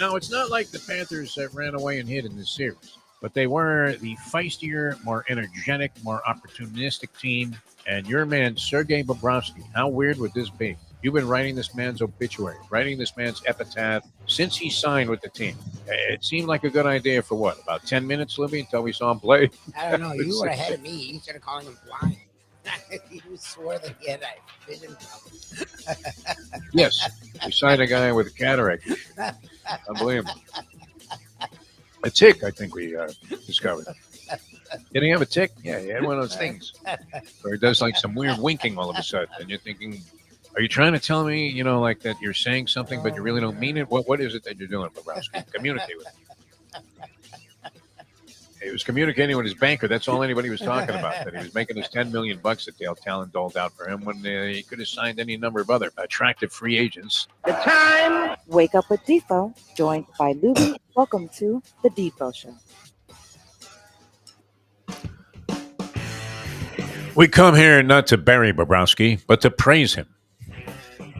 Now, it's not like the Panthers that ran away and hid in this series, but they were the feistier, more energetic, more opportunistic team. And your man, Sergei Bobrovsky, how weird would this be? You've been writing this man's obituary, writing this man's epitaph since he signed with the team. It seemed like a good idea for what, about 10 minutes, Libby, until we saw him play? I don't know. You were ahead of me. You started calling him blind. You swore that he had a vision problem. Yes, we signed a guy with a cataract. Unbelievable. A tick, I think we discovered. Did he have a tick? Yeah, he had one of those things where it does like some weird winking all of a sudden. And you're thinking, are you trying to tell me, like that you're saying something, but you really don't mean it? What is it that you're doing, Bobrovsky? Communicate with him. He was communicating with his banker. That's all anybody was talking about. That he was making his $10 million that Dale Talon doled out for him when he could have signed any number of other attractive free agents. The time. Wake up with Defo, joined by Lubie. Welcome to the Defo Show. We come here not to bury Bobrovsky, but to praise him.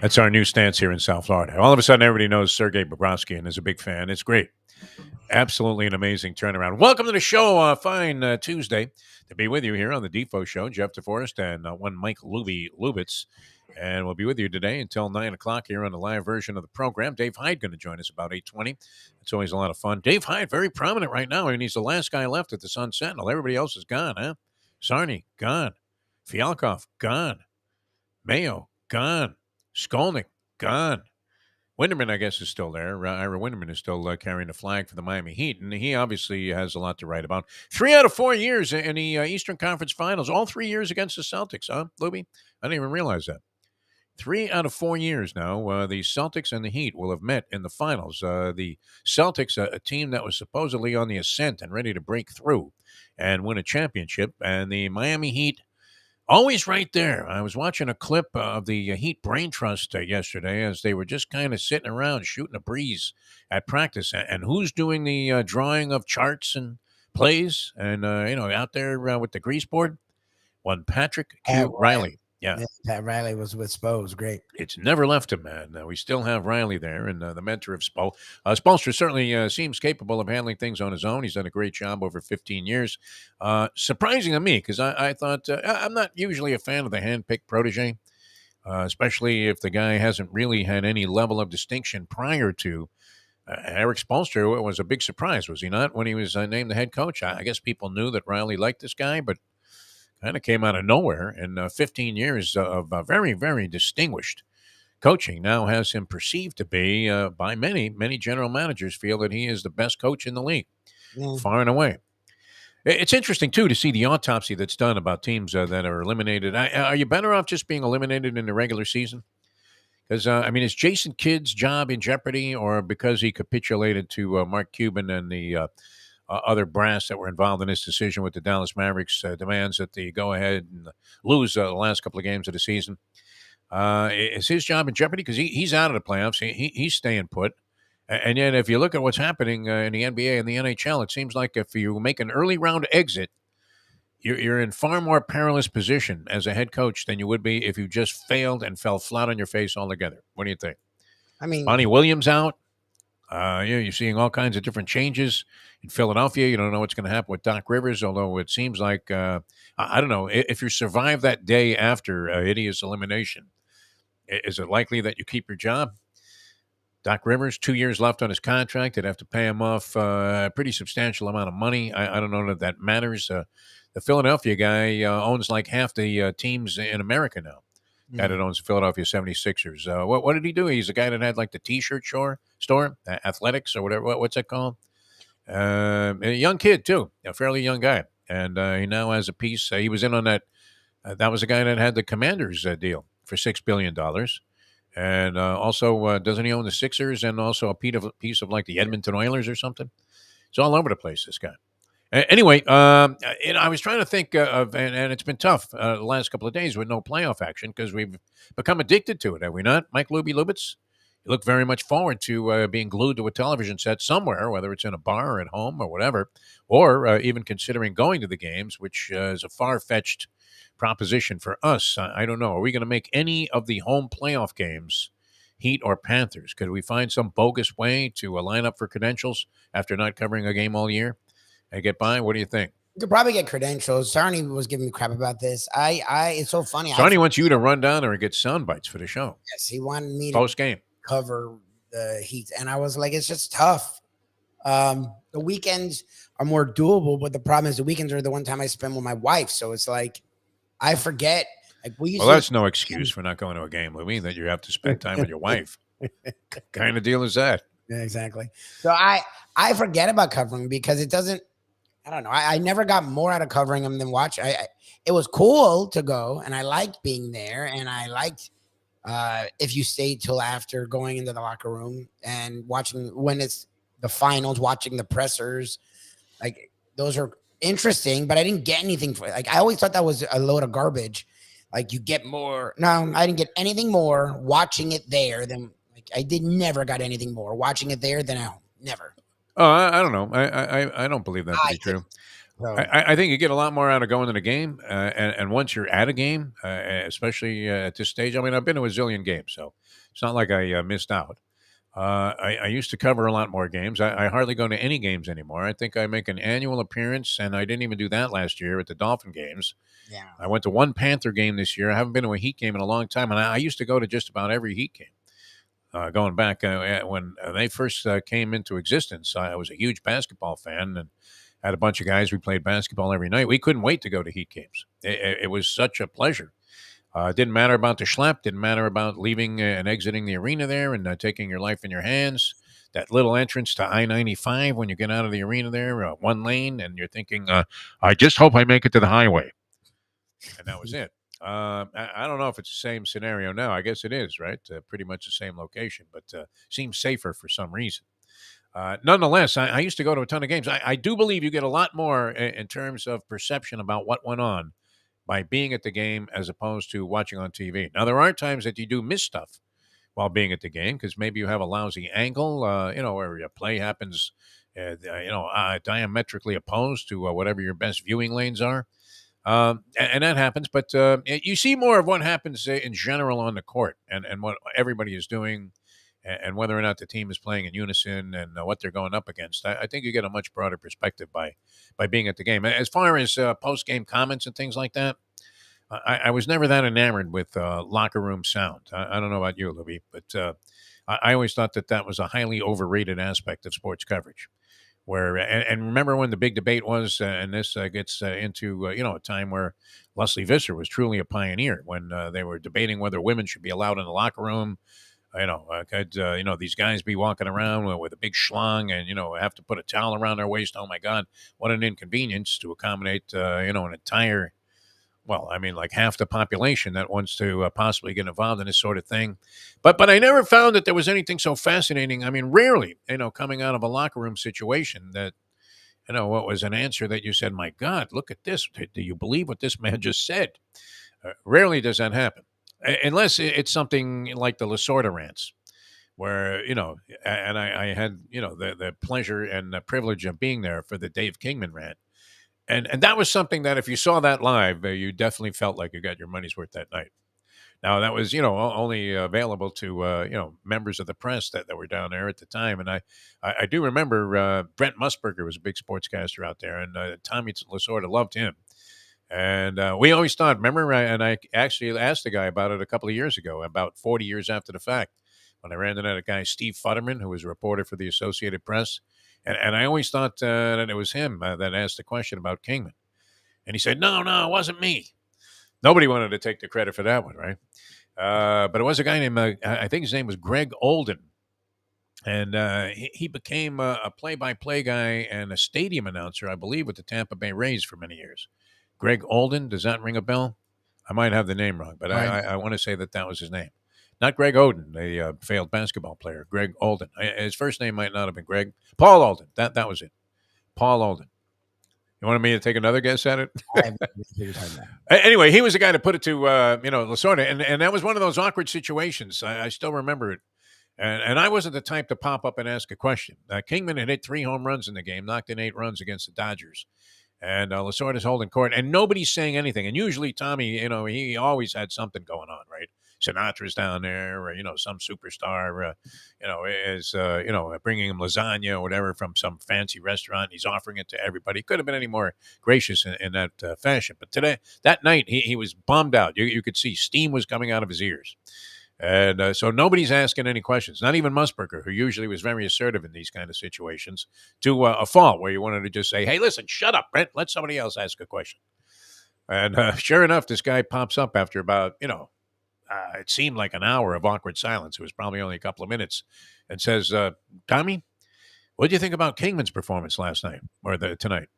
That's our new stance here in South Florida. All of a sudden, everybody knows Sergei Bobrovsky and is a big fan. It's great. Absolutely an amazing turnaround. Welcome to the show. Fine Tuesday to be with you here on the Defo Show. Jeff DeForest and one Mike Lubitz. And we'll be with you today until 9 o'clock here on the live version of the program. Dave Hyde going to join us about 8:20. It's always a lot of fun. Dave Hyde, very prominent right now. I mean, he's the last guy left at the Sun Sentinel. Everybody else is gone, huh? Sarny, gone. Fialkov, gone. Mayo, gone. Skolnick, gone. Winderman, I guess, is still there. Ira Winderman is still carrying the flag for the Miami Heat, and he obviously has a lot to write about. 3 out of 4 years in the Eastern Conference Finals, all 3 years against the Celtics, huh, Lubie? I didn't even realize that. 3 out of 4 years now, the Celtics and the Heat will have met in the finals. The Celtics, a team that was supposedly on the ascent and ready to break through and win a championship, and the Miami Heat, always right there. I was watching a clip of the Heat Brain Trust yesterday as they were just kind of sitting around shooting a breeze at practice. And who's doing the drawing of charts and plays and, out there with the grease board? One Patrick Q. Riley. Yeah. Pat Riley was with Spo. It was great. It's never left him, man. We still have Riley there and the mentor of Spo. Spoelstra certainly seems capable of handling things on his own. He's done a great job over 15 years. Surprising to me because I thought I'm not usually a fan of the hand-picked protege, especially if the guy hasn't really had any level of distinction prior to. Eric Spoelstra was a big surprise, was he not, when he was named the head coach? I guess people knew that Riley liked this guy, but kind of came out of nowhere, and 15 years of very, very distinguished coaching now has him perceived to be, by many, many general managers feel that he is the best coach in the league, far and away. It's interesting, too, to see the autopsy that's done about teams that are eliminated. Are you better off just being eliminated in the regular season? Because, is Jason Kidd's job in jeopardy, or because he capitulated to Mark Cuban and the other brass that were involved in this decision with the Dallas Mavericks demands that they go ahead and lose the last couple of games of the season? Is his job in jeopardy? Because he's out of the playoffs. He's staying put. And yet, if you look at what's happening in the NBA and the NHL, it seems like if you make an early round exit, you're in far more perilous position as a head coach than you would be if you just failed and fell flat on your face altogether. What do you think? Bonnie Williams out. You're seeing all kinds of different changes in Philadelphia. You don't know what's going to happen with Doc Rivers, although it seems like, I don't know, if you survive that day after hideous elimination, is it likely that you keep your job? Doc Rivers, 2 years left on his contract. They'd have to pay him off a pretty substantial amount of money. I don't know that matters. The Philadelphia guy owns like half the teams in America now. Guy that owns the Philadelphia 76ers. What did he do? He's the guy that had like the T-shirt store, Athletics or whatever. What's that called? A young kid too, a fairly young guy, and he now has a piece. He was in on that. That was the guy that had the Commanders deal for $6 billion, and also doesn't he own the Sixers and also a piece of like the Edmonton Oilers or something? It's all over the place. This guy. Anyway, I was trying to think of, and it's been tough the last couple of days with no playoff action because we've become addicted to it, have we not? Mike Lubitz? You look very much forward to being glued to a television set somewhere, whether it's in a bar or at home or whatever, or even considering going to the games, which is a far-fetched proposition for us. I don't know. Are we going to make any of the home playoff games Heat or Panthers? Could we find some bogus way to line up for credentials after not covering a game all year and get by? What do you think? You could probably get credentials. Sarni was giving me crap about this. It's so funny. Sonny wants you to run down there and get sound bites for the show Yes, he wanted me to post game. cover the Heat, and I was like, it's just tough. The weekends are more doable, but the problem is the weekends are the one time I spend with my wife. So it's like I forget. Like we used Well, to. that's no excuse for not going to a game, Louie, that you have to spend time with your wife. Kind of deal is that? Yeah, exactly. So I forget about covering because it doesn't. I don't know. I never got more out of covering them than watch. It was cool to go, and I liked being there, and I liked if you stayed till after going into the locker room and watching when it's the finals, watching the pressers. Like those are interesting, but I didn't get anything for it. Like I always thought that was a load of garbage. Like you get more. No, I didn't get anything more watching it there than like I did never got anything more watching it there than at home. Never. Oh, I don't know. I don't believe that to I be true. So, I think you get a lot more out of going to the game, and once you're at a game, especially at this stage. I mean, I've been to a zillion games, so it's not like I missed out. I used to cover a lot more games. I hardly go to any games anymore. I think I make an annual appearance, and I didn't even do that last year at the Dolphin games. yeah. I went to one Panther game this year. I haven't been to a Heat game in a long time, and I used to go to just about every Heat game. Going back when they first came into existence, I was a huge basketball fan and had a bunch of guys. We played basketball every night. We couldn't wait to go to Heat games. It was such a pleasure. Didn't matter about the schlep. Didn't matter about leaving and exiting the arena there and taking your life in your hands. That little entrance to I-95 when you get out of the arena there, one lane, and you're thinking, I just hope I make it to the highway. And that was it. I don't know if it's the same scenario now. I guess it is, right? Pretty much the same location, but seems safer for some reason. Nonetheless, I used to go to a ton of games. I do believe you get a lot more in terms of perception about what went on by being at the game as opposed to watching on TV. Now, there are times that you do miss stuff while being at the game because maybe you have a lousy angle, where your play happens, diametrically opposed to whatever your best viewing lanes are. And that happens, but you see more of what happens in general on the court and what everybody is doing and whether or not the team is playing in unison and what they're going up against. I think you get a much broader perspective by being at the game. As far as post-game comments and things like that, I was never that enamored with locker room sound. I don't know about you, Lubie, but I always thought that was a highly overrated aspect of sports coverage. Where and remember when the big debate was, and this gets into a time where Leslie Visser was truly a pioneer when they were debating whether women should be allowed in the locker room. Could these guys be walking around with a big schlong and have to put a towel around their waist? Oh my God, what an inconvenience to accommodate an entire. Well, I mean, like half the population that wants to possibly get involved in this sort of thing. But I never found that there was anything so fascinating. I mean, rarely, coming out of a locker room situation that, what was an answer that you said, my God, look at this. Do you believe what this man just said? Rarely does that happen. Unless it's something like the Lasorda rants, where, and I had, the pleasure and the privilege of being there for the Dave Kingman rant. And that was something that if you saw that live, you definitely felt like you got your money's worth that night. Now, that was, only available to, members of the press that were down there at the time. And I do remember Brent Musburger was a big sportscaster out there, and Tommy Lasorda loved him. And we always thought, remember, and I actually asked the guy about it a couple of years ago, about 40 years after the fact, when I ran into that guy, Steve Futterman, who was a reporter for the Associated Press. And I always thought that it was him that asked the question about Kingman. And he said, no, it wasn't me. Nobody wanted to take the credit for that one, right? But it was a guy named, I think his name was Greg Olden. And he became a play-by-play guy and a stadium announcer, I believe, with the Tampa Bay Rays for many years. Greg Olden, does that ring a bell? I might have the name wrong, but right. I want to say that was his name. Not Greg Oden, a failed basketball player. Greg Olden. His first name might not have been Greg. Paul Olden. That was it. Paul Olden. You wanted me to take another guess at it? Anyway, he was the guy to put it to, Lasorda. And that was one of those awkward situations. I still remember it. And I wasn't the type to pop up and ask a question. Kingman had hit 3 home runs in the game, knocked in 8 runs against the Dodgers. And Lasorda's holding court, and nobody's saying anything. And usually Tommy, he always had something going on, right? Sinatra's down there, or some superstar, is bringing him lasagna or whatever from some fancy restaurant. He's offering it to everybody. He could have been any more gracious in that fashion. But that night, he was bummed out. You could see steam was coming out of his ears. And so nobody's asking any questions, not even Musburger, who usually was very assertive in these kind of situations, to a fault where you wanted to just say, hey, listen, shut up, Brent. Let somebody else ask a question. And sure enough, this guy pops up after about, it seemed like an hour of awkward silence. It was probably only a couple of minutes, and says, Tommy, what do you think about Kingman's performance last night or tonight?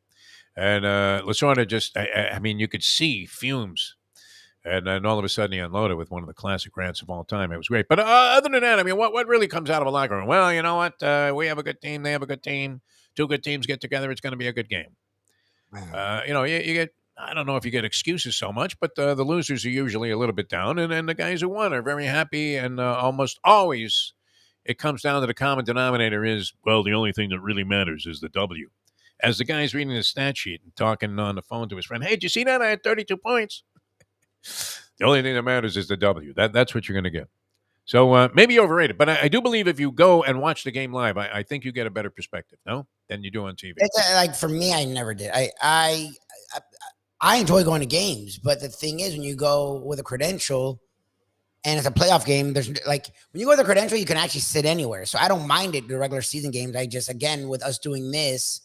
And Lasorda just, I mean, you could see fumes. And then all of a sudden he unloaded with one of the classic rants of all time. It was great. But other than that, I mean, what really comes out of a locker room? Well, you know what? We have a good team. They have a good team. Two good teams get together. It's going to be a good game. Wow. You get, I don't know if you get excuses so much, but the losers are usually a little bit down. And the guys who won are very happy. And almost always it comes down to the common denominator is, well, the only thing that really matters is the W. As the guy's reading the stat sheet and talking on the phone to his friend, hey, did you see that? I had 32 points. The only thing that matters is the W. That's what you're going to get. So maybe overrated, but I do believe if you go and watch the game live, I think you get a better perspective, no, than you do on TV. It's like for me, I never did. I enjoy going to games, but the thing is, when you go with a credential and it's a playoff game, there's like when you go with a credential, you can actually sit anywhere. So I don't mind it. The regular season games, I just again with us doing this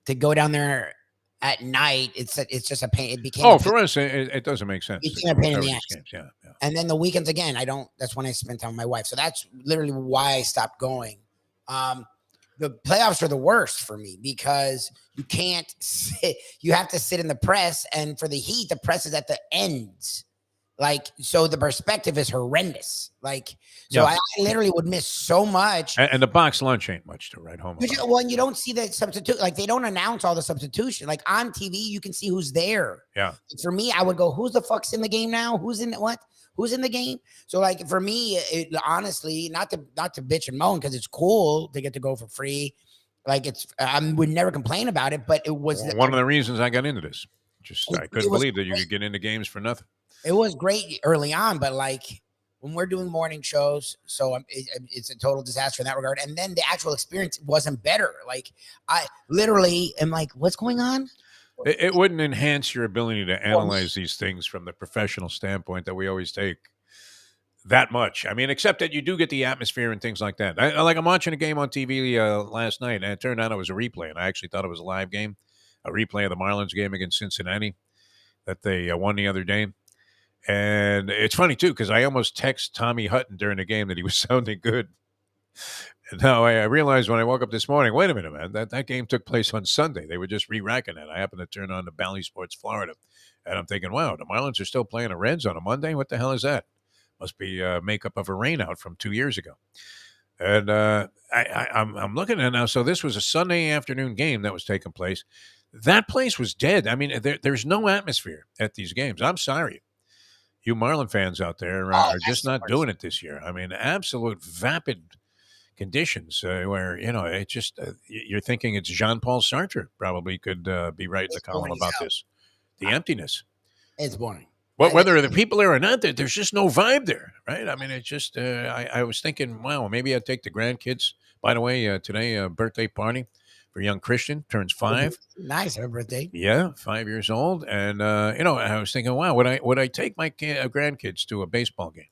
to go down there at night, it's just a pain. It became for us, it doesn't make sense. It became a pain in the ass. Games. Yeah. And then the weekends again, that's when I spend time with my wife. So that's literally why I stopped going. The playoffs are the worst for me because you can't sit. You have to sit in the press, and for the Heat, the press is at the ends. Like, so the perspective is horrendous. Like, so I literally would miss so much. And the box lunch ain't much to write home about. Well, you don't see the substitute. Like, they don't announce all the substitution. Like, on TV, you can see who's there. Yeah. For me, I would go, who's the fuck's in the game now? Who's in what? Who's in the game? So, like, for me, honestly, not to bitch and moan because it's cool to get to go for free. Like, I would never complain about it, but it was one of the reasons I got into this. I couldn't believe that you could get into games for nothing. It was great early on, but like when we're doing morning shows, so it's a total disaster in that regard. And then the actual experience wasn't better. Like I literally am like, what's going on? It wouldn't enhance your ability to analyze these things from the professional standpoint that we always take that much. I mean, except that you do get the atmosphere and things like that. I'm watching a game on TV last night, and it turned out it was a replay, and I actually thought it was a live game, a replay of the Marlins game against Cincinnati that they won the other day. And it's funny, too, because I almost text Tommy Hutton during the game that he was sounding good. And now I realized when I woke up this morning, wait a minute, man, that game took place on Sunday. They were just re-racking it. I happened to turn on the Bally Sports Florida. And I'm thinking, wow, the Marlins are still playing the Reds on a Monday? What the hell is that? Must be makeup of a rainout from 2 years ago. And I'm looking at it now. So this was a Sunday afternoon game that was taking place. That place was dead. I mean, there's no atmosphere at these games. I'm sorry. You Marlin fans out there are just not doing it this year. I mean, absolute vapid conditions where, it just, you're thinking it's Jean-Paul Sartre probably could be writing the column about this. The emptiness. It's boring. Whether the people there or not, there's just no vibe there, right? I mean, it's just, I was thinking, wow, maybe I'd take the grandkids. By the way, today, a birthday party for young Christian, turns 5. Nice, her birthday. Yeah, 5 years old. And, I was thinking, wow, would I take my grandkids to a baseball game?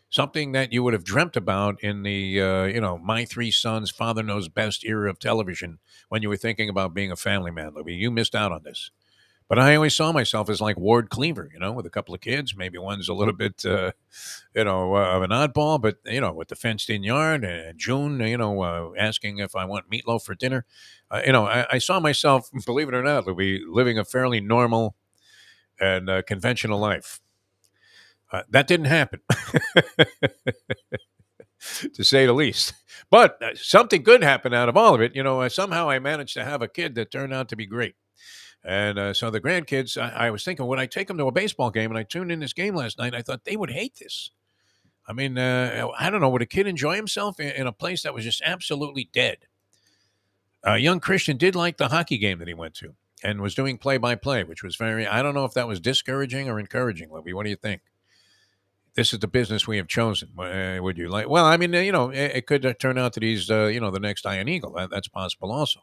Something that you would have dreamt about in the, My Three Sons, Father Knows Best era of television when you were thinking about being a family man, Lubie. You missed out on this. But I always saw myself as like Ward Cleaver, with a couple of kids. Maybe one's a little bit, of an oddball, but, with the fenced-in yard. And June, asking if I want meatloaf for dinner. I saw myself, believe it or not, living a fairly normal and conventional life. That didn't happen, to say the least. But something good happened out of all of it. Somehow I managed to have a kid that turned out to be great. And so the grandkids, I was thinking, would I take them to a baseball game? And I tuned in this game last night. I thought they would hate this. I mean, I don't know. Would a kid enjoy himself in a place that was just absolutely dead? Young Christian did like the hockey game that he went to and was doing play-by-play, which was I don't know if that was discouraging or encouraging, Libby. What do you think? this is the business we have chosen. Would you like? Well, I mean, it could turn out that he's, the next Iron Eagle. That's possible also,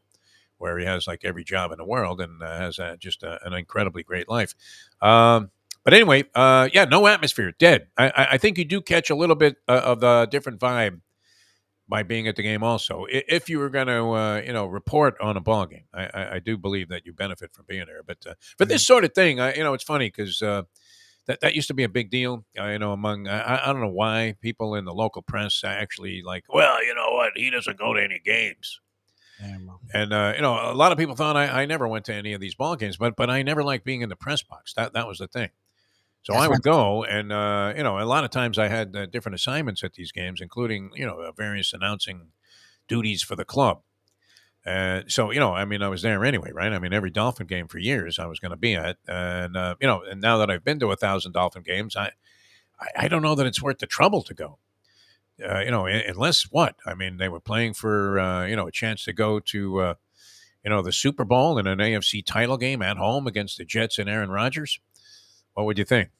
where he has like every job in the world and has just an incredibly great life. But anyway, yeah, no atmosphere, dead. I think you do catch a little bit of the different vibe by being at the game. Also, if you were going to, report on a ball game, I do believe that you benefit from being there. But for this sort of thing, it's funny because. That used to be a big deal, among I don't know why people in the local press actually like. Well, you know what? He doesn't go to any games, and a lot of people thought I never went to any of these ball games, but I never liked being in the press box. That was the thing. So That's I my would go, and a lot of times I had different assignments at these games, including various announcing duties for the club. So I mean, I was there anyway, right? I mean, every Dolphin game for years I was going to be at, and and now that I've been to 1,000 Dolphin games, I don't know that it's worth the trouble to go. Unless what? I mean, they were playing for a chance to go to the Super Bowl and an AFC title game at home against the Jets and Aaron Rodgers. What would you think?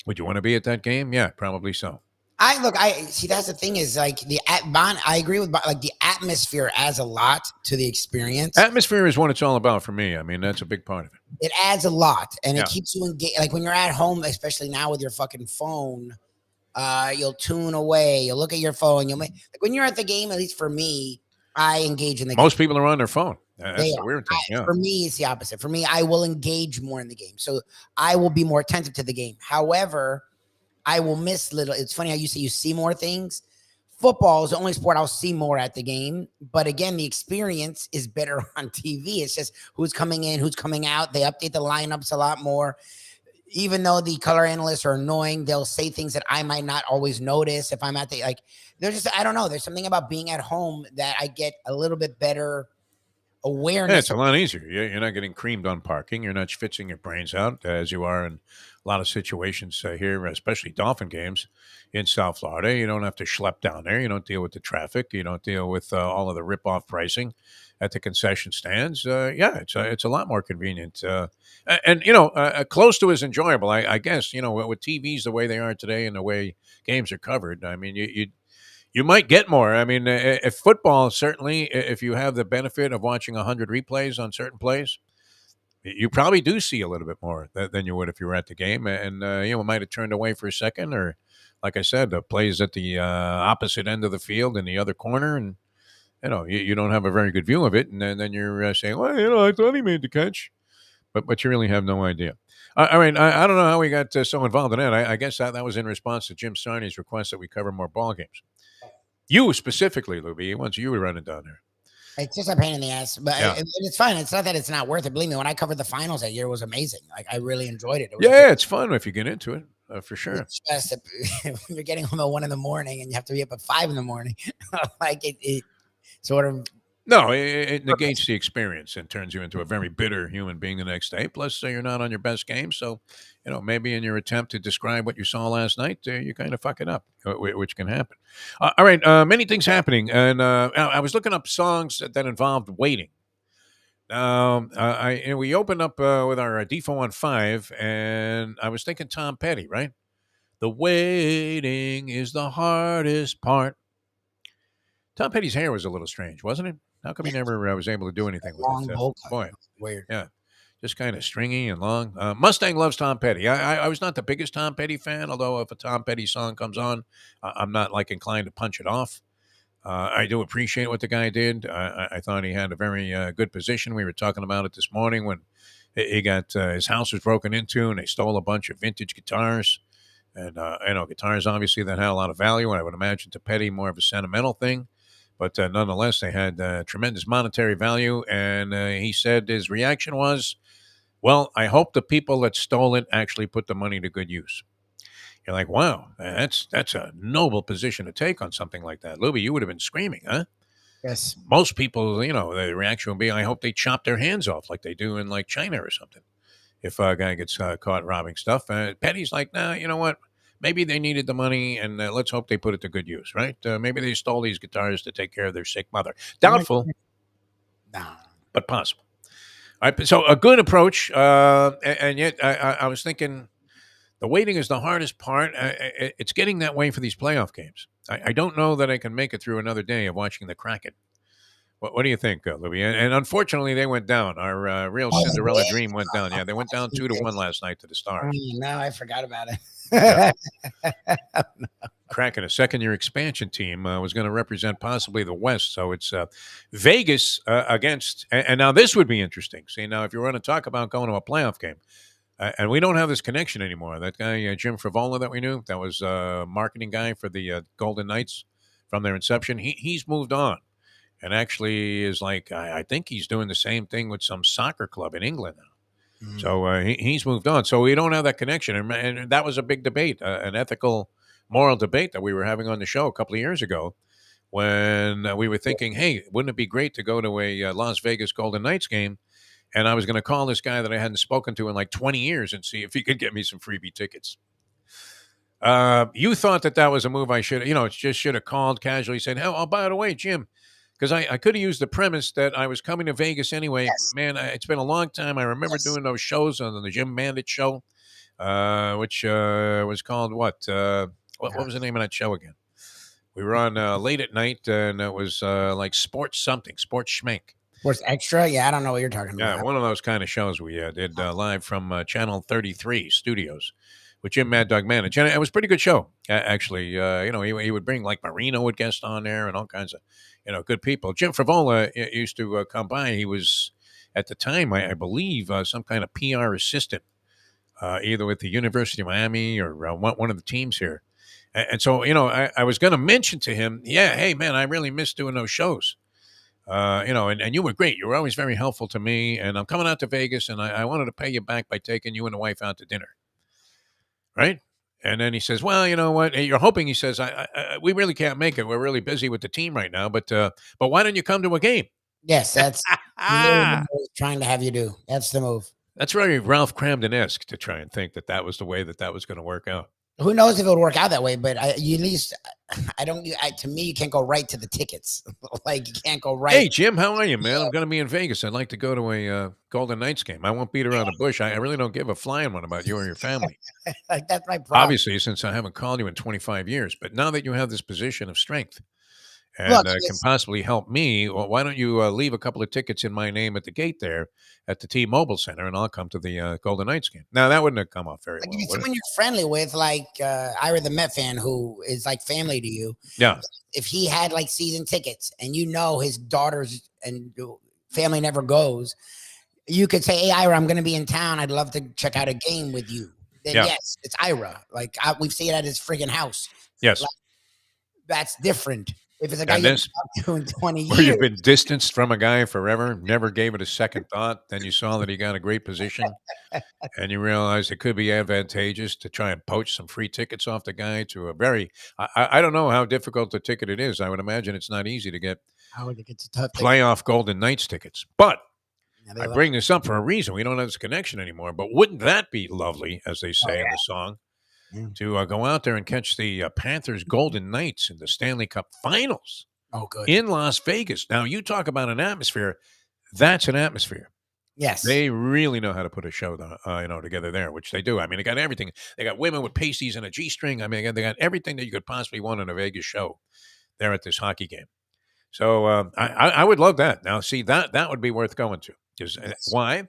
Would you want to be at that game? Yeah, probably so. I see. That's the thing is like I agree with like the atmosphere adds a lot to the experience. Atmosphere is what it's all about for me. I mean, that's a big part of it. It adds a lot, and Yeah. it keeps you engaged. Like when you're at home, especially now with your fucking phone, you'll tune away. You'll look at your phone. Like when you're at the game. At least for me, I engage in the Most game. people are on their phone. That's They the are. weird thing. Yeah. For me, it's the opposite. For me, I will engage more in the game, so I will be more attentive to the game. However, I will miss little. It's funny how you say you see more things. Football is the only sport I'll see more at the game. But again, the experience is better on TV. It's just who's coming in, who's coming out. They update the lineups a lot more. Even though the color analysts are annoying, they'll say things that I might not always notice if I'm at the like. They're just I don't know. There's something about being at home that I get a little bit better Yeah, awareness. it's a lot easier. You're not getting creamed on parking. You're not schwitzing your brains out as you are in a lot of situations here, especially Dolphin games in South Florida. You don't have to schlep down there. You don't deal with the traffic. You don't deal with all of the rip-off pricing at the concession stands. Yeah, it's a lot more convenient. And close to as enjoyable, I guess. With TVs the way they are today and the way games are covered. I mean, you might get more. I mean, if football, certainly, if you have the benefit of watching 100 replays on certain plays, you probably do see a little bit more than you would if you were at the game. And, might have turned away for a second or, like I said, the plays at the opposite end of the field in the other corner. And, you don't have a very good view of it. And then you're saying, well, I thought he made the catch. But you really have no idea. I mean, I don't know how we got so involved in that. I guess that was in response to Jim Sarney's request that we cover more ball games. You specifically, Lubie, once you were running down there. It's just a pain in the ass, but Yeah. it's fine. It's not that it's not worth it. Believe me, when I covered the finals that year, it was amazing. Like I really enjoyed it. It was Yeah, it's fun if you get into it, for sure. It's just when you're getting home at 1 a.m. and you have to be up at 5 a.m, like it sort of. No, it negates the experience and turns you into a very bitter human being the next day. Plus, you're not on your best game, so maybe in your attempt to describe what you saw last night, you kind of fuck it up, which can happen. All right, many things happening, and I was looking up songs that involved waiting. We opened up with our Defo on 5, and I was thinking Tom Petty, right? The waiting is the hardest part. Tom Petty's hair was a little strange, wasn't it? How come he never was able to do anything with Long it? bowl cut. Boy, Weird. yeah, just kind of stringy and long. Mustang loves Tom Petty. I was not the biggest Tom Petty fan, although if a Tom Petty song comes on, I'm not like inclined to punch it off. I do appreciate what the guy did. I thought he had a very good position. We were talking about it this morning when he got his house was broken into and they stole a bunch of vintage guitars. And guitars obviously that had a lot of value. And I would imagine to Petty more of a sentimental thing. But nonetheless, they had tremendous monetary value. And he said his reaction was, well, I hope the people that stole it actually put the money to good use. You're like, wow, that's a noble position to take on something like that. Lubie, you would have been screaming, huh? Yes. Most people, the reaction would be, I hope they chop their hands off like they do in like China or something. If a guy gets caught robbing stuff. Petty's like, nah, you know what? Maybe they needed the money, and let's hope they put it to good use, right? Maybe they stole these guitars to take care of their sick mother. Doubtful, Nah. but possible. All right, so a good approach, and yet I was thinking The waiting is the hardest part. It's getting that way for these playoff games. I don't know that I can make it through another day of watching the Kraken. What do you think, Lubie? And unfortunately, they went down. Our real Oh, Cinderella yeah. dream went down. Yeah, they went down 2-1 last night to the Stars. No, I forgot about Yeah. it. Kraken, a second-year expansion team, was going to represent possibly the West. So it's Vegas against, and now this would be interesting. See, now if you want to talk about going to a playoff game, and we don't have this connection anymore. That guy, Jim Frivola, that we knew, that was a marketing guy for the Golden Knights from their inception. He's moved on, and actually is like I think he's doing the same thing with some soccer club in England now. So he's moved on. So we don't have that connection, and that was a big debate, an ethical, moral debate that we were having on the show a couple of years ago, when we were thinking, hey, wouldn't it be great to go to a Las Vegas Golden Knights game? And I was going to call this guy that I hadn't spoken to in like 20 years and see if he could get me some freebie tickets. You thought that was a move I should, just should have called casually, said, oh, by the way, Jim, because I could have used the premise that I was coming to Vegas anyway. Yes. Man, it's been a long time. I remember doing those shows on the Jim Bandit show, which was called what? What was the name of that show again? We were on late at night, and it was like Sports Schmink. Sports Extra? Yeah, I don't know what you're talking Yeah, about. one of those kind of shows we did live from Channel 33 Studios with Jim Mad Dog Manage. And it was a pretty good show, actually. He would bring, like, Marino would guest on there and all kinds of, good people. Jim Frivola used to come by. He was, at the time, I believe, some kind of PR assistant, either with the University of Miami or one of the teams here. And so, I was going to mention to him, yeah, hey, man, I really miss doing those shows. And you were great. You were always very helpful to me. And I'm coming out to Vegas, and I wanted to pay you back by taking you and the wife out to dinner. Right? And then he says, well, you know what? You're hoping, he says, we really can't make it. We're really busy with the team right now. But why don't you come to a game? Yes, that's literally what I was trying to have you do. That's the move. That's very Ralph Cramden-esque to try and think that was the way that was going to work out. Who knows if it would work out that way? But you at least, to me, you can't go right to the tickets. Like, you can't go right. Hey, Jim, how are you, man? I'm going to be in Vegas. I'd like to go to a Golden Knights game. I won't beat around the bush. I really don't give a flying one about you or your family. Like, that's my problem. Obviously, since I haven't called you in 25 years. But now that you have this position of strength and Look, can possibly help me, well, why don't you leave a couple of tickets in my name at the gate there at the T-Mobile Center, and I'll come to the Golden Knights game. Now, that wouldn't have come off very well. Someone you're friendly with, like Ira the Met fan, who is like family to you. Yeah. If he had like season tickets and his daughters and family never goes, you could say, hey, Ira, I'm going to be in town. I'd love to check out a game with you. Then yes, it's Ira. Like, we've seen it at his friggin' house. Yes. Like, that's different. If it's a guy And you've talked to in 20 years. Where you've been distanced from a guy forever, never gave it a second thought, then you saw that he got a great position, and you realized it could be advantageous to try and poach some free tickets off the guy to a very I don't know how difficult the ticket it is. I would imagine it's not easy to get playoff Golden Knights tickets. But I bring this up for a reason. We don't have this connection anymore. But wouldn't that be lovely, as they say in the song, to go out there and catch the Panthers Golden Knights in the Stanley Cup Finals? Oh, good. In Las Vegas. Now, you talk about an atmosphere. That's an atmosphere. Yes. They really know how to put a show together there, which they do. I mean, they got everything. They got women with pasties and a G-string. I mean, they got everything that you could possibly want in a Vegas show there at this hockey game. So I would love that. Now, see, that would be worth going to. Why?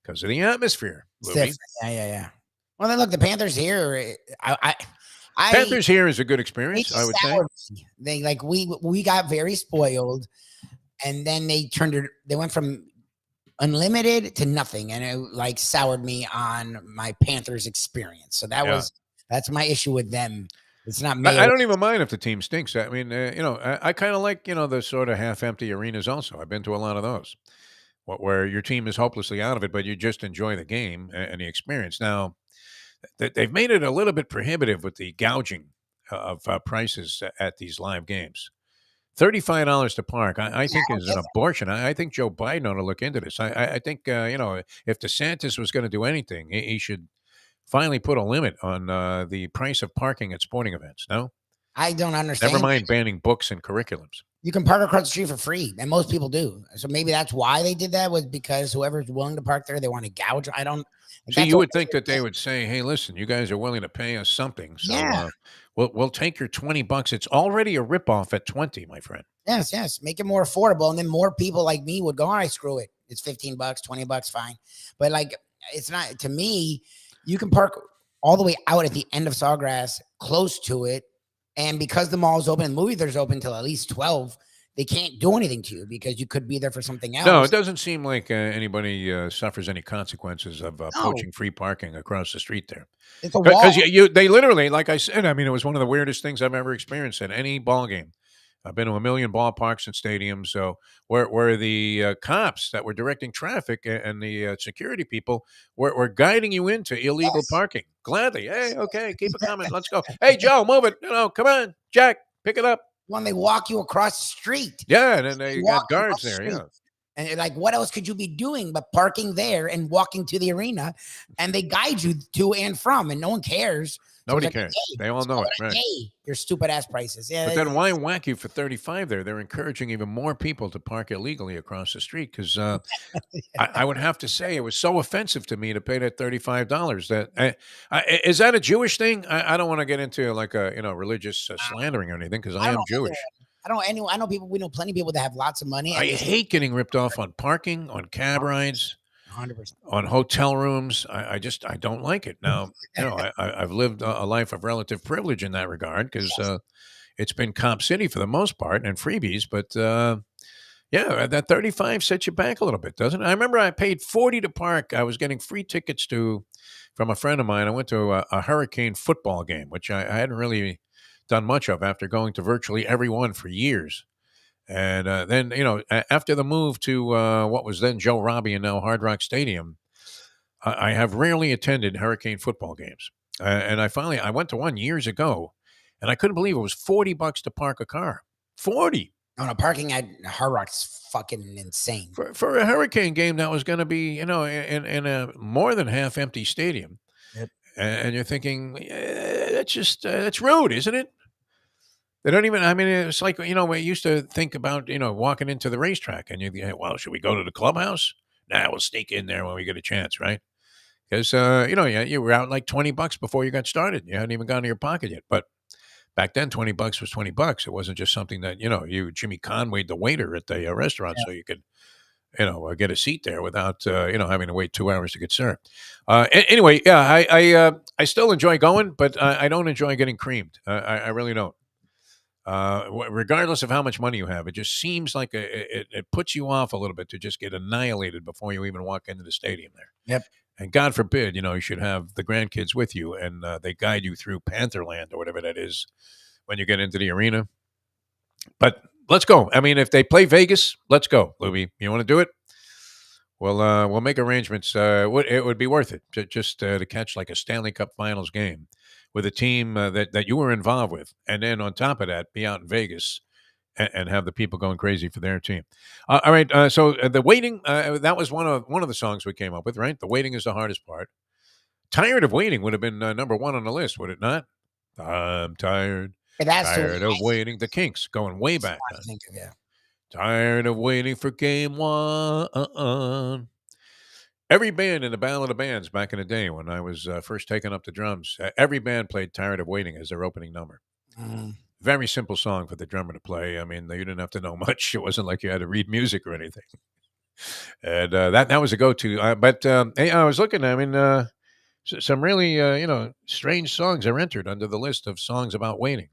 Because of the atmosphere. Yeah. Well, then look, the Panthers here. Panthers here is a good experience, I would say. They we got very spoiled, and then they went from unlimited to nothing, and it soured me on my Panthers experience. So that's my issue with them. It's not me. I don't even mind if the team stinks. I mean, I kind of like the sort of half-empty arenas. Also, I've been to a lot of those where your team is hopelessly out of it, but you just enjoy the game and the experience. Now, they've made it a little bit prohibitive with the gouging of prices at these live games. $35 to park, I think, is an abortion. I think Joe Biden ought to look into this. I think, if DeSantis was going to do anything, he should finally put a limit on the price of parking at sporting events. No? I don't understand. Never mind banning books and curriculums. You can park across the street for free, and most people do. So maybe that's why they did that, was because whoever's willing to park there, they want to gouge. I don't. Like, See, that's you all. would think that they would say, "Hey, listen, you guys are willing to pay us something, so Yeah. we'll take your $20. It's already a ripoff at 20, my friend." Yes, yes. Make it more affordable. And then more people like me would go, all right, screw it. It's $15, $20, fine. But like, it's not, to me, you can park all the way out at the end of Sawgrass, close to it. And because the mall is open, movie theater's open till at least 12, they can't do anything to you because you could be there for something No, it else. doesn't seem like anybody suffers any consequences of No, poaching free parking across the street there. it's a wall. Because they literally, like I said, I mean, it was one of the weirdest things I've ever experienced at any ball game. I've been to a million ballparks and stadiums, so where the cops that were directing traffic and the security people were guiding you into illegal Yes. parking. Gladly, hey, okay, keep it coming, let's go. Hey, Joe, move it. Come on, Jack, pick it up. When they walk you across the street. Yeah, and then they Walk got you guards across the there. street. Yeah. And you're like, what else could you be doing but parking there and walking to the arena? And they guide you to and from, and no one cares. So Nobody it's like, cares. hey, They all know it, right? hey, your stupid ass prices. Yeah, But then why whack you for 35 there? They're encouraging even more people to park illegally across the street because I would have to say it was so offensive to me to pay that $35. That is that a Jewish thing? I don't want to get into like a religious slandering or anything because I I don't am know. Jewish. I know people. We know plenty of people that have lots of money. I And hate getting ripped off on parking, on cab rides, 100%. on hotel rooms. I don't like it. Now, I've lived a life of relative privilege in that regard because it's been Cop City for the most part and freebies. But yeah, that 35 sets you back a little bit, doesn't it? I remember I paid 40 to park. I was getting free tickets from a friend of mine. I went to a Hurricane football game, which I hadn't really done much of after going to virtually every one for years. And then, after the move to what was then Joe Robbie and now Hard Rock Stadium, I have rarely attended Hurricane football games. And I went to one years ago, and I couldn't believe it was $40 to park a car. 40 No, parking at Hard Rock's fucking insane. for a Hurricane game that was going to be, in a more than half empty stadium. Yep. And you're thinking, that's rude, isn't it? They don't even, I mean, it's like, we used to think about, walking into the racetrack and you think, well, should we go to the clubhouse? Nah, we'll sneak in there when we get a chance, right? Because, you were out like $20 before you got started. You hadn't even gone to your pocket yet. But back then, $20 was $20. It wasn't just something that, Jimmy Conway'd the waiter at the restaurant so you could, get a seat there without, having to wait 2 hours to get served. Anyway, yeah, I still enjoy going, but I don't enjoy getting creamed. I really don't. Regardless of how much money you have, it just seems like it puts you off a little bit to just get annihilated before you even walk into the stadium there. Yep. And God forbid, you should have the grandkids with you and they guide you through Pantherland or whatever that is when you get into the arena. But let's go. I mean, if they play Vegas, let's go, Lubie. You want to do it? We'll make arrangements. It would be worth it just to catch like a Stanley Cup Finals game with a team that you were involved with, and then on top of that, be out in Vegas and have the people going crazy for their team. All right. So the waiting that was one of the songs we came up with, right? The waiting is the hardest part. Tired of waiting would have been number one on the list, would it not? I'm tired. Tired of waiting. The Kinks going way back. I think of, yeah. Tired of waiting for game one. Every band in the Ballad of Bands back in the day when I was first taking up the drums, every band played Tired of Waiting as their opening number. Very simple song for the drummer to play. I mean, you didn't have to know much. It wasn't like you had to read music or anything. And that was a go-to. But hey, I was looking, I mean, some really, strange songs are entered under the list of songs about waiting.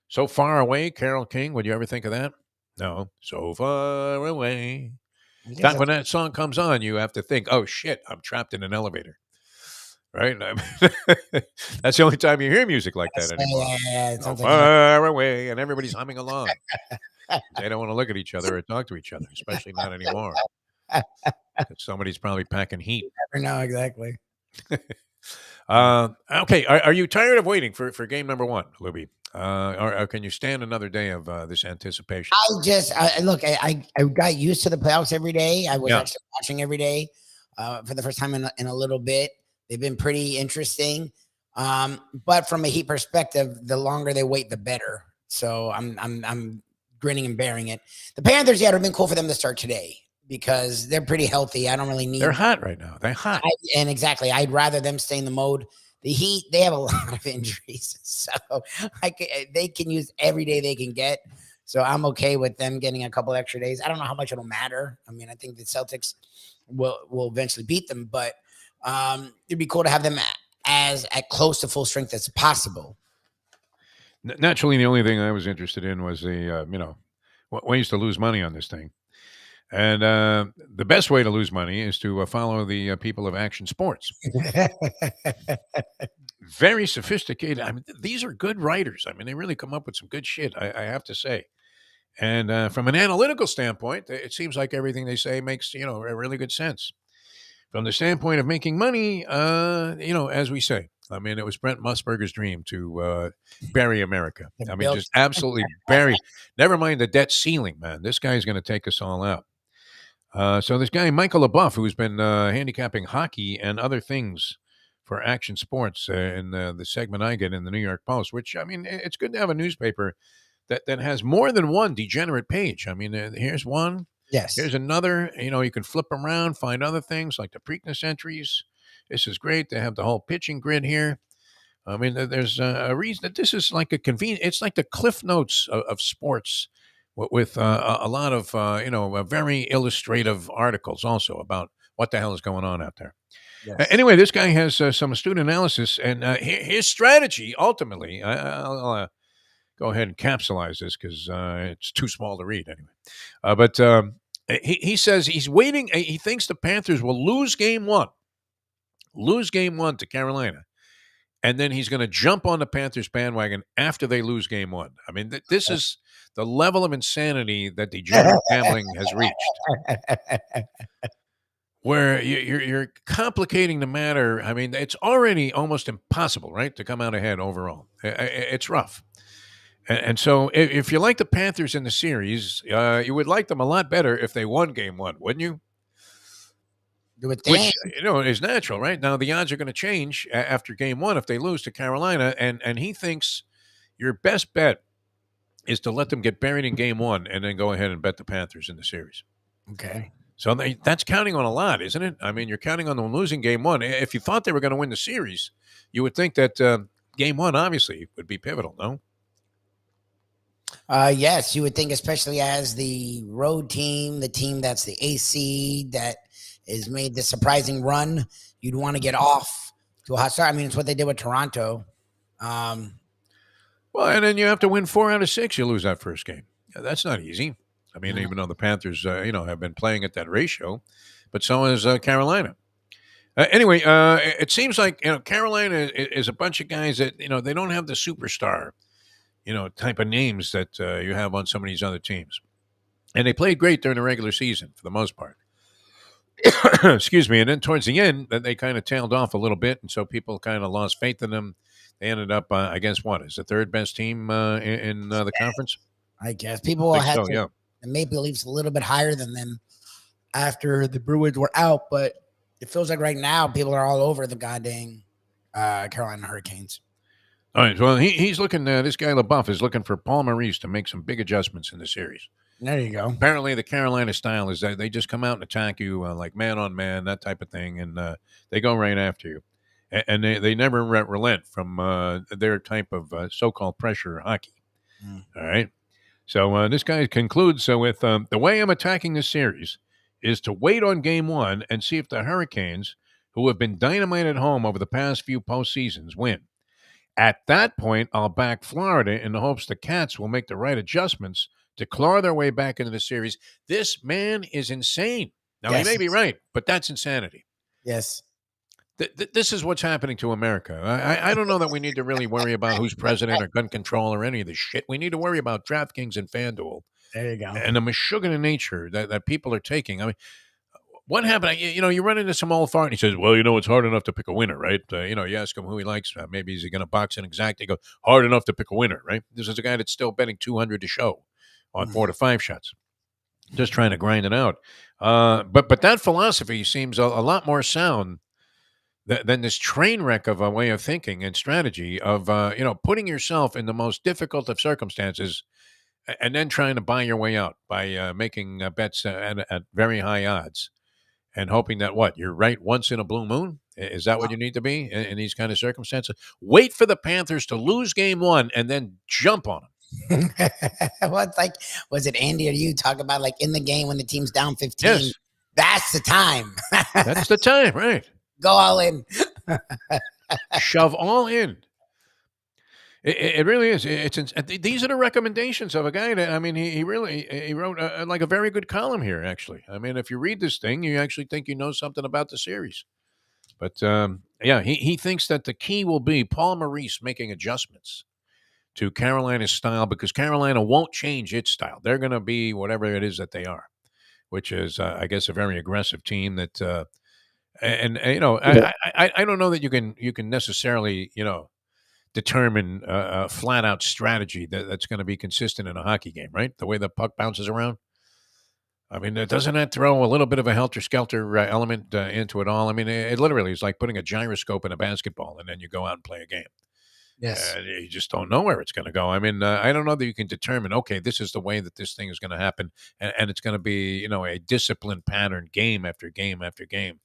So Far Away, Carole King. Would you ever think of that? No. So Far Away. In fact, when that song comes on, you have to think, oh, shit, I'm trapped in an elevator. Right? I mean, that's the only time you hear music like that anymore. Yeah, so far away, and everybody's humming along. They don't want to look at each other or talk to each other, especially not anymore. Somebody's probably packing heat. You never know, exactly. Okay, are you tired of waiting for game number one, Lubie? Or can you stand another day of this anticipation? I got used to the playoffs every day. I was actually watching every day for the first time in a little bit. They've been pretty interesting. But from a Heat perspective, the longer they wait, the better. So I'm grinning and bearing it. The Panthers, yeah, it would have been cool for them to start today because they're pretty healthy. I don't really They're need. hot right now. They're hot. And exactly, I'd rather them stay in the mode. The Heat, they have a lot of injuries, so they can use every day they can get. So I'm okay with them getting a couple extra days. I don't know how much it'll matter. I mean, I think the Celtics will eventually beat them, but it'd be cool to have them at close to full strength as possible. Naturally, the only thing I was interested in was ways to lose money on this thing. And the best way to lose money is to follow the people of Action Sports. Very sophisticated. I mean, these are good writers. I mean, they really come up with some good shit, I have to say. And from an analytical standpoint, it seems like everything they say makes, a really good sense. From the standpoint of making money, as we say, I mean, it was Brent Musburger's dream to bury America. I mean, just absolutely bury. Never mind the debt ceiling, man. This guy's going to take us all out. So this guy, Michael LaBeouf, who's been handicapping hockey and other things for Action Sports in the segment I get in the New York Post, which, I mean, it's good to have a newspaper that has more than one degenerate page. I mean, here's one. Yes. Here's another. You can flip around, find other things like the Preakness entries. This is great. They have the whole pitching grid here. I mean, there's a reason that this is like a convenient. It's like the Cliff Notes of sports with a lot of, very illustrative articles also about what the hell is going on out there. Yes. Anyway, this guy has some astute analysis, and his strategy, ultimately, I'll go ahead and capsulize this because it's too small to read anyway. But he says he's waiting. He thinks the Panthers will lose game one to Carolina. And then he's going to jump on the Panthers bandwagon after they lose game one. I mean, this is the level of insanity that degenerate gambling has reached, where you're complicating the matter. I mean, it's already almost impossible, right, to come out ahead overall. It's rough. And so if you like the Panthers in the series, you would like them a lot better if they won game one, wouldn't you? Which, is natural, right? Now, the odds are going to change after game one if they lose to Carolina, and he thinks your best bet is to let them get buried in game one and then go ahead and bet the Panthers in the series. Okay. So that's counting on a lot, isn't it? I mean, you're counting on them losing game one. If you thought they were going to win the series, you would think that game one, obviously, would be pivotal, no? Yes, you would think, especially as the road team, the team that's the AC that is made the surprising run, you'd want to get off to a hot start. I mean, it's what they did with Toronto. Well, and then you have to win 4 out of 6. You lose that first game. That's not easy. I mean, even though the Panthers, have been playing at that ratio, but so is Carolina. Anyway, it seems like Carolina is a bunch of guys that they don't have the superstar, type of names that you have on some of these other teams, and they played great during the regular season for the most part. Excuse me. And then towards the end, they kind of tailed off a little bit, and so people kind of lost faith in them. They ended up, I guess, what is the third best team in the conference? I guess people will have the Maple Leafs a little bit higher than them after the Bruins were out, but it feels like right now people are all over the goddamn Carolina Hurricanes. All right. Well, he's looking. This guy LaBeouf is looking for Paul Maurice to make some big adjustments in the series. There you go. Apparently, the Carolina style is that they just come out and attack you like man on man, that type of thing, and they go right after you. And they never relent from their type of so-called pressure hockey. All right. So this guy concludes with the way I'm attacking this series is to wait on game one and see if the Hurricanes, who have been dynamite at home over the past few postseasons, win. At that point, I'll back Florida in the hopes the Cats will make the right adjustments to claw their way back into the series. This man is insane. Now, yes, he may be right, but that's insanity. Yes. This is what's happening to America. I don't know that we need to really worry about who's president or gun control or any of this shit. We need to worry about DraftKings and FanDuel. There you go. And the Meshuggah nature that people are taking. I mean, what happened? You run into some old fart and he says, well, it's hard enough to pick a winner, right? You ask him who he likes. Maybe is he going to box an exact? He goes, hard enough to pick a winner, right? This is a guy that's still betting 200 to show on 4 to 5 shots. Just trying to grind it out. But that philosophy seems a lot more sound than this train wreck of a way of thinking and strategy of, putting yourself in the most difficult of circumstances and then trying to buy your way out by making bets at very high odds and hoping that what you're right once in a blue moon. Is that what you need to be in these kind of circumstances? Wait for the Panthers to lose game one and then jump on them. Well, it's like, was it Andy or you talk about like in the game when the team's down 15? Yes, That's the time. that's the time, right? Go all in. Shove all in. It really is. These are the recommendations of a guy that, I mean, he really he wrote like a very good column here. Actually, I mean, if you read this thing, you actually think you know something about the series. But yeah, he thinks that the key will be Paul Maurice making adjustments to Carolina's style because Carolina won't change its style. They're going to be whatever it is that they are, which is, I guess, a very aggressive team that. You know, I don't know that you can necessarily determine a flat out strategy that's going to be consistent in a hockey game, right? The way the puck bounces around. I mean, doesn't that throw a little bit of a helter skelter element into it all? I mean, it literally is like putting a gyroscope in a basketball, and then you go out and play a game. Yes. You just don't know where it's going to go. I mean, I don't know that you can determine. Okay, this is the way that this thing is going to happen, and it's going to be a disciplined pattern, game after game after game.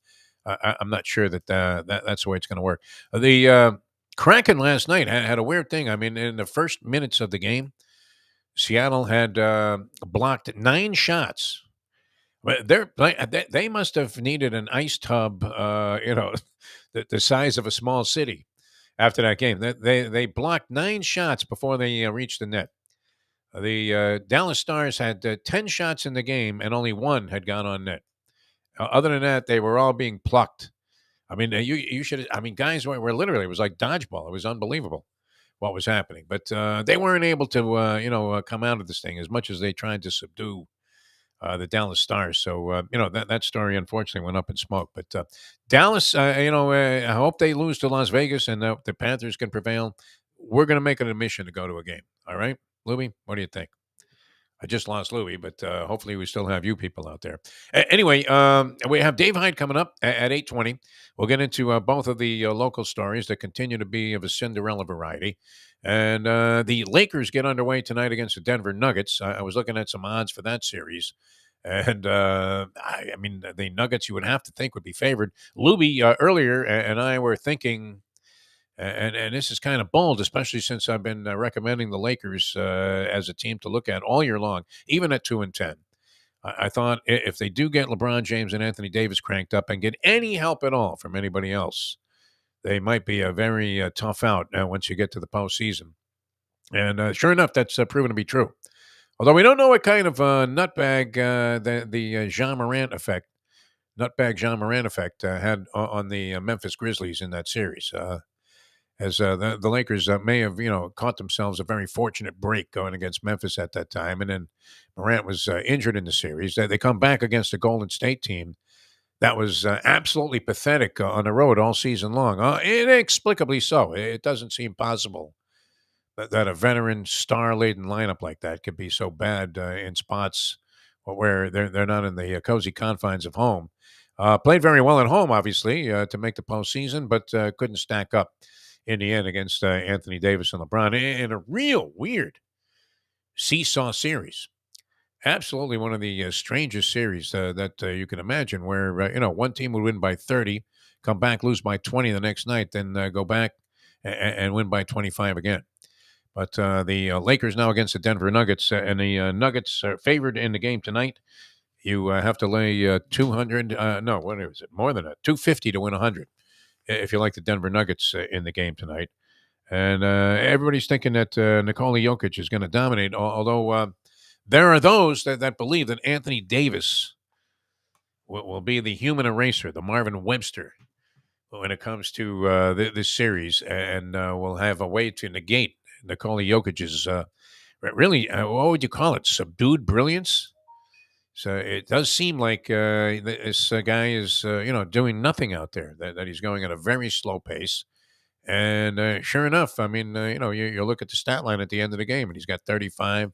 I'm not sure that's the way it's going to work. The Kraken last night had a weird thing. I mean, in the first minutes of the game, Seattle had blocked 9 shots. But they must have needed an ice tub, the size of a small city after that game. They blocked 9 shots before they reached the net. The Dallas Stars had 10 shots in the game, and only 1 had gone on net. Other than that, they were all being plucked. I mean, you should. I mean, guys were literally, it was like dodgeball. It was unbelievable what was happening. But they weren't able to, come out of this thing as much as they tried to subdue the Dallas Stars. So that story unfortunately went up in smoke. But Dallas, I hope they lose to Las Vegas and the Panthers can prevail. We're going to make it a mission to go to a game. All right, Lubie, what do you think? I just lost Louie, but hopefully we still have you people out there. Anyway, we have Dave Hyde coming up at 8:20. We'll get into both of the local stories that continue to be of a Cinderella variety. And the Lakers get underway tonight against the Denver Nuggets. I was looking at some odds for that series. And I mean, the Nuggets you would have to think would be favored. Lubie earlier and I were thinking and this is kind of bold, especially since I've been recommending the Lakers as a team to look at all year long, even at 2-10. I thought if they do get LeBron James and Anthony Davis cranked up and get any help at all from anybody else, they might be a very tough out once you get to the postseason. And sure enough, that's proven to be true. Although we don't know what kind of nutbag the Jean Morant effect, had on the Memphis Grizzlies in that series. As the Lakers may have, caught themselves a very fortunate break going against Memphis at that time. And then Morant was injured in the series. They come back against the Golden State team that was absolutely pathetic on the road all season long. Inexplicably so. It doesn't seem possible that a veteran star-laden lineup like that could be so bad in spots where they're not in the cozy confines of home. Played very well at home, obviously, to make the postseason, but couldn't stack up in the end against Anthony Davis and LeBron in a real weird seesaw series. Absolutely one of the strangest series that you can imagine where, one team would win by 30, come back, lose by 20 the next night, then go back and win by 25 again. But the Lakers now against the Denver Nuggets, and the Nuggets are favored in the game tonight. You have to lay 200, no, what is it? More than that, 250 to win 100 if you like the Denver Nuggets in the game tonight. And everybody's thinking that Nikola Jokic is going to dominate, although there are those that believe that Anthony Davis will be the human eraser, the Marvin Webster, when it comes to this series, and will have a way to negate Nikola Jokic's really, what would you call it, subdued brilliance? So it does seem like this guy is, doing nothing out there, that he's going at a very slow pace. And sure enough, I mean, you look at the stat line at the end of the game, and he's got 35,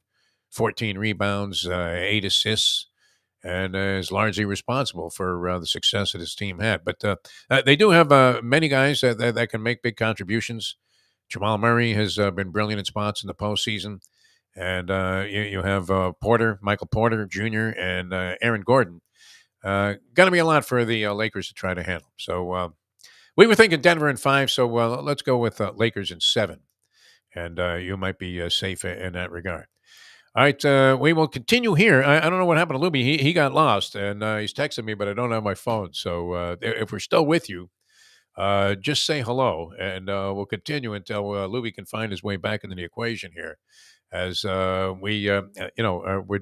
14 rebounds, 8 assists, and is largely responsible for the success that his team had. But they do have many guys that can make big contributions. Jamal Murray has been brilliant in spots in the postseason. And you have Michael Porter Jr., and Aaron Gordon. Going to be a lot for the Lakers to try to handle. So we were thinking Denver in 5, so let's go with Lakers in 7. And you might be safe in that regard. All right, we will continue here. I don't know what happened to Lubie. He got lost, and he's texting me, but I don't have my phone. So if we're still with you, just say hello, and we'll continue until Lubie can find his way back into the equation here. As would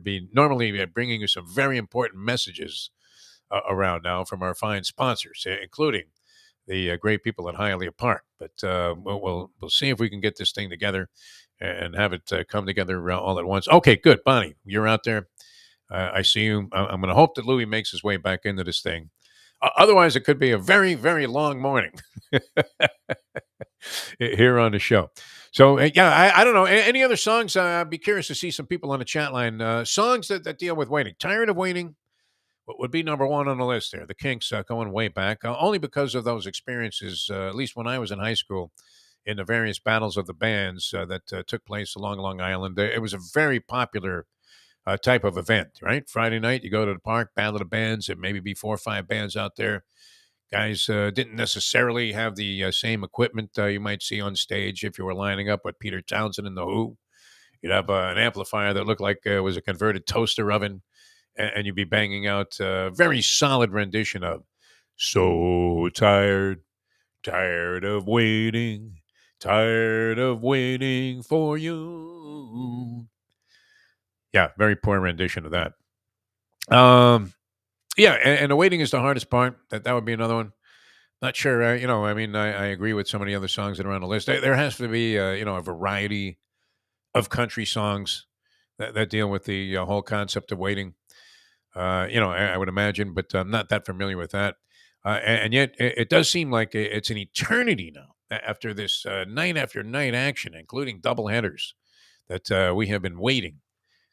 be normally bringing you some very important messages around now from our fine sponsors, including the great people at Hialeah Park. But we'll see if we can get this thing together and have it come together all at once. Okay, good. Bonnie, you're out there. I see you. I'm going to hope that Louis makes his way back into this thing. Otherwise, it could be a very, very long morning here on the show. So, yeah, I don't know. Any other songs? I'd be curious to see some people on the chat line. Songs that deal with waiting. Tired of Waiting would be number 1 on the list there. The Kinks going way back, only because of those experiences, at least when I was in high school, in the various battles of the bands that took place along Long Island. It was a very popular type of event, right? Friday night, you go to the park, battle of the bands, and maybe be 4 or 5 bands out there. Guys didn't necessarily have the same equipment you might see on stage if you were lining up with Peter Townsend and The Who. You'd have an amplifier that looked like it was a converted toaster oven, and you'd be banging out a very solid rendition of So Tired, Tired of Waiting, Tired of Waiting for You. Yeah, very poor rendition of that. Yeah, and the waiting is the hardest part. That would be another one. Not sure. I agree with some of the other songs that are on the list. There has to be, a variety of country songs that deal with the whole concept of waiting. I would imagine, but I'm not that familiar with that. And yet, it does seem like it's an eternity now after this night after night action, including double headers, that we have been waiting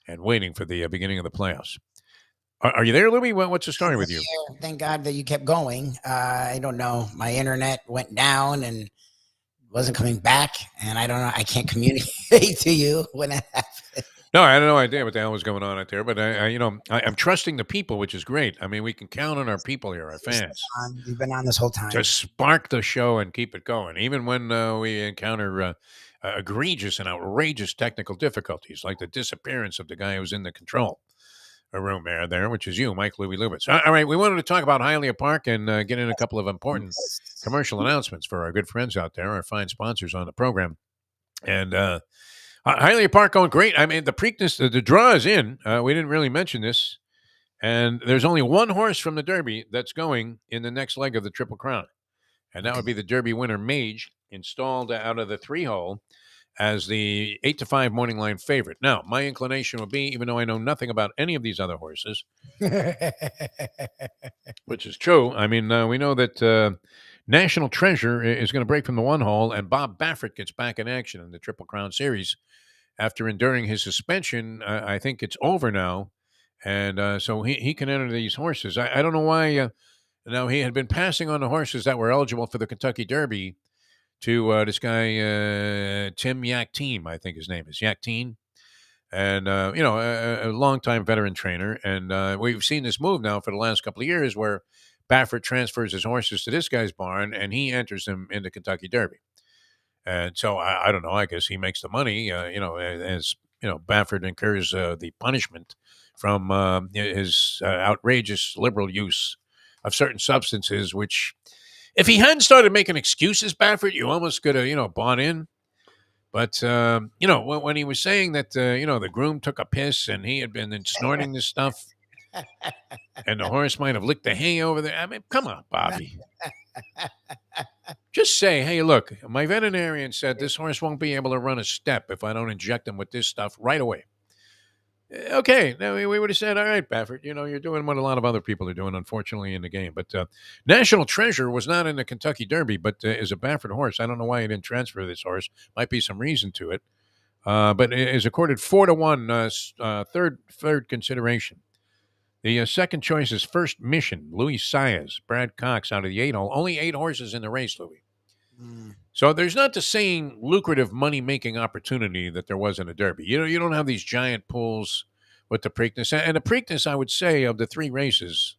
and waiting for the beginning of the playoffs. Are you there, Louie? What's the story with you? Thank God that you kept going. I don't know. My internet went down and wasn't coming back, and I don't know. I can't communicate to you when it happened. No, I had no idea what the hell was going on out there, but I'm trusting the people, which is great. I mean, we can count on our people here, our fans. You've been on this whole time to spark the show and keep it going, even when we encounter egregious and outrageous technical difficulties, like the disappearance of the guy who's in the control room there, which is you, Mike Louie Lubitz. All right, we wanted to talk about Hialeah Park and get in a couple of important commercial announcements for our good friends out there, our fine sponsors on the program. And Hialeah Park going great. I mean, the Preakness, the draw is in. We didn't really mention this. And there's only one horse from the Derby that's going in the next leg of the Triple Crown. And that would be the Derby winner, Mage, installed out of the 3-hole as the 8-5 morning line favorite. Now, my inclination would be, even though I know nothing about any of these other horses, which is true. I mean, we know that National Treasure is going to break from the 1-hole, and Bob Baffert gets back in action in the Triple Crown Series after enduring his suspension. I think it's over now, and so he can enter these horses. I don't know why. Now, he had been passing on the horses that were eligible for the Kentucky Derby to this guy, Tim Yakteen, I think his name is, Yakteen. And, a longtime veteran trainer. And we've seen this move now for the last couple of years where Baffert transfers his horses to this guy's barn and he enters them in the Kentucky Derby. And so, I don't know, I guess he makes the money, as, Baffert incurs the punishment from his outrageous liberal use of certain substances, which, if he hadn't started making excuses, Baffert, you almost could have, bought in. But, when he was saying that, the groom took a piss and he had been snorting this stuff and the horse might have licked the hay over there. I mean, come on, Bobby. Just say, hey, look, my veterinarian said this horse won't be able to run a step if I don't inject him with this stuff right away. Okay, now we would have said, all right, Baffert, you're doing what a lot of other people are doing, unfortunately, in the game. But National Treasure was not in the Kentucky Derby, but is a Baffert horse. I don't know why he didn't transfer this horse. Might be some reason to it. But it is accorded 4-1, third consideration. The second choice is First Mission, Louis Saez, Brad Cox out of the 8-hole. Only 8 horses in the race, Louis. Mm. So there's not the same lucrative money making opportunity that there was in a Derby. You don't have these giant pools with the Preakness, and the Preakness, I would say, of the three races,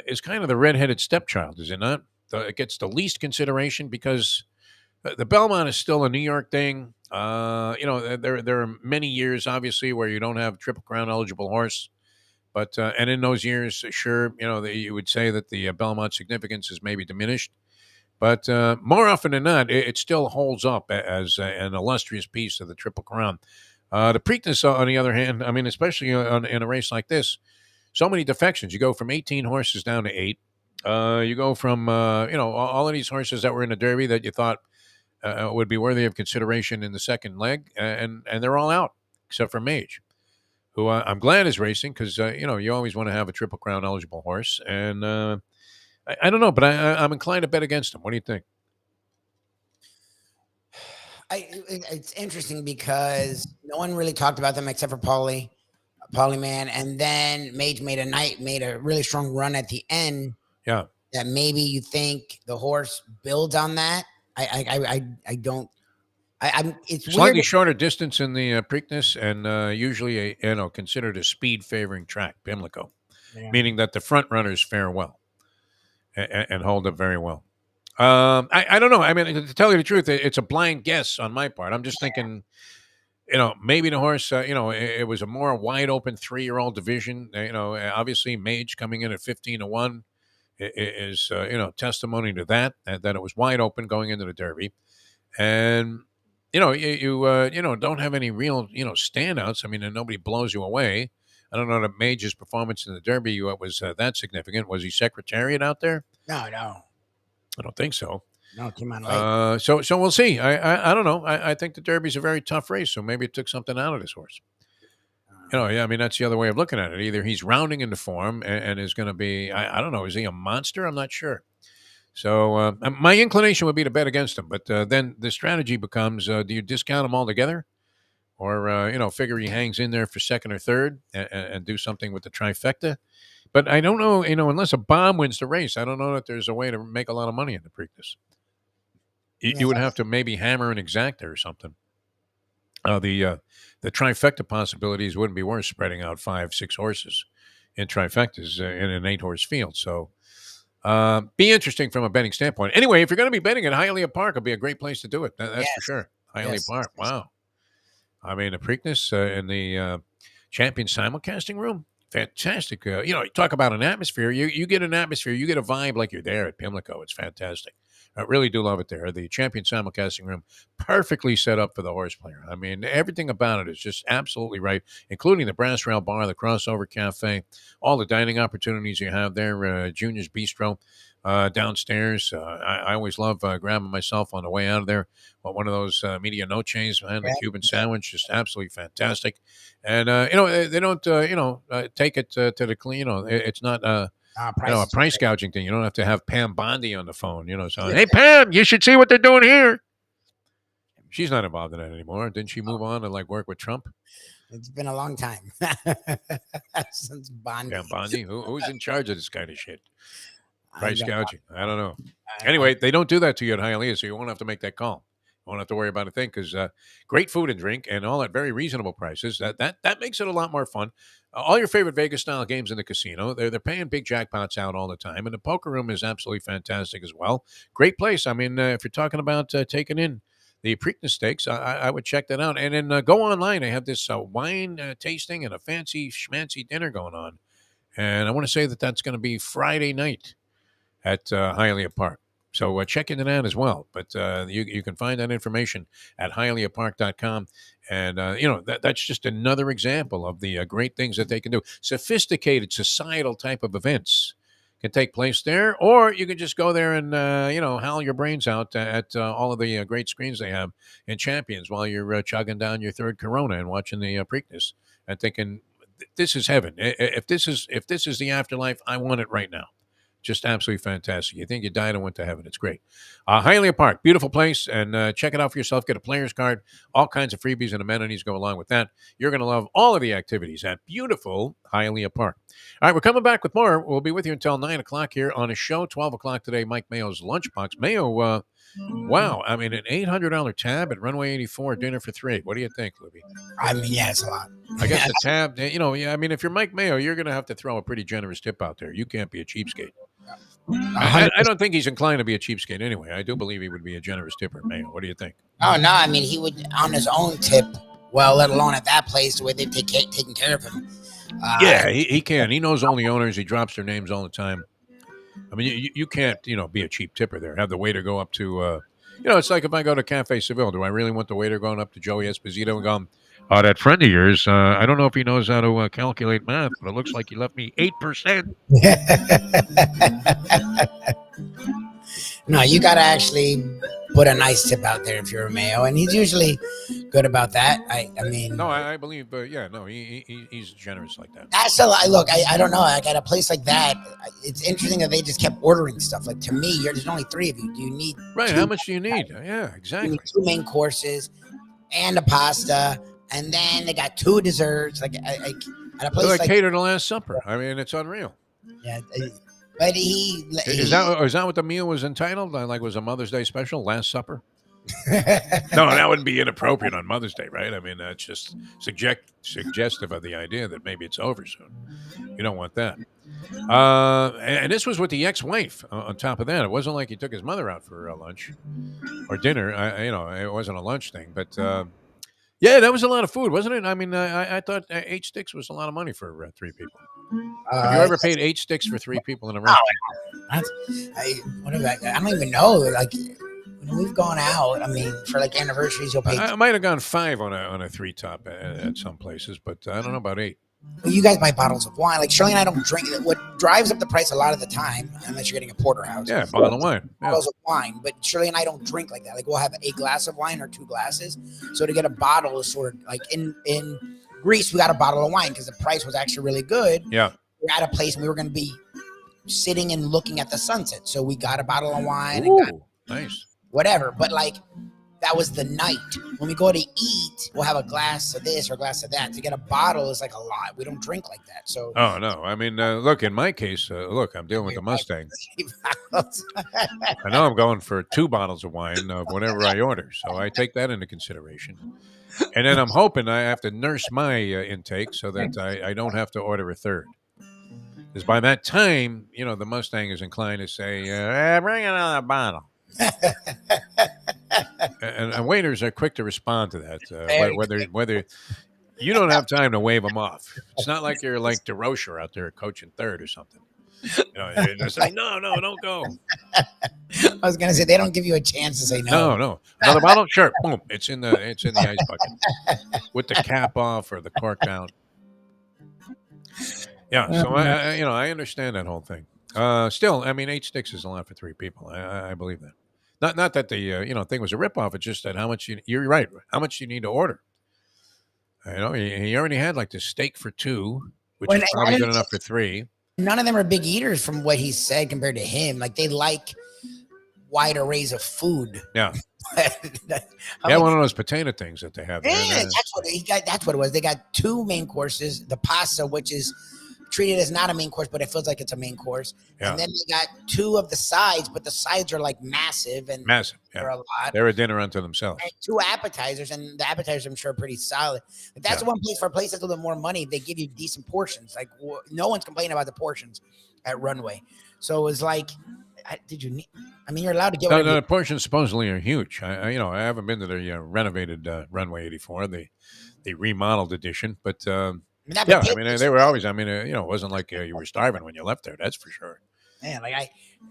is kind of the redheaded stepchild, is it not? It gets the least consideration because the Belmont is still a New York thing. There are many years, obviously, where you don't have Triple Crown eligible horse. But and in those years, sure, you would say that the Belmont significance is maybe diminished. But more often than not, it still holds up as an illustrious piece of the Triple Crown. The Preakness, on the other hand, I mean, especially in a race like this, so many defections. You go from 18 horses down to 8. You go from all of these horses that were in the Derby that you thought would be worthy of consideration in the second leg, and they're all out except for Mage, who I'm glad is racing because you always want to have a Triple Crown eligible horse, and I don't know, but I'm inclined to bet against him. What do you think? It's interesting because no one really talked about them except for Paulie Man, and then Mage made a really strong run at the end. Yeah, that maybe you think the horse builds on that. I don't. I'm. It's slightly weird. shorter distance in the Preakness, and usually considered a speed favoring track, Pimlico, Yeah. meaning that the front runners fare well and hold up very well. I don't know. I mean, to tell you the truth, it's a blind guess on my part. I'm just thinking, maybe the horse, it was a more wide open 3-year-old division. Obviously, Mage coming in at 15-1 is, testimony to that it was wide open going into the Derby. And, you don't have any real, standouts. I mean, and nobody blows you away. I don't know that Mage's performance in the Derby was that significant. Was he Secretariat out there? No, I don't think so. no. Came on late. So we'll see. I don't know. I think the Derby's a very tough race, so maybe it took something out of this horse. Yeah, I mean that's the other way of looking at it. Either he's rounding into form and is going to be. I don't know. Is he a monster? I'm not sure. So my inclination would be to bet against him, but then the strategy becomes: do you discount him altogether, or figure he hangs in there for second or third and do something with the trifecta? But I don't know, unless a bomb wins the race, I don't know that there's a way to make a lot of money in the Preakness. You would have to maybe hammer an exacta or something. The trifecta possibilities wouldn't be worth spreading out 5-6 horses in trifectas in an 8-horse field. So be interesting from a betting standpoint. Anyway, if you're going to be betting at Hialeah Park, it'll be a great place to do it. That's Yes. for sure. Hialeah Yes. Park. Wow. I mean, the Preakness in the champion simulcasting room. Fantastic. You talk about an atmosphere. You get an atmosphere. You get a vibe like you're there at Pimlico. It's fantastic. I really do love it there. The champion simulcasting room, perfectly set up for the horse player. I mean, everything about it is just absolutely right, including the brass rail bar, the crossover cafe, all the dining opportunities you have there, Junior's Bistro downstairs. I always love grabbing myself on the way out of there. One of those media noches, man, the Cuban sandwich, just absolutely fantastic. And they don't take it to the clean. It's not a price gouging thing. You don't have to have Pam Bondi on the phone. So hey Pam, you should see what they're doing here. She's not involved in that anymore. Didn't she move on and work with Trump? It's been a long time since Bondi. Pam Bondi, who's in charge of this kind of shit? Price I gouging. I don't know. Anyway, they don't do that to you at Hialeah, so you won't have to make that call. You won't have to worry about a thing because great food and drink and all at very reasonable prices. That makes it a lot more fun. All your favorite Vegas style games in the casino. They're paying big jackpots out all the time, and the poker room is absolutely fantastic as well. Great place. I mean, if you're talking about taking in the Preakness Stakes, I would check that out. And then go online. They have this wine tasting and a fancy schmancy dinner going on. And I want to say that's going to be Friday night at Hialeah Park. So check into that as well. But you can find that information at HialeahPark.com. And, that's just another example of the great things that they can do. Sophisticated societal type of events can take place there. Or you can just go there and, howl your brains out at all of the great screens they have in Champions while you're chugging down your third Corona and watching the Preakness and thinking, this is heaven. If this is the afterlife, I want it right now. Just absolutely fantastic. You think you died and went to heaven. It's great. Hialeah Park, beautiful place. And check it out for yourself. Get a player's card. All kinds of freebies and amenities go along with that. You're going to love all of the activities at beautiful Hialeah Park. All right, we're coming back with more. We'll be with you until 9 o'clock here on a show. 12 o'clock today, Mike Mayo's Lunchbox. Mayo, wow. I mean, an $800 tab at Runway 84, dinner for three. What do you think, Lubie? I mean, yeah, it's a lot. I guess the tab, yeah, I mean, if you're Mike Mayo, you're going to have to throw a pretty generous tip out there. You can't be a cheapskate. I don't think he's inclined to be a cheapskate anyway. I do believe he would be a generous tipper, Mayo. What do you think? Oh, no. I mean, he would on his own tip, well, let alone at that place where they're taking care of him. Yeah, he can. He knows all the owners. He drops their names all the time. I mean, you can't, be a cheap tipper there. Have the waiter go up to, it's like if I go to Cafe Seville, do I really want the waiter going up to Joey Esposito and going, that friend of yours, I don't know if he knows how to calculate math, but it looks like he left me 8%. No, you got to actually put a nice tip out there if you're a Mayo, and he's usually good about that. I mean, no, I believe, he's generous like that. That's a lot. Look, I don't know. Like at a place like that, it's interesting that they just kept ordering stuff. Like to me, there's only three of you. Do you need right? How much do you need? Yeah, exactly. You need two main courses and a pasta, and then they got two desserts. Like at a place like cater to Last Supper. I mean, it's unreal. Yeah. But is that what the meal was entitled? Like, was a Mother's Day special, Last Supper? No, that wouldn't be inappropriate on Mother's Day, right? I mean, that's just suggestive of the idea that maybe it's over soon. You don't want that. And this was with the ex-wife. On top of that, it wasn't like he took his mother out for lunch or dinner. It wasn't a lunch thing, but yeah, that was a lot of food, wasn't it? I mean, I thought 8 sticks was a lot of money for 3 people. Have you ever paid 8 sticks for 3 people in a restaurant? I don't even know. Like when we've gone out, I mean, for like anniversaries, you'll pay. I might have gone 5 on a 3 top at some places, but I don't know about 8. Well, you guys buy bottles of wine. Like Shirley and I don't drink. What drives up the price a lot of the time, unless you're getting a porterhouse. Yeah, bottle of wine. Bottles of wine. But Shirley and I don't drink like that. Like we'll have a glass of wine or 2 glasses. So to get a bottle is sort of like in Greece, we got a bottle of wine because the price was actually really good. Yeah. We're at a place and we were going to be sitting and looking at the sunset. So we got a bottle of wine. Ooh, and got nice. whatever. But like that was the night. When we go to eat, we'll have a glass of this or a glass of that. To get a bottle is like a lot. We don't drink like that. So. Oh no! I mean, look. In my case, I'm dealing with a Mustang. I know I'm going for 2 bottles of wine of whatever I order, so I take that into consideration. And then I'm hoping I have to nurse my intake so that I don't have to order a third. Because by that time, the Mustang is inclined to say, bring another bottle. and waiters are quick to respond to that. Whether you don't have time to wave them off. It's not like you're like DeRocher out there coaching third or something. They're saying, no, don't go. I was gonna say they don't give you a chance to say no. No. Another bottle? Sure. Boom. It's in the ice bucket with the cap off or the cork down. Yeah. So I understand that whole thing. Still, I mean, 8 sticks is a lot for 3 people. I believe that. Not that the thing was a ripoff. It's just that how much you're right. How much you need to order. He already had like the steak for 2, which is probably good enough for 3. None of them are big eaters from what he said compared to him. Like they like wide arrays of food. Yeah. One of those potato things that they have. Yeah, that's what it was. They got 2 main courses, the pasta, which is treated as not a main course, but it feels like it's a main course. Yeah. And then they got 2 of the sides, but the sides are like massive. Yeah. They're a lot. They're a dinner unto themselves. And 2 appetizers, and the appetizers I'm sure are pretty solid. But that's one place for a place that's a little bit more money. They give you decent portions. Like no one's complaining about the portions at Runway. So it was like, you're allowed to get. No, the portions supposedly are huge. I haven't been to the renovated Runway 84, the remodeled edition, but. They were always. It wasn't like you were starving when you left there. That's for sure. Man,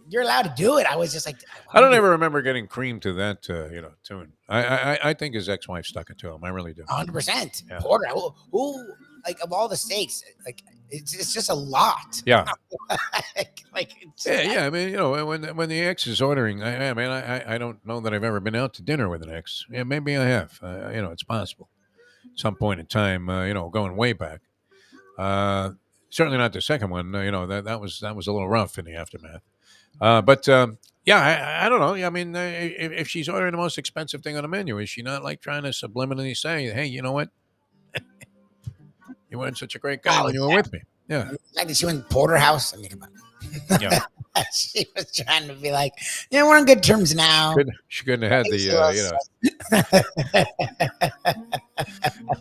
you're allowed to do it. I was just like, I don't ever remember getting cream to that. Tune. I think his ex-wife stuck it to him. I really do. 100%. Porter, who like of all the steaks, like it's just a lot. Yeah. Yeah. I mean, when the ex is ordering, I don't know that I've ever been out to dinner with an ex. Yeah, maybe I have. It's possible. At some point in time, going way back. Certainly not the second one. That was a little rough in the aftermath. But I don't know. I mean, if she's ordering the most expensive thing on the menu, is she not like trying to subliminally say, "Hey, you know what? You weren't such a great guy when you were with me." Yeah. The fact that she went Porterhouse. I mean, come on. Yeah. She was trying to be like, yeah, we're on good terms now. She couldn't have had the,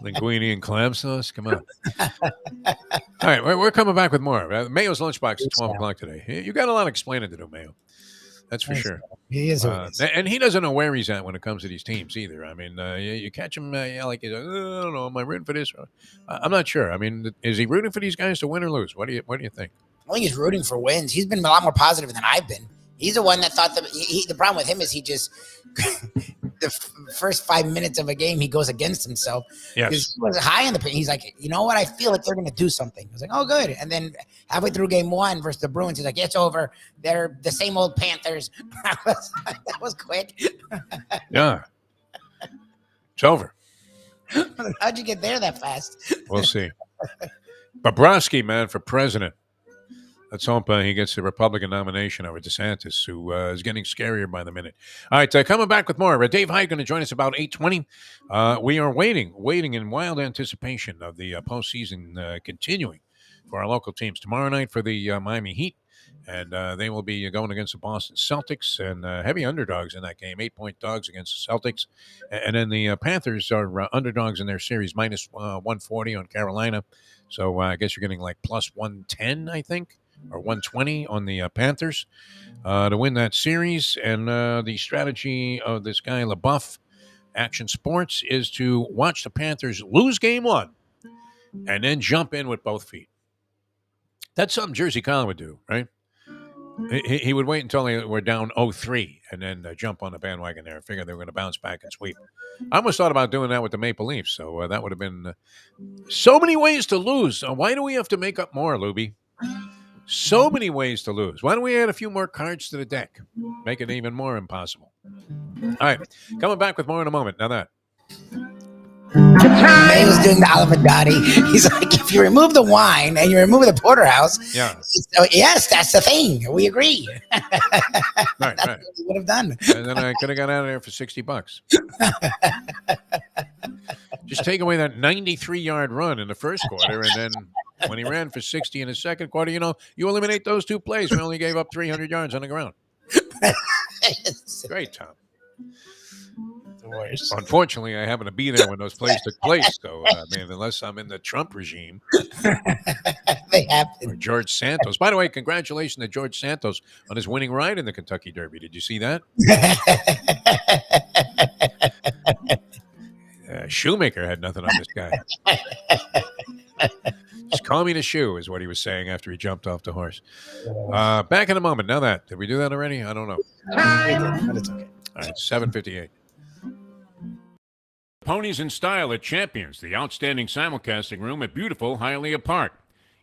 linguine and clam sauce. Come on. All right, we're coming back with more. Mayo's Lunchbox at 12 o'clock today. You got a lot of explaining to do, Mayo. That's for sure. He is. And he doesn't know where he's at when it comes to these teams either. I mean, you catch him like, I don't know, am I rooting for this? I'm not sure. I mean, is he rooting for these guys to win or lose? What do you think? I think he's rooting for wins. He's been a lot more positive than I've been. He's the one that thought that the problem with him is he just the first 5 minutes of a game he goes against himself. Yes, he was high in the paint. He's like, you know what? I feel like they're going to do something. I was like, oh, good. And then halfway through game 1 versus the Bruins, he's like, it's over. They're the same old Panthers. That was quick. Yeah, it's over. How'd you get there that fast? We'll see. Bobrovsky, man, for president. Let's hope he gets the Republican nomination over DeSantis, who is getting scarier by the minute. All right, coming back with more. Dave Hyde going to join us about 8:20. We are waiting in wild anticipation of the postseason continuing for our local teams. Tomorrow night for the Miami Heat, and they will be going against the Boston Celtics, and heavy underdogs in that game, 8-point dogs against the Celtics. And then the Panthers are underdogs in their series, minus 140 on Carolina. So I guess you're getting like plus 110, I think, or 120 on the Panthers to win that series. And the strategy of this guy, LaBeouf, Action Sports, is to watch the Panthers lose game 1 and then jump in with both feet. That's something Jersey Colin would do, right? He would wait until they were down 0-3 and then jump on the bandwagon there and figure they were going to bounce back and sweep. I almost thought about doing that with the Maple Leafs, so that would have been so many ways to lose. Why do we have to make up more, Lubie? So many ways to lose. Why don't we add a few more cards to the deck? Make it even more impossible. All right, coming back with more in a moment. Now that. May was doing the Oliver Dottie. He's like, if you remove the wine and you remove the porterhouse, yes, that's the thing. We agree. Right. What we would have done. And then I could have got out of there for $60. Just take away that 93-yard run in the first quarter, and then when he ran for 60 in the second quarter, you eliminate those 2 plays. We only gave up 300 yards on the ground. Great, Tom. Unfortunately, I happen to be there when those plays took place. So, unless I'm in the Trump regime, they happen. Or George Santos. By the way, congratulations to George Santos on his winning ride in the Kentucky Derby. Did you see that? Shoemaker had nothing on this guy. Just call me the shoe is what he was saying after he jumped off the horse. Back in a moment. Now that. Did we do that already? I don't know. But it's okay. All right, 7:58. Ponies in Style at Champions, the outstanding simulcasting room at beautiful Hialeah Park.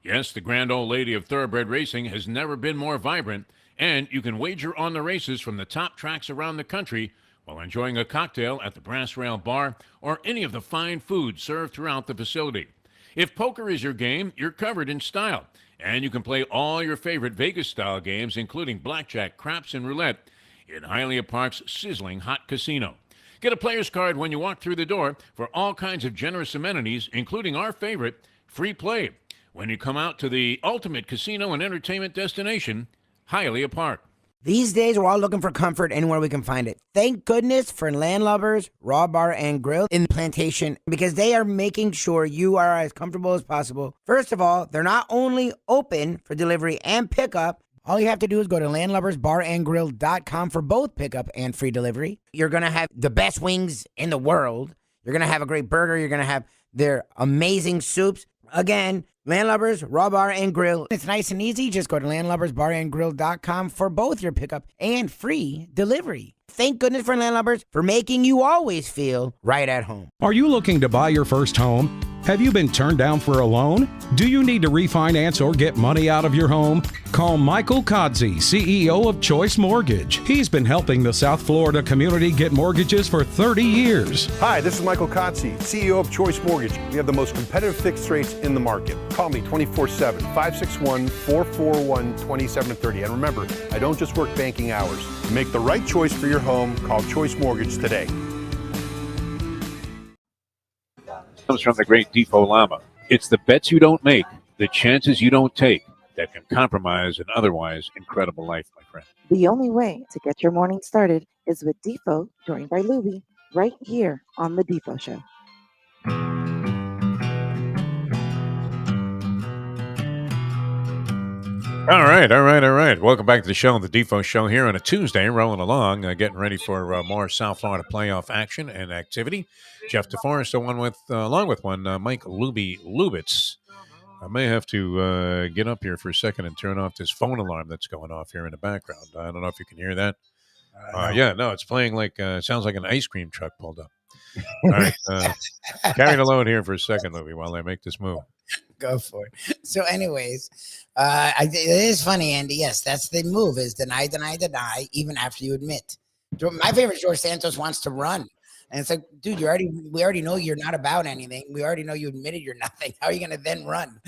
Yes, the grand old lady of thoroughbred racing has never been more vibrant, and you can wager on the races from the top tracks around the country while enjoying a cocktail at the Brass Rail Bar or any of the fine food served throughout the facility. If poker is your game, you're covered in Style, and you can play all your favorite Vegas-style games, including blackjack, craps, and roulette, in Hialeah Park's sizzling hot casino. Get a player's card when you walk through the door for all kinds of generous amenities, including our favorite, free play, when you come out to the ultimate casino and entertainment destination, Hialeah Park. These days, we're all looking for comfort anywhere we can find it. Thank goodness for Landlubbers Raw Bar and Grill in Plantation, because they are making sure you are as comfortable as possible. First of all, they're not only open for delivery and pickup. All you have to do is go to landlubbersbarandgrill.com for both pickup and free delivery. You're going to have the best wings in the world. You're going to have a great burger. You're going to have their amazing soups. Again, Landlubbers, Raw Bar and Grill. It's nice and easy. Just go to landlubbersbarandgrill.com for both your pickup and free delivery. Thank goodness for Landlubbers for making you always feel right at home. Are you looking to buy your first home? Have you been turned down for a loan? Do you need to refinance or get money out of your home? Call Michael Kodsey, CEO of Choice Mortgage. He's been helping the South Florida community get mortgages for 30 years. Hi, this is Michael Kodsey, CEO of Choice Mortgage. We have the most competitive fixed rates in the market. Call me 24/7, 561-441-2730. And remember, I don't just work banking hours. To make the right choice for your home, call Choice Mortgage today. Comes from the great Defo Lama. It's the bets you don't make the chances you don't take that can compromise an otherwise incredible life, my friend. The only way to get your morning started is with Defo, joined by Lubie, right here on The Defo Show. All right. Welcome back to the show, the Defo Show, here on a Tuesday, rolling along, getting ready for more South Florida playoff action and activity. Jeff DeForest, along with Mike Lubitz. I may have to get up here for a second and turn off this phone alarm that's going off here in the background. I don't know if you can hear that. It's playing like it sounds like an ice cream truck pulled up. All right, carry the load here for a second, Lubie, while I make this move. Go for it. So, anyways, it is funny, Andy. Yes, that's the move: is deny, even after you admit. My favorite, George Santos wants to run, and it's like, dude, we already know you're not about anything. We already know you admitted you're nothing. How are you going to then run?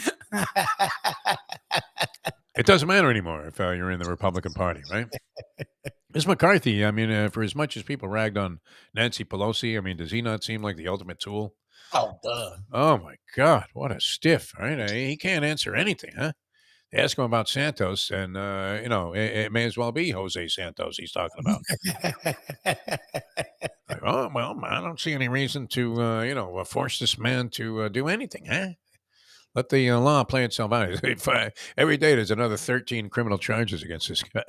It doesn't matter anymore if you're in the Republican Party, right? Ms. McCarthy, I mean, for as much as people ragged on Nancy Pelosi, I mean, does he not seem like the ultimate tool? Oh, duh. Oh, my God. What a stiff, right? He can't answer anything, huh? They ask him about Santos, and, it may as well be Jose Santos he's talking about. Like, oh, well, I don't see any reason to, force this man to do anything, huh? Let the law play itself out. Every day there's another 13 criminal charges against this guy.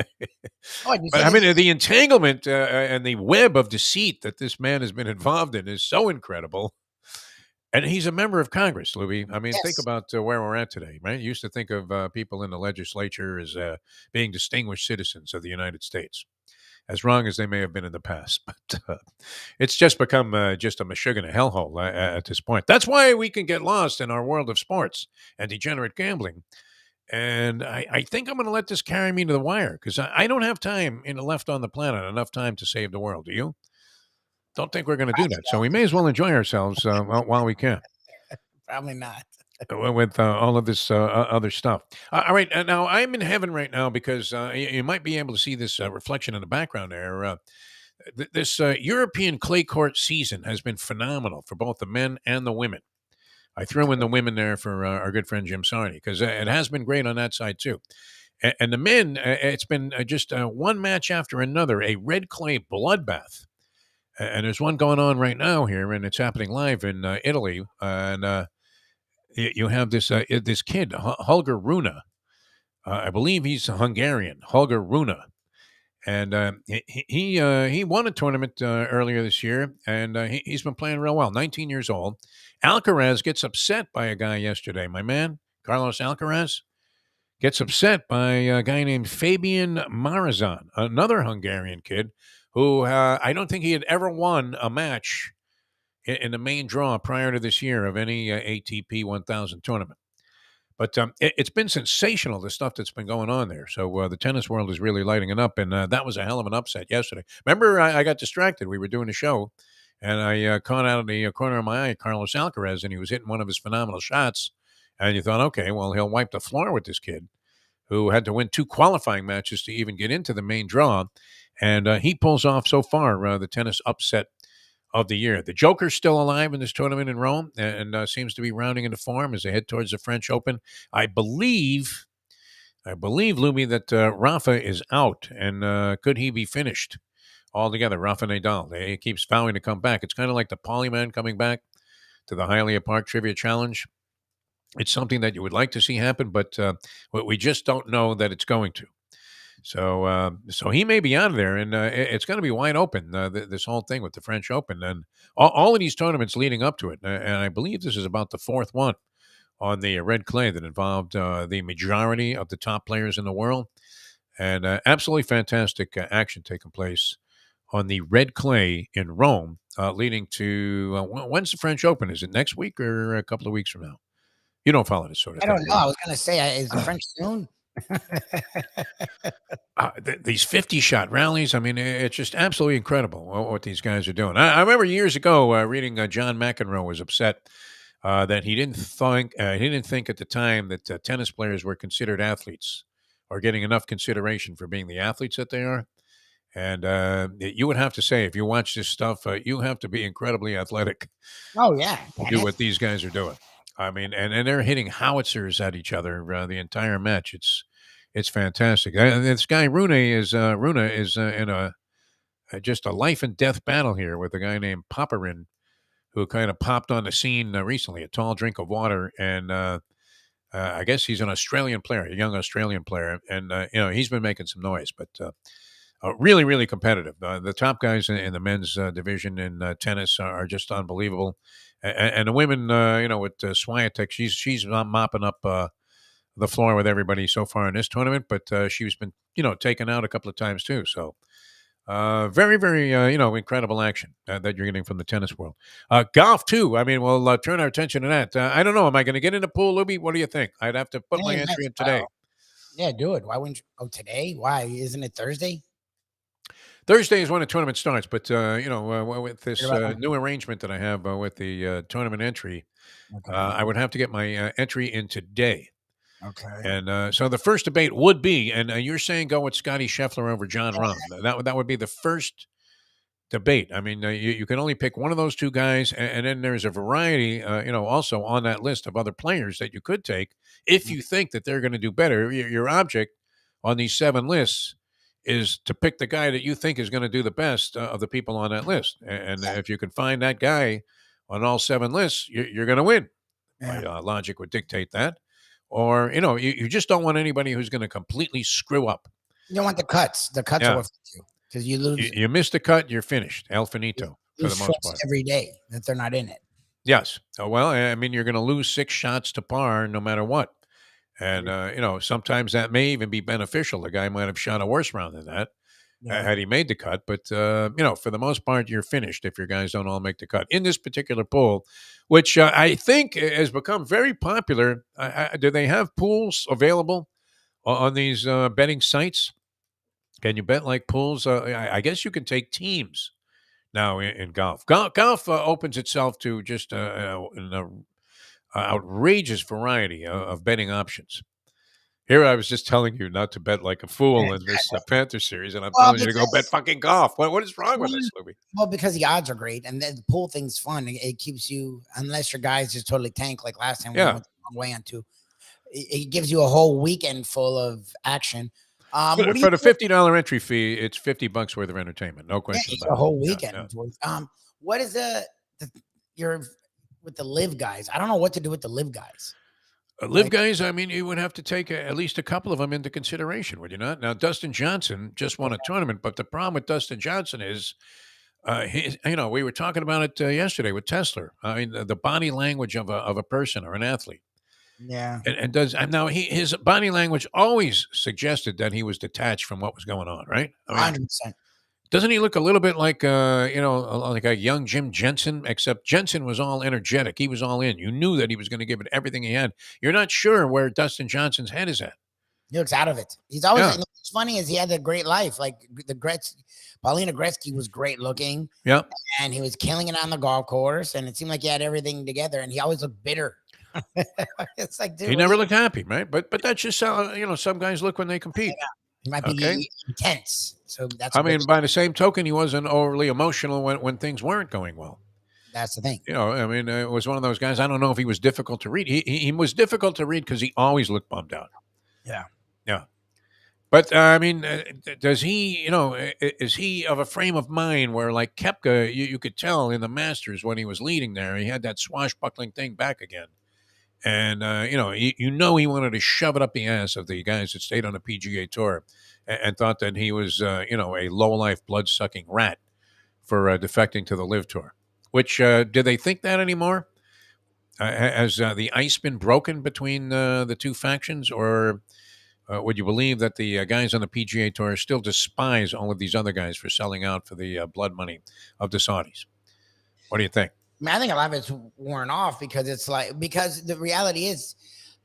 But I mean, the entanglement and the web of deceit that this man has been involved in is so incredible. And he's a member of Congress, Lubie. I mean, Yes. think about where we're at today, right? You used to think of people in the legislature as being distinguished citizens of the United States, as wrong as they may have been in the past. But it's just become just a mashugana hellhole at this point. That's why we can get lost in our world of sports and degenerate gambling. And I think I'm going to let this carry me to the wire because I don't have time left on the planet, enough time to save the world. Do you? Don't think we're going to do that. So we may as well enjoy ourselves while we can. Probably not. With all of this other stuff. All right. Now, I'm in heaven right now because you might be able to see this reflection in the background there. This European clay court season has been phenomenal for both the men and the women. I threw in the women there for our good friend Jim Sarney because it has been great on that side, too. And the men, it's been just one match after another, a red clay bloodbath. And there's one going on right now here, and it's happening live in Italy. And you have this kid, Holger Rune. I believe he's Hungarian, Holger Rune. And he won a tournament earlier this year, and he's been playing real well. 19 years old. Alcaraz gets upset by a guy yesterday. My man, Carlos Alcaraz, gets upset by a guy named Fabian Marazan, another Hungarian kid who I don't think he had ever won a match in the main draw prior to this year of any ATP 1000 tournament. But it's been sensational, the stuff that's been going on there. So the tennis world is really lighting it up, and that was a hell of an upset yesterday. Remember, I got distracted. We were doing a show, and I caught out of the corner of my eye Carlos Alcaraz, and he was hitting one of his phenomenal shots. And you thought, okay, well, he'll wipe the floor with this kid who had to win 2 qualifying matches to even get into the main draw. And he pulls off so far the tennis upset of the year. The Joker's still alive in this tournament in Rome and seems to be rounding into form as they head towards the French Open. I believe, Lubie, that Rafa is out. And could he be finished altogether? Rafa Nadal. He keeps vowing to come back. It's kind of like the Polyman coming back to the Hialeah Park Trivia Challenge. It's something that you would like to see happen, but we just don't know that it's going to. So he may be out of there, and it's going to be wide open, this whole thing with the French Open. And all of these tournaments leading up to it, and I believe this is about the 4th one on the red clay that involved the majority of the top players in the world. And absolutely fantastic action taking place on the red clay in Rome, leading to when's the French Open? Is it next week or a couple of weeks from now? You don't follow this sort of thing. I don't know. I was going to say, is the French soon? These 50-shot rallies, I mean, it's just absolutely incredible what these guys are doing. I remember years ago reading John McEnroe was upset that he didn't think at the time that tennis players were considered athletes or getting enough consideration for being the athletes that they are. And you would have to say, if you watch this stuff, you have to be incredibly athletic. Oh, yeah. To do what these guys are doing. I mean, and they're hitting howitzers at each other the entire match. It's fantastic. This guy Runa is in just a life and death battle here with a guy named Popperin, who kind of popped on the scene recently. A tall drink of water, and I guess he's an Australian player, a young Australian player, and he's been making some noise, but. Really, really competitive. The top guys in the men's division in tennis are just unbelievable, and the women, with Swiatek, she's not mopping up the floor with everybody so far in this tournament, but she's been taken out a couple of times too. So very, very incredible action that you're getting from the tennis world. Golf too. I mean, we'll turn our attention to that. I don't know. Am I going to get in the pool, Lubie? What do you think? I'd have to put my entry in today. Yeah, do it. Why wouldn't you? Oh, today? Why? Isn't it Thursday? Thursday is when the tournament starts, but with this new arrangement that I have with the tournament entry, I would have to get my entry in today. Okay. And so the first debate would be, and you're saying go with Scotty Scheffler over John Rahm. That would be the first debate. I mean, you can only pick one of those two guys, and then there's a variety, also on that list of other players that you could take if you think that they're going to do better. Your object on these 7 lists is to pick the guy that you think is going to do the best of the people on that list. And if you can find that guy on all 7 lists, you're going to win. Yeah. My logic would dictate that. Or, you just don't want anybody who's going to completely screw up. You don't want the cuts. The cuts are with you because you lose. You miss the cut, you're finished. El finito for the most part. Every day that they're not in it. Yes. Well, I mean, you're going to lose 6 shots to par no matter what. And, sometimes that may even be beneficial. The guy might have shot a worse round than that had he made the cut. But, for the most part, you're finished if your guys don't all make the cut. In this particular pool, which I think has become very popular, do they have pools available on these betting sites? Can you bet like pools? I guess you can take teams now in golf. Golf opens itself to just an outrageous variety of betting options. Here I was just telling you not to bet like a fool in this Panther series, and I'm telling you to go bet fucking golf. What is wrong with this, Lubie? Well, because the odds are great, and the pool thing's fun. It keeps you, unless your guys just totally tank like last time we went the wrong way on 2. It gives you a whole weekend full of action. For the $50 entry fee, it's $50 worth of entertainment. No question about it. A whole weekend. Yeah. What is your with the live guys? I don't know what to do with the live guys. Live guys, I mean, you would have to take at least a couple of them into consideration, would you not? Now, Dustin Johnson just won a tournament, but the problem with Dustin Johnson is, we were talking about it yesterday with Tesler. I mean, the body language of a person or an athlete. Yeah. Now his body language always suggested that he was detached from what was going on, right? I mean, 100%. Doesn't he look a little bit like like a young Jim Jensen? Except Jensen was all energetic. He was all in. You knew that he was going to give it everything he had. You're not sure where Dustin Johnson's head is at. He looks out of it. He's always. What's funny is he had a great life. Like Paulina Gretzky was great looking. Yeah, and he was killing it on the golf course, and it seemed like he had everything together. And he always looked bitter. It's like, dude, he never looked happy, right? But that's just how some guys look when they compete. Yeah. He might be intense. So that's. I mean, by the same token, he wasn't overly emotional when things weren't going well. That's the thing. I mean, it was one of those guys. I don't know if he was difficult to read. He was difficult to read because he always looked bummed out. Yeah. Yeah. But I mean, does he? Is he of a frame of mind where, like Koepka, you could tell in the Masters when he was leading there, he had that swashbuckling thing back again. And, he wanted to shove it up the ass of the guys that stayed on the PGA Tour and thought that he was, a low-life, blood-sucking rat for defecting to the LIV Tour. Which, do they think that anymore? Has the ice been broken between the two factions? Or would you believe that the guys on the PGA Tour still despise all of these other guys for selling out for the blood money of the Saudis? What do you think? I think a lot of it's worn off because the reality is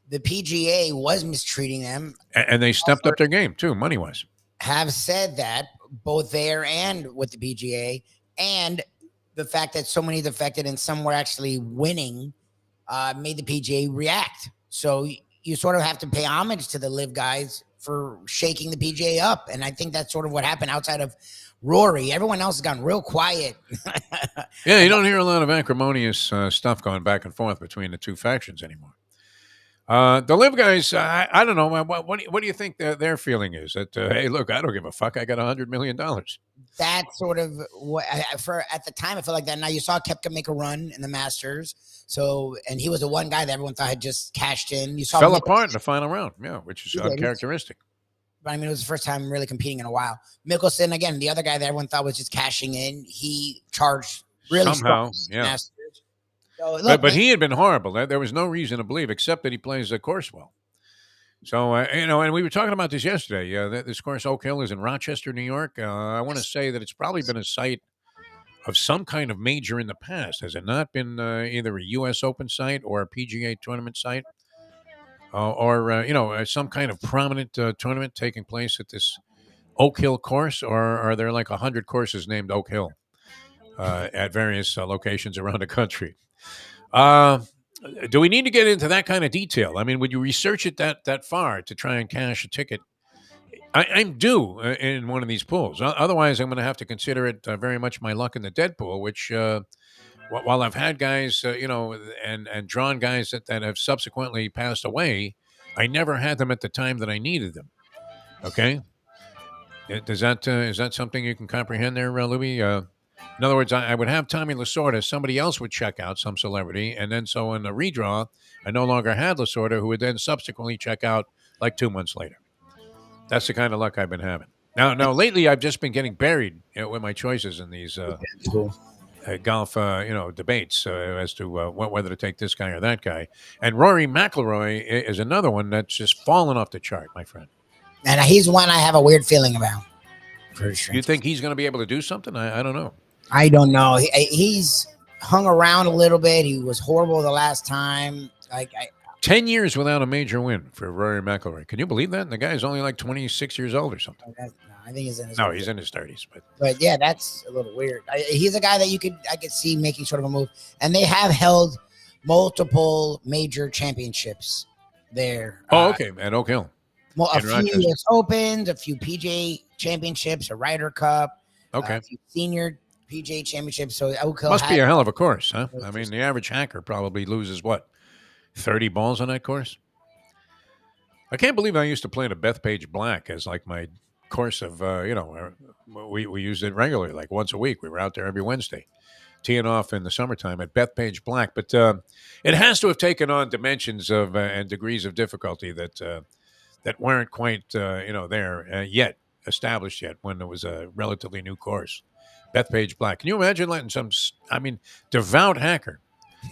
the PGA was mistreating them. And they stepped up their game too, money-wise. Have said that both there and with the PGA, and the fact that so many defected and some were actually winning made the PGA react. So you sort of have to pay homage to the LIV guys for shaking the PGA up. And I think that's sort of what happened outside of Rory. Everyone else has gotten real quiet. Yeah, you don't hear a lot of acrimonious stuff going back and forth between the two factions anymore. The live guys, I don't know. What do you think their feeling is? That hey, look, I don't give a fuck. I got $100 million. That's sort of what for at the time I felt like that. Now you saw Koepka make a run in the Masters, so and he was the one guy that everyone thought had just cashed in. You saw Fell apart in the final round, yeah, which is He did. uncharacteristic. But I mean, it was the first time really competing in a while. Mickelson, again, the other guy that everyone thought was just cashing in, he charged really Somehow, strong yeah. Masters. So, look, But he had been horrible. There was no reason to believe, except that he plays the course well. So, and we were talking about this yesterday. This course, Oak Hill, is in Rochester, New York. I want to say that it's probably been a site of some kind of major in the past. Has it not been either a U.S. Open site or a PGA tournament site? Or some kind of prominent tournament taking place at this Oak Hill course? Or are there like 100 courses named Oak Hill at various locations around the country? Do we need to get into that kind of detail? I mean, would you research it that far to try and cash a ticket? I'm due in one of these pools. Otherwise, I'm going to have to consider it very much my luck in the dead pool, which, while I've had guys, and drawn guys that have subsequently passed away, I never had them at the time that I needed them. Okay? Is that something you can comprehend there, Lubie? In other words, I would have Tommy Lasorda, somebody else would check out, some celebrity, and then so in the redraw, I no longer had Lasorda, who would then subsequently check out like 2 months later. That's the kind of luck I've been having. Now, lately, I've just been getting buried with my choices in these golf, debates as to whether to take this guy or that guy. And Rory McIlroy is another one that's just fallen off the chart, my friend. and he's one I have a weird feeling about. For sure. You think he's going to be able to do something? I don't know. I don't know. He's hung around a little bit. He was horrible the last time. 10 years without a major win for Rory McIlroy. Can you believe that? And the guy's only like 26 years old or something. I think he's in his No, he's in his 30s. But yeah, that's a little weird. He's a guy that I could see making sort of a move. And they have held multiple major championships there. Oh, okay. At Oak Hill. Well, a In few Rochester. US Opens, a few PGA championships, a Ryder Cup, Okay. a few senior PGA championships. So Oak Hill Must be a hell of a course, huh? I mean, the average hacker probably loses, 30 balls on that course? I can't believe I used to play in a Bethpage Black as like my course of, we used it regularly, like once a week. We were out there every Wednesday, teeing off in the summertime at Bethpage Black. But it has to have taken on dimensions of and degrees of difficulty that weren't quite, there yet, established yet, when it was a relatively new course. Bethpage Black. Can you imagine letting devout hacker?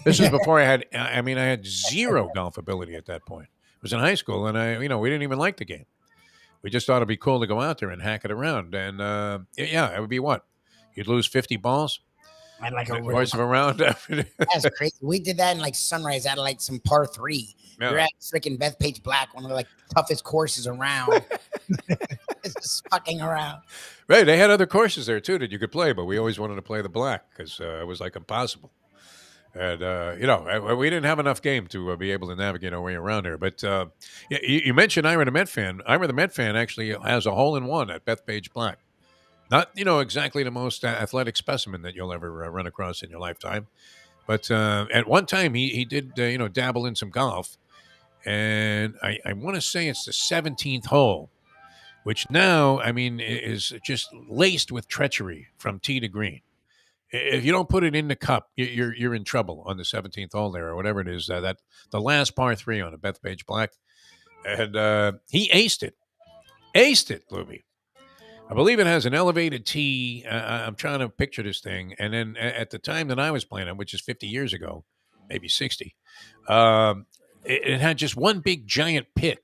This is before I had zero golf ability at that point. I was in high school, and we didn't even like the game. We just thought it'd be cool to go out there and hack it around. And it would be what? You'd lose 50 balls? I'd like a voice of a round. That's crazy. We did that in like Sunrise at like some par 3. Yeah. We're at freaking Bethpage Black, one of the like toughest courses around. It's just fucking around. Right. They had other courses there too that you could play, but we always wanted to play the Black because it was like impossible. And, we didn't have enough game to be able to navigate our way around there. But you mentioned Ira the Met fan. Ira the Met fan actually has a hole-in-one at Bethpage Black. Not, exactly the most athletic specimen that you'll ever run across in your lifetime. But at one time, he did, dabble in some golf. And I want to say it's the 17th hole, which now, is just laced with treachery from tee to green. If you don't put it in the cup, you're in trouble on the 17th hole there, or whatever it is. That the last par 3 on a Bethpage Black, and he aced it, Lubie. I believe it has an elevated tee. I'm trying to picture this thing, and then at the time that I was playing it, which is 50 years ago, maybe 60, it had just one big giant pit.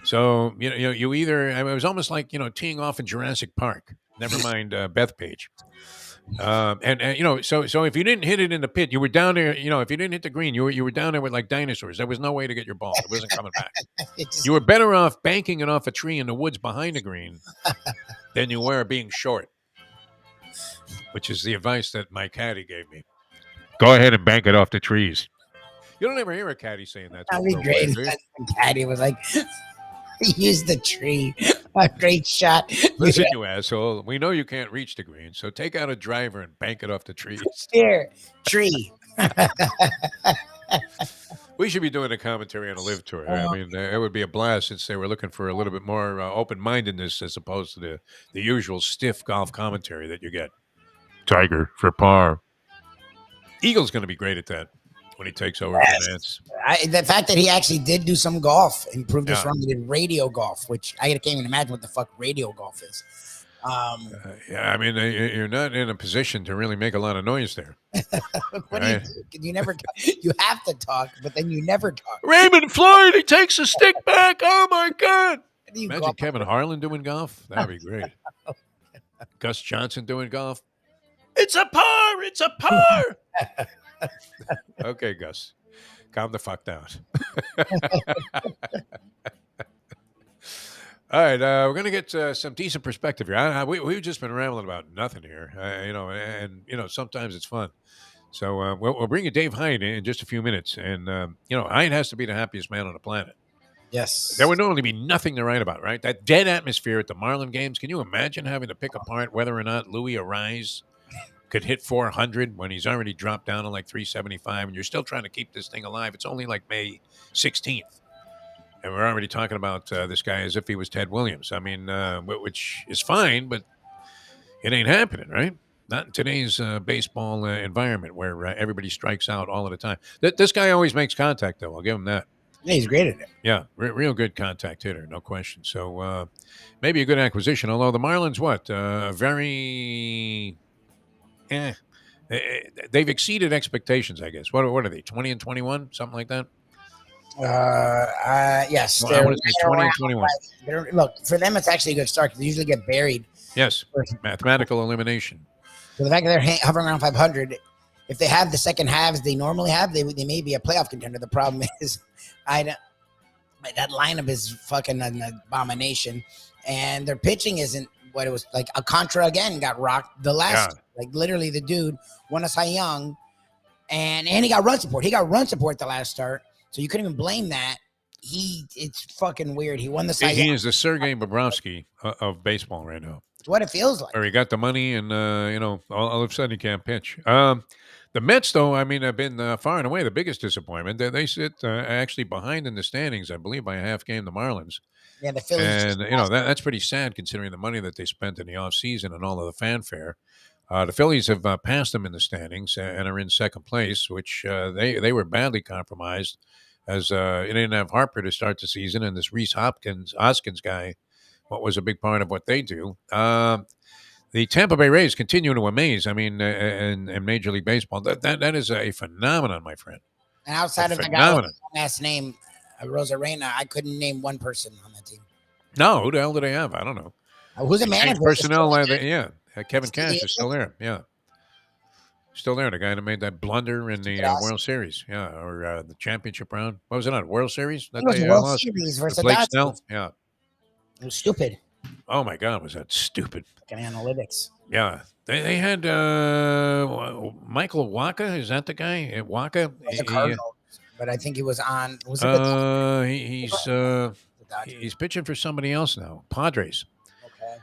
So you either it was almost like teeing off in Jurassic Park. Never mind Bethpage. So if you didn't hit it in the pit, you were down there. If you didn't hit the green, you were down there with like dinosaurs. There was no way to get your ball. It wasn't coming back. You were better off banking it off a tree in the woods behind the green than you were being short, which is the advice that my caddy gave me. Go ahead and bank it off the trees. You don't ever hear a caddy saying that. That'd be great. Caddy was like, use the tree. A great shot. Listen, you asshole. We know you can't reach the green, so take out a driver and bank it off the trees. Here, tree. We should be doing a commentary on a live tour. I mean, it would be a blast since they were looking for a little bit more open-mindedness as opposed to the usual stiff golf commentary that you get. Tiger for par. Eagle's going to be great at that when he takes over from Nance. The fact that he actually did do some golf and proved us wrong. He did radio golf, which I can't even imagine what the fuck radio golf is. Yeah, I mean, you're not in a position to really make a lot of noise there. What do? You never. You have to talk, but then you never talk. Raymond Floyd, he takes a stick back. Oh my God! Imagine golf? Kevin Harlan doing golf. That'd be great. Gus Johnson doing golf. It's a par. It's a par. Okay, Gus, calm the fuck down. All right, we're going to get some decent perspective here. We've just been rambling about nothing here, and sometimes it's fun. So we'll bring you Dave Hyde in just a few minutes, and Hyde has to be the happiest man on the planet. Yes, there would normally be nothing to write about, right? That dead atmosphere at the Marlin games. Can you imagine having to pick apart whether or not Louis Arise could hit 400 when he's already dropped down to like 375, and you're still trying to keep this thing alive? It's only like May 16th. And we're already talking about this guy as if he was Ted Williams. I mean, which is fine, but it ain't happening, right? Not in today's baseball environment where everybody strikes out all of the time. This guy always makes contact, though. I'll give him that. Yeah, he's great at it. Yeah, real good contact hitter, no question. So maybe a good acquisition. Although the Marlins, they've exceeded expectations, I guess. What are they, 20 and 21, something like that? Yes. Well, I want to say 20 and 21. Look, for them, it's actually a good start because they usually get buried. Yes, mathematical elimination. So the fact that they're hovering around 500, if they have the second halves they normally have, they may be a playoff contender. The problem is, that lineup is fucking an abomination, and their pitching isn't what it was like. Alcantara again got rocked the last, like literally the dude won a Cy Young, and he got run support. He got run support the last start. So you couldn't even blame that. It's fucking weird. He won the Cy Young. He is the Sergei Bobrovsky of baseball right now. It's what it feels like. Or he got the money, and all of a sudden he can't pitch. The Mets, though, I mean, have been far and away the biggest disappointment. They sit actually behind in the standings, I believe, by a half game. The Marlins. Yeah, the Phillies. And that's pretty sad considering the money that they spent in the offseason and all of the fanfare. The Phillies have passed them in the standings and are in second place, which they were badly compromised as they didn't have Harper to start the season, and this Rhys Hoskins guy, what was a big part of what they do. The Tampa Bay Rays continue to amaze. I mean, in Major League Baseball, that is a phenomenon, my friend. And outside of the guy with the last name, Rosarena, I couldn't name one person on that team. No, who the hell do they have? I don't know. Who's the manager? Personnel, Kevin Cash is still there. Yeah. Still there, the guy that made that blunder in the World Series, or the championship round. What was it on? World Series? It was World Series versus Blake Snell? Yeah. It was stupid. Oh, my God, was that stupid. Fucking analytics. Yeah. They had Michael Wacha. Is that the guy? Wacha? But I think he was on. He's pitching for somebody else now, Padres. Okay.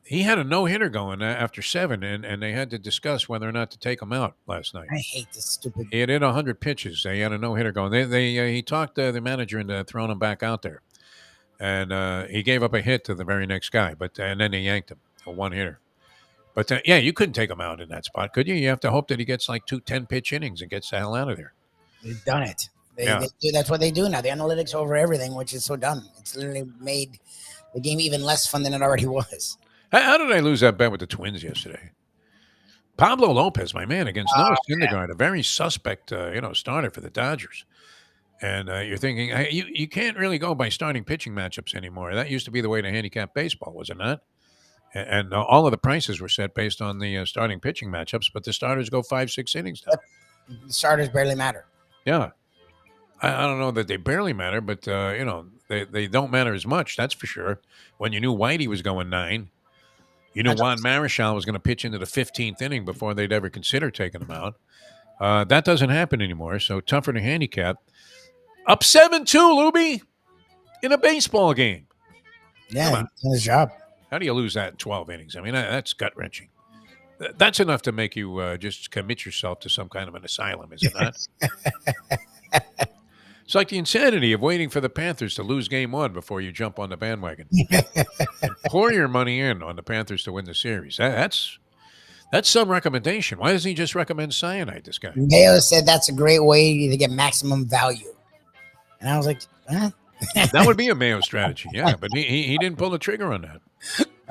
He had a no-hitter going after 7, and they had to discuss whether or not to take him out last night. I hate this stupid. He had hit 100 pitches. They had a no-hitter going. He talked the manager into throwing him back out there, and he gave up a hit to the very next guy. And then they yanked him, a one-hitter. But you couldn't take him out in that spot, could you? You have to hope that he gets like 2 10-pitch innings and gets the hell out of there. They've done it. That's what they do now. The analytics over everything, which is so dumb. It's literally made the game even less fun than it already was. How did I lose that bet with the Twins yesterday? Pablo Lopez, my man, against Noah Syndergaard, a very suspect, starter for the Dodgers. And you're thinking, you can't really go by starting pitching matchups anymore. That used to be the way to handicap baseball, was it not? And all of the prices were set based on the starting pitching matchups, but the starters go 5-6 innings now. The starters barely matter. Yeah. I don't know that they barely matter, but, they don't matter as much, that's for sure. When you knew Whitey was going 9, you knew Juan Marichal was going to pitch into the 15th inning before they'd ever consider taking him out. That doesn't happen anymore, so tougher to handicap. Up 7-2, Lubie, in a baseball game. Yeah, Come he's on. doing his job. How do you lose that in 12 innings? I mean, that's gut wrenching. That's enough to make you just commit yourself to some kind of an asylum, is it not? It's like the insanity of waiting for the Panthers to lose game one before you jump on the bandwagon and pour your money in on the Panthers to win the series. That's some recommendation. Why doesn't he just recommend cyanide, this guy? Mayo said that's a great way to get maximum value. And I was like, huh? That would be a Mayo strategy, yeah. But he didn't pull the trigger on that.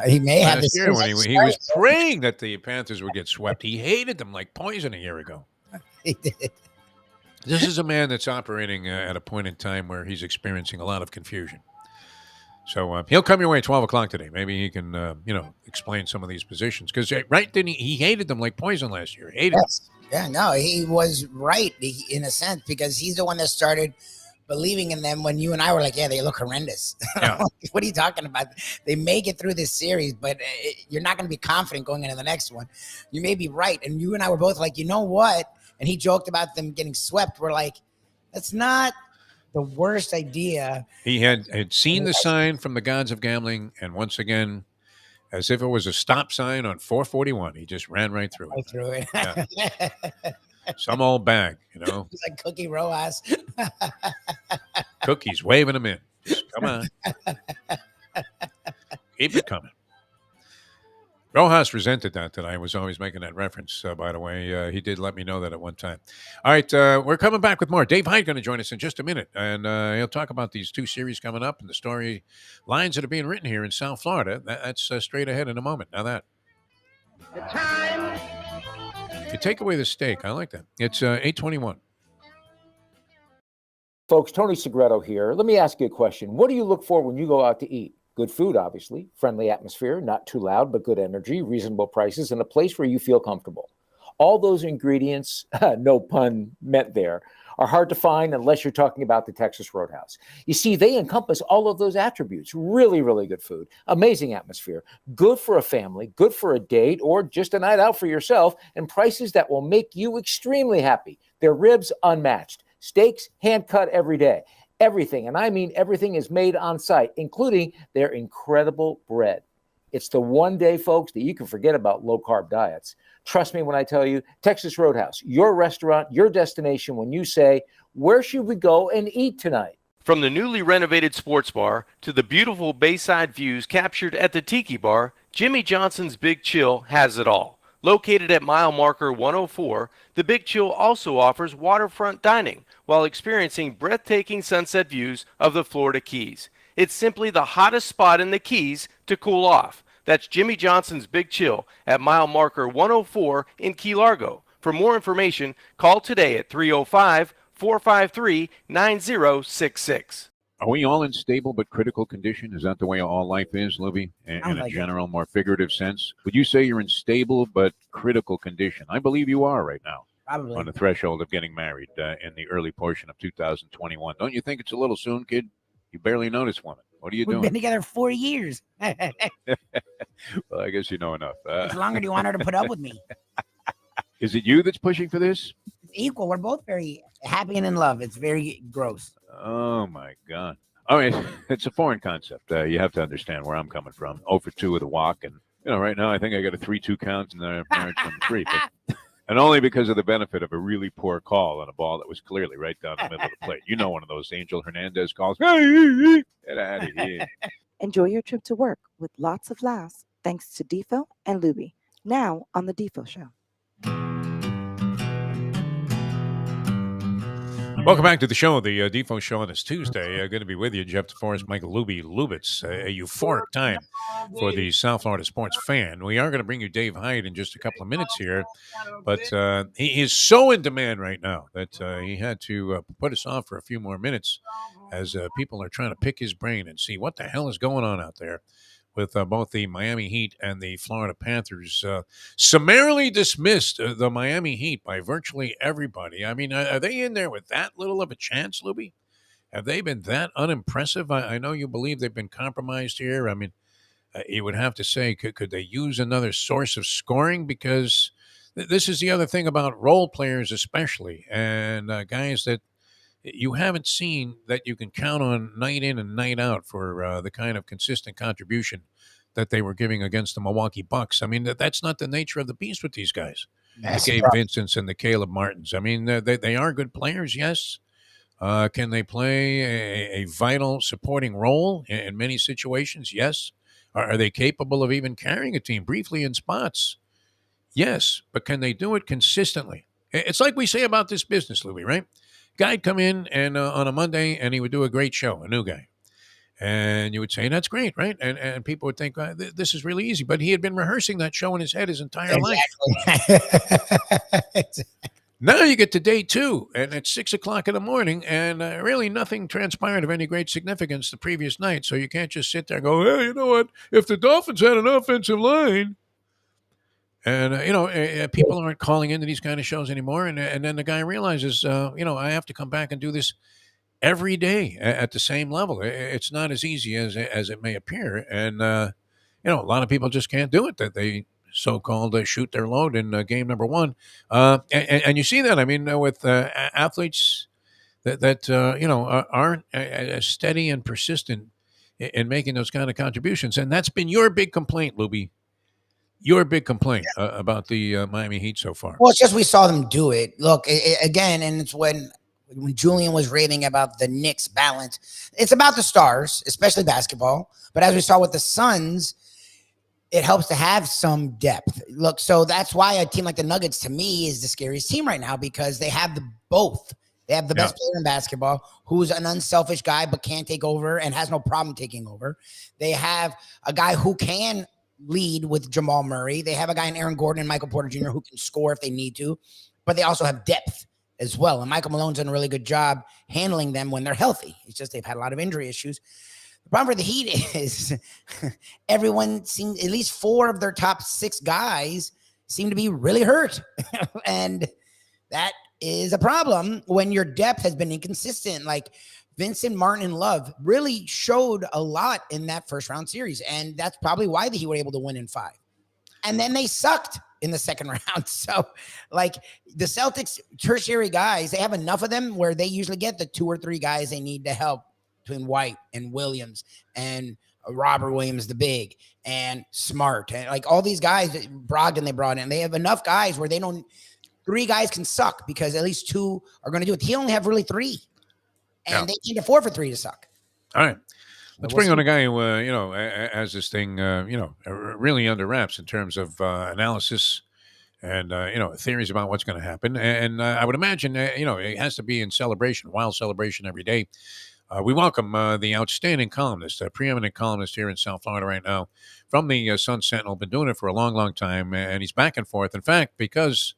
He may have Last this year when he was praying that the Panthers would get swept. He hated them like poison a year ago. He did. This is a man that's operating at a point in time where he's experiencing a lot of confusion. So he'll come your way at 12 o'clock today. Maybe he can, explain some of these positions. Because, right, didn't he hated them like poison last year. He hated them. Yeah, no, he was right in a sense because he's the one that started believing in them when you and I were like, yeah, they look horrendous. Yeah. What are you talking about? They make it through this series, but you're not going to be confident going into the next one. You may be right. And you and I were both like, you know what? And he joked about them getting swept. We're like, that's not the worst idea. He had seen the sign from the gods of gambling, and once again, as if it was a stop sign on 441, he just ran right through it. Through it. Yeah. Some old bag, It's like Cookie Rojas. Cookies, waving them in. Just come on. Keep it coming. Rojas resented that I was always making that reference, by the way. He did let me know that at one time. All right, we're coming back with more. Dave Hyde going to join us in just a minute, and he'll talk about these two series coming up and the story lines that are being written here in South Florida. That's straight ahead in a moment. Now that. The time. If you take away the steak, I like that. It's 8:21. Folks, Tony Segreto here. Let me ask you a question. What do you look for when you go out to eat? Good food, obviously, friendly atmosphere, not too loud, but good energy, reasonable prices, and a place where you feel comfortable. All those ingredients, no pun meant there, are hard to find unless you're talking about the Texas Roadhouse. You see, they encompass all of those attributes. Really, really good food, amazing atmosphere, good for a family, good for a date, or just a night out for yourself, and prices that will make you extremely happy. Their ribs, unmatched. Steaks, hand-cut every day. Everything, and I mean everything, is made on site, including their incredible bread. It's the one day, folks, that you can forget about low-carb diets. Trust me when I tell you, Texas Roadhouse, your restaurant, your destination when you say, where should we go and eat tonight? From the newly renovated sports bar to the beautiful bayside views captured at the Tiki Bar, Jimmy Johnson's Big Chill has it all. Located at mile marker 104, the Big Chill also offers waterfront dining while experiencing breathtaking sunset views of the Florida Keys. It's simply the hottest spot in the Keys to cool off. That's Jimmy Johnson's Big Chill at mile marker 104 in Key Largo. For more information, call today at 305-453-9066. Are we all in stable but critical condition? Is that the way all life is, Lubie? In a general, more figurative sense? Would you say you're in stable but critical condition? I believe you are right now. Probably. On the threshold of getting married in the early portion of 2021. Don't you think it's a little soon, kid? You barely noticed woman. What are you We've doing? been together 4 years. Well, I guess you know enough. How longer do you want her to put up with me? Is it you that's pushing for this? It's equal. We're both very happy and in love. It's very gross. Oh, my God. All right. It's a foreign concept. You have to understand where I'm coming from. 0 for 2 with a walk. And, right now I think I got a 3-2 count in the marriage number 3. But, and only because of the benefit of a really poor call on a ball that was clearly right down the middle of the plate. You know, one of those Angel Hernandez calls. Get out of here. Enjoy your trip to work with lots of laughs thanks to Defo and Lubie. Now on the Defo Show. Welcome back to the show, the Defo Show on this Tuesday. Good to be with you, Jeff DeForest, Michael Lubitz. A euphoric time for the South Florida sports fan. We are going to bring you Dave Hyde in just a couple of minutes here, but he is so in demand right now that he had to put us off for a few more minutes as people are trying to pick his brain and see what the hell is going on out there with both the Miami Heat and the Florida Panthers. Summarily dismissed the Miami Heat by virtually everybody. I mean, are they in there with that little of a chance, Lubie? Have they been that unimpressive? I know you believe they've been compromised here. I mean, you would have to say, could they use another source of scoring? Because this is the other thing about role players especially, and guys that you haven't seen that you can count on night in and night out for the kind of consistent contribution that they were giving against the Milwaukee Bucks. I mean, that's not the nature of the beast with these guys. The That's the Gabe problem. Vincents and the Caleb Martins. I mean, they are good players, yes. Can they play a vital supporting role in many situations? Yes. Are they capable of even carrying a team briefly in spots? Yes. But can they do it consistently? It's like we say about this business, Louis, right? Guy'd come in and on a Monday and he would do a great show, a new guy. And you would say, that's great, right? And people would think, this is really easy. But he had been rehearsing that show in his head his entire life. Exactly. Now you get to day 2, and it's 6:00 in the morning, and really nothing transpired of any great significance the previous night. So you can't just sit there and go, hey, you know what? If the Dolphins had an offensive line, and people aren't calling into these kind of shows anymore, and then the guy realizes, I have to come back and do this every day at the same level. It's not as easy as it may appear, and a lot of people just can't do it. That they so-called shoot their load in game number 1, and you see that. I mean, with athletes that aren't as steady and persistent in making those kind of contributions, and that's been your big complaint, Lubie. Your big complaint about the Miami Heat so far. Well, it's just we saw them do it. Look, again, and it's when Julian was raving about the Knicks balance. It's about the stars, especially basketball. But as we saw with the Suns, it helps to have some depth. Look, so that's why a team like the Nuggets, to me, is the scariest team right now, because they have both. They have the best player in basketball, who's an unselfish guy but can't take over and has no problem taking over. They have a guy who can lead with Jamal Murray. They have a guy in Aaron Gordon and Michael Porter Jr. who can score if they need to, but they also have depth as well. And Michael Malone's done a really good job handling them when they're healthy. It's just they've had a lot of injury issues. The problem for the Heat is everyone seems, at least 4 of their top 6 guys seem to be really hurt. And that is a problem when your depth has been inconsistent. Like Vincent, Martin, and Love really showed a lot in that first round series. And that's probably why the Heat were able to win in 5. And then they sucked in the second round. So like the Celtics tertiary guys, they have enough of them where they usually get the 2 or 3 guys they need to help, between White and Williams and Robert Williams, the big, and Smart, and like all these guys, Brogdon they brought in. They have enough guys where 3 guys can suck because at least 2 are going to do it. He only have really 3, and they can't afford for 3 to suck. All right. Let's bring on a guy who, has this thing, really under wraps in terms of analysis and, theories about what's going to happen. And I would imagine, it has to be in celebration, wild celebration every day. We welcome the outstanding columnist, preeminent columnist here in South Florida right now from the Sun Sentinel. Been doing it for a long, long time, and he's back and forth. In fact, because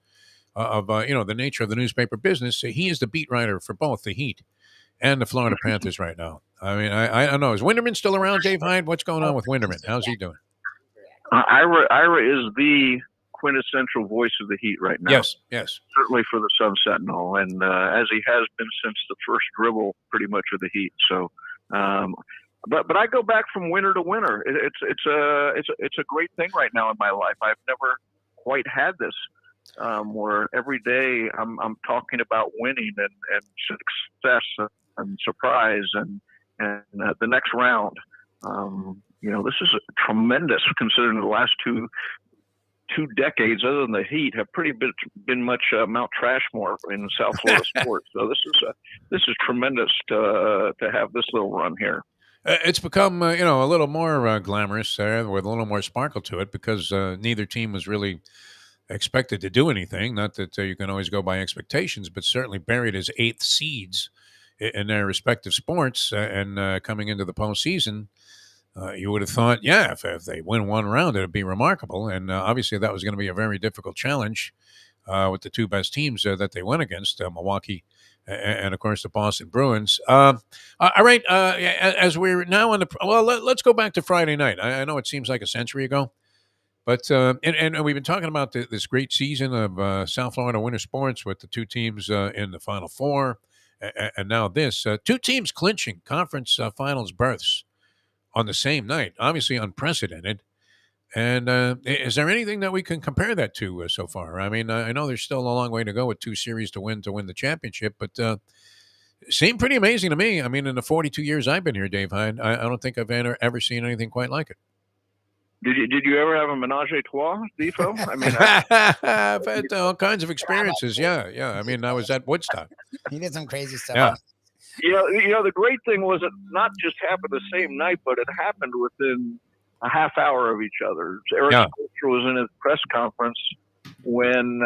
of the nature of the newspaper business, he is the beat writer for both the Heat and the Florida Panthers right now. I mean, I don't know. Is Winderman still around, Dave Hyde? What's going on with Winderman? How's he doing? Ira is the quintessential voice of the Heat right now. Yes. Certainly for the Sun Sentinel, and as he has been since the first dribble, pretty much of the Heat. So, but I go back from winter to winter. It's a great thing right now in my life. I've never quite had this, where every day I'm talking about winning and success and surprise and the next round. This is tremendous considering the last two decades, other than the Heat, have pretty been much Mount Trashmore in South Florida sports. So this is tremendous to have this little run here. It's become a little more glamorous with a little more sparkle to it because neither team was really expected to do anything. Not that you can always go by expectations, but certainly buried as 8th seeds in their respective sports and coming into the postseason. You would have thought, if they win one round, it would be remarkable. And obviously that was going to be a very difficult challenge with the 2 best teams that they went against, Milwaukee and, of course, the Boston Bruins. All right, as we're now on let's go back to Friday night. I know it seems like a century ago, but and we've been talking about this great season of South Florida winter sports with the 2 teams in the Final Four, and now this. 2 teams clinching conference finals berths on the same night, obviously unprecedented. And is there anything that we can compare that to so far? I mean, I know there's still a long way to go with 2 series to win the championship, but Seemed pretty amazing to me. I mean, in the 42 years I've been here, Dave Hyde, I don't think I've ever seen anything quite like it. Did you ever have a menage a trois, Defo? I mean, I've had all kinds of experiences. Yeah. I mean, I was at Woodstock. He did some crazy stuff. Yeah. The great thing was it not just happened the same night, but it happened within a half hour of each other. Eric Spoelstra was in his press conference when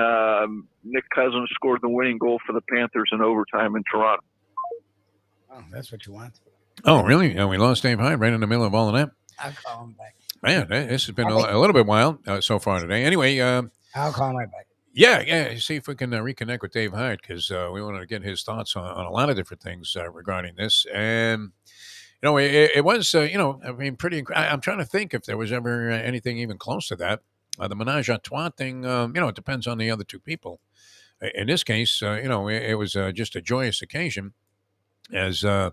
Nick Cousins scored the winning goal for the Panthers in overtime in Toronto. Oh, that's what you want. Oh, really? We lost Dave Hyde right in the middle of all of that. I'll call him back. Man, this has been a little bit wild so far today. Anyway, I'll call him right back. Yeah. See if we can reconnect with Dave Hyde because we wanted to get his thoughts on a lot of different things regarding this. And it was I mean, pretty. I'm trying to think if there was ever anything even close to that. The menage a trois thing, it depends on the other two people. In this case, it was just a joyous occasion as we're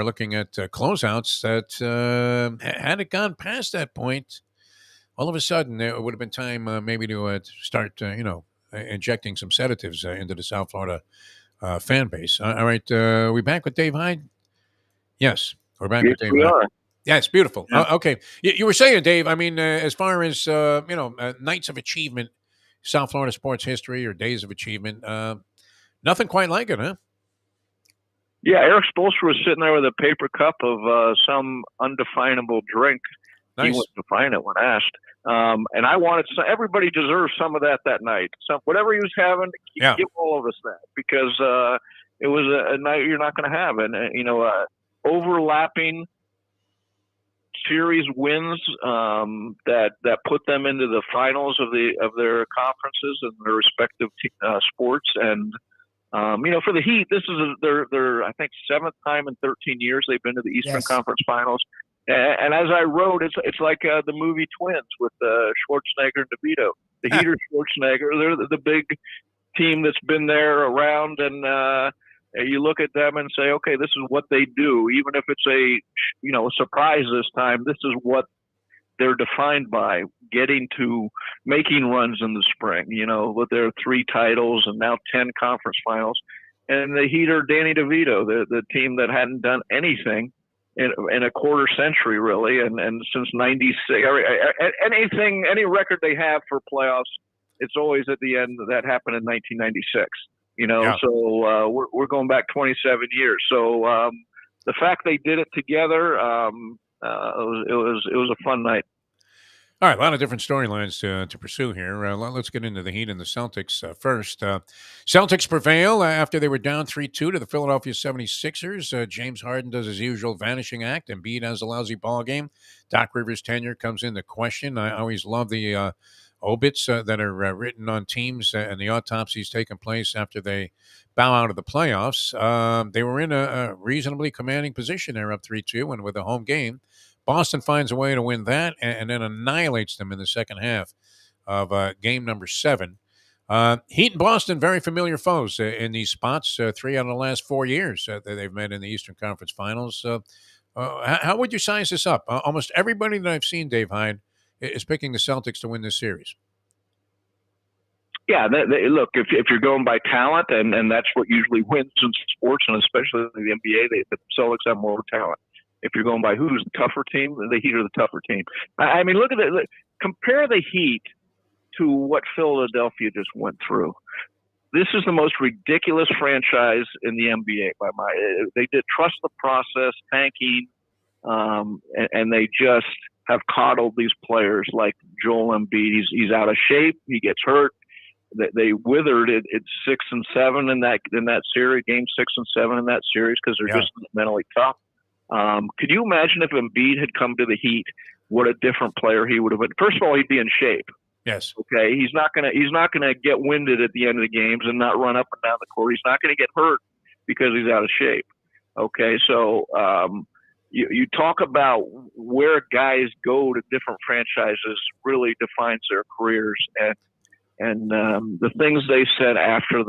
looking at closeouts that had it gone past that point, all of a sudden it would have been time maybe to start, injecting some sedatives into the South Florida fan base. All right, we back with Dave Hyde? Yes, we're back with Dave Hyde. Are. Yeah, it's beautiful. Yeah. Okay. You were saying, Dave, I mean, as far as, nights of achievement, South Florida sports history or days of achievement, nothing quite like it, huh? Yeah, Eric Spoelstra was sitting there with a paper cup of some undefinable drink. Nice. He wouldn't define it when asked. And I wanted everybody deserves some of that night. So whatever he was having, give all of us that because it was a night you're not going to have. And, overlapping series wins that put them into the finals of their conferences and their respective sports. And for the Heat, this is their I think 7th time in 13 years they've been to the Eastern Conference Finals. And as I wrote, it's like the movie Twins with Schwarzenegger and DeVito. The Heat are Schwarzenegger. They're the big team that's been there around, and you look at them and say, okay, this is what they do. Even if it's a surprise this time, this is what they're defined by, getting to making runs in the spring, with their 3 titles and now 10 conference finals. And the Heat are Danny DeVito, the team that hadn't done anything in a quarter century, really. And since 96, any record they have for playoffs, it's always at the end that happened in 1996. So we're going back 27 years. So the fact they did it together, it was a fun night. All right, a lot of different storylines to pursue here. Let's get into the Heat and the Celtics first. Celtics prevail after they were down 3-2 to the Philadelphia 76ers. James Harden does his usual vanishing act. Embiid has a lousy ball game. Doc Rivers' tenure comes into question. I always love the obits that are written on teams and the autopsies taking place after they bow out of the playoffs. They were in a reasonably commanding position there, up 3-2, and with a home game. Boston finds a way to win that and then annihilates them in the second half of game number 7. Heat and Boston, very familiar foes in these spots. 3 out of the last 4 years that they've met in the Eastern Conference Finals. How would you size this up? Almost everybody that I've seen, Dave Hyde, is picking the Celtics to win this series. Yeah, look, if you're going by talent, and that's what usually wins in sports, and especially in the NBA, the Celtics have more talent. If you're going by who's the tougher team, the Heat are the tougher team. I mean, look at it. Compare the Heat to what Philadelphia just went through. This is the most ridiculous franchise in the NBA by they did trust the process, tanking, and they just have coddled these players like Joel Embiid. He's out of shape. He gets hurt. They withered it at 6 and 7 in that series, game 6 and 7 in that series, because they're just mentally tough. Could you imagine if Embiid had come to the Heat, what a different player he would have been? First of all, he'd be in shape. Yes. Okay. He's not gonna get winded at the end of the games and not run up and down the court. He's not gonna get hurt because he's out of shape. Okay. So you talk about where guys go to different franchises really defines their careers, and the things they said after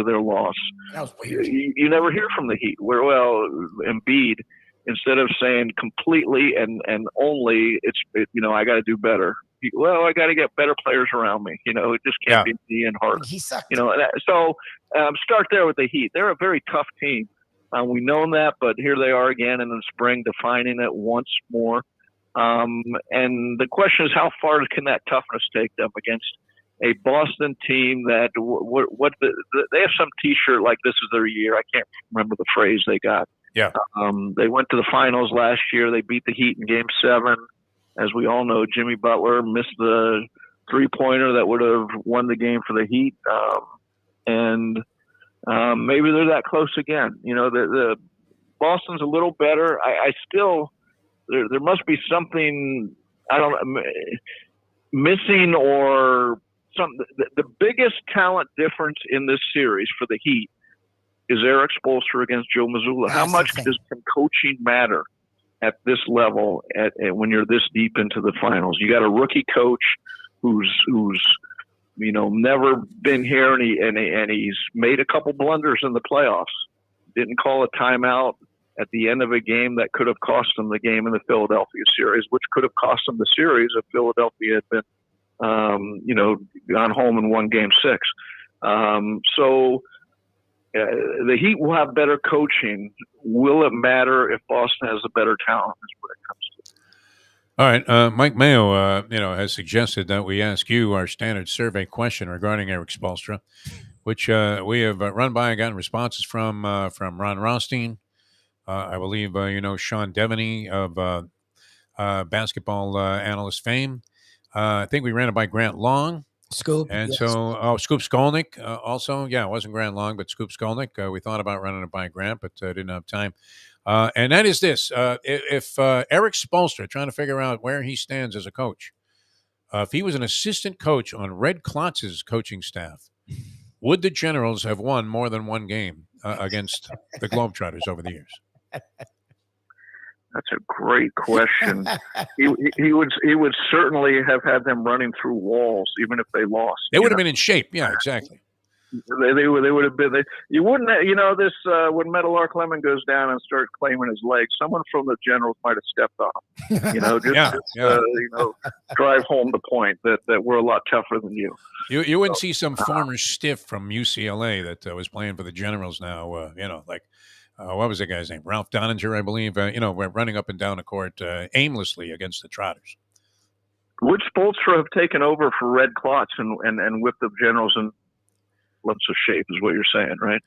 their loss. That was weird. You never hear from the Heat. Embiid, instead of saying completely and only, I got to do better. well, I got to get better players around me. You know, it just can't be me and Harden. He sucked. You know, so start there with the Heat. They're a very tough team. We know that, but here they are again in the spring, defining it once more. And the question is, how far can that toughness take them against a Boston team that they have some T-shirt like this is their year. I can't remember the phrase they got. Yeah. They went to the finals last year. They beat the Heat in Game 7. As we all know, Jimmy Butler missed the three-pointer that would have won the game for the Heat. And maybe they're that close again. You know, the Boston's a little better. I still there must be something missing or something. The biggest talent difference in this series for the Heat is Eric Spoelstra against Joe Mazzulla. How much can coaching matter at this level when you're this deep into the finals? You got a rookie coach who's never been here, and he's made a couple blunders in the playoffs. Didn't call a timeout at the end of a game that could have cost them the game in the Philadelphia series, which could have cost them the series if Philadelphia had been, gone home and won Game 6. So the Heat will have better coaching. Will it matter if Boston has a better talent? Is what it comes to. All right, Mike Mayo, has suggested that we ask you our standard survey question regarding Eric Spoelstra, which we have run by and gotten responses from Ron Rothstein. I believe Sean Devaney of basketball analyst fame. I think we ran it by Grant Long. Scoop. And yes. so, Scoop Skolnick also. Yeah, it wasn't Grant Long, but Scoop Skolnick. We thought about running it by Grant, but didn't have time. And that is this. If Eric Spoelstra, trying to figure out where he stands as a coach, if he was an assistant coach on Red Klotz's coaching staff, would the Generals have won more than one game against the Globetrotters over the years? That's a great question. he would certainly have had them running through walls, even if they lost. They would have been in shape. Yeah, exactly. They would have been. You wouldn't. This when Meadowlark Lemon goes down and starts claiming his legs, someone from the Generals might have stepped on him. Drive home the point that we're a lot tougher than you. You wouldn't see some former stiff from UCLA that was playing for the Generals now. What was the guy's name? Ralph Donninger, I believe. We're running up and down the court aimlessly against the Trotters. Would Spoelstra have taken over for Red Klotz and whipped the Generals in lots of shape, is what you're saying, right?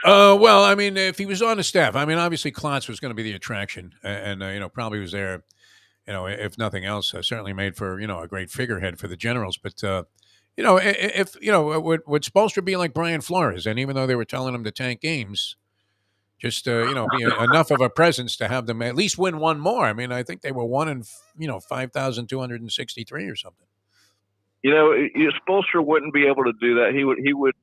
Well, I mean, if he was on the staff, I mean, obviously Klotz was going to be the attraction, and probably was there, if nothing else, certainly made for a great figurehead for the Generals. But would Spoelstra be like Brian Flores? And even though they were telling him to tank games, just be enough of a presence to have them at least win one more. I mean, I think they were 5,263 or something. Spoelstra wouldn't be able to do that. He would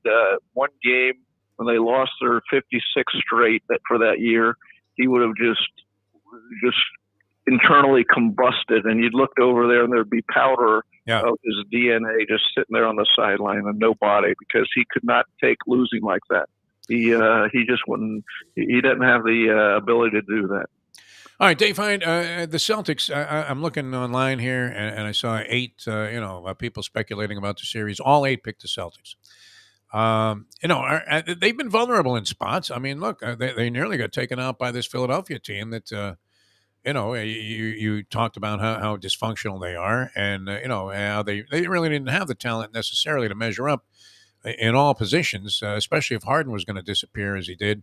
one game when they lost their 56th straight for that year, he would have just internally combusted, and you'd look over there and there'd be powder of his DNA just sitting there on the sideline and no body, because he could not take losing like that. He just wouldn't. He doesn't have the ability to do that. All right, Dave Hyde, the Celtics, I'm looking online here, and I saw 8, people speculating about the series. All 8 picked the Celtics. They've been vulnerable in spots. I mean, look, they nearly got taken out by this Philadelphia team that, you talked about how dysfunctional they are, and, how they really didn't have the talent necessarily to measure up in all positions, especially if Harden was going to disappear as he did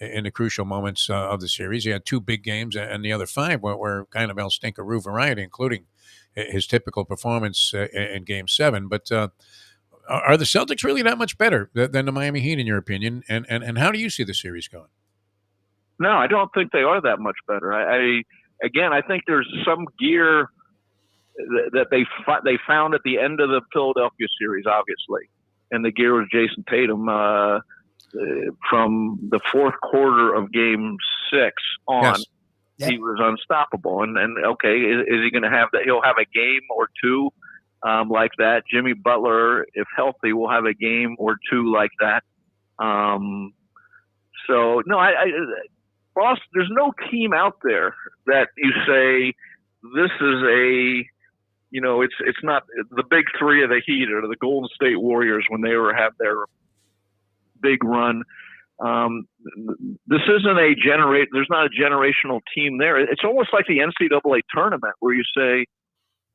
in the crucial moments of the series. He had 2 big games, and the other 5 were kind of El Stinkaroo variety, including his typical performance in Game 7. But are the Celtics really that much better than the Miami Heat, in your opinion? And how do you see the series going? No, I don't think they are that much better. I think there's some gear that they found at the end of the Philadelphia series, obviously. And the gear was Jason Tatum from the fourth quarter of Game 6 on. Yes. Yep. He was unstoppable. And okay, is he going to have that? He'll have a game or two like that. Jimmy Butler, if healthy, will have a game or two like that. So no, Boston, there's no team out there that you say this is a it's not the big three of the Heat or the Golden State Warriors when they have their big run. This isn't there's not a generational team there. It's almost like the NCAA tournament where you say,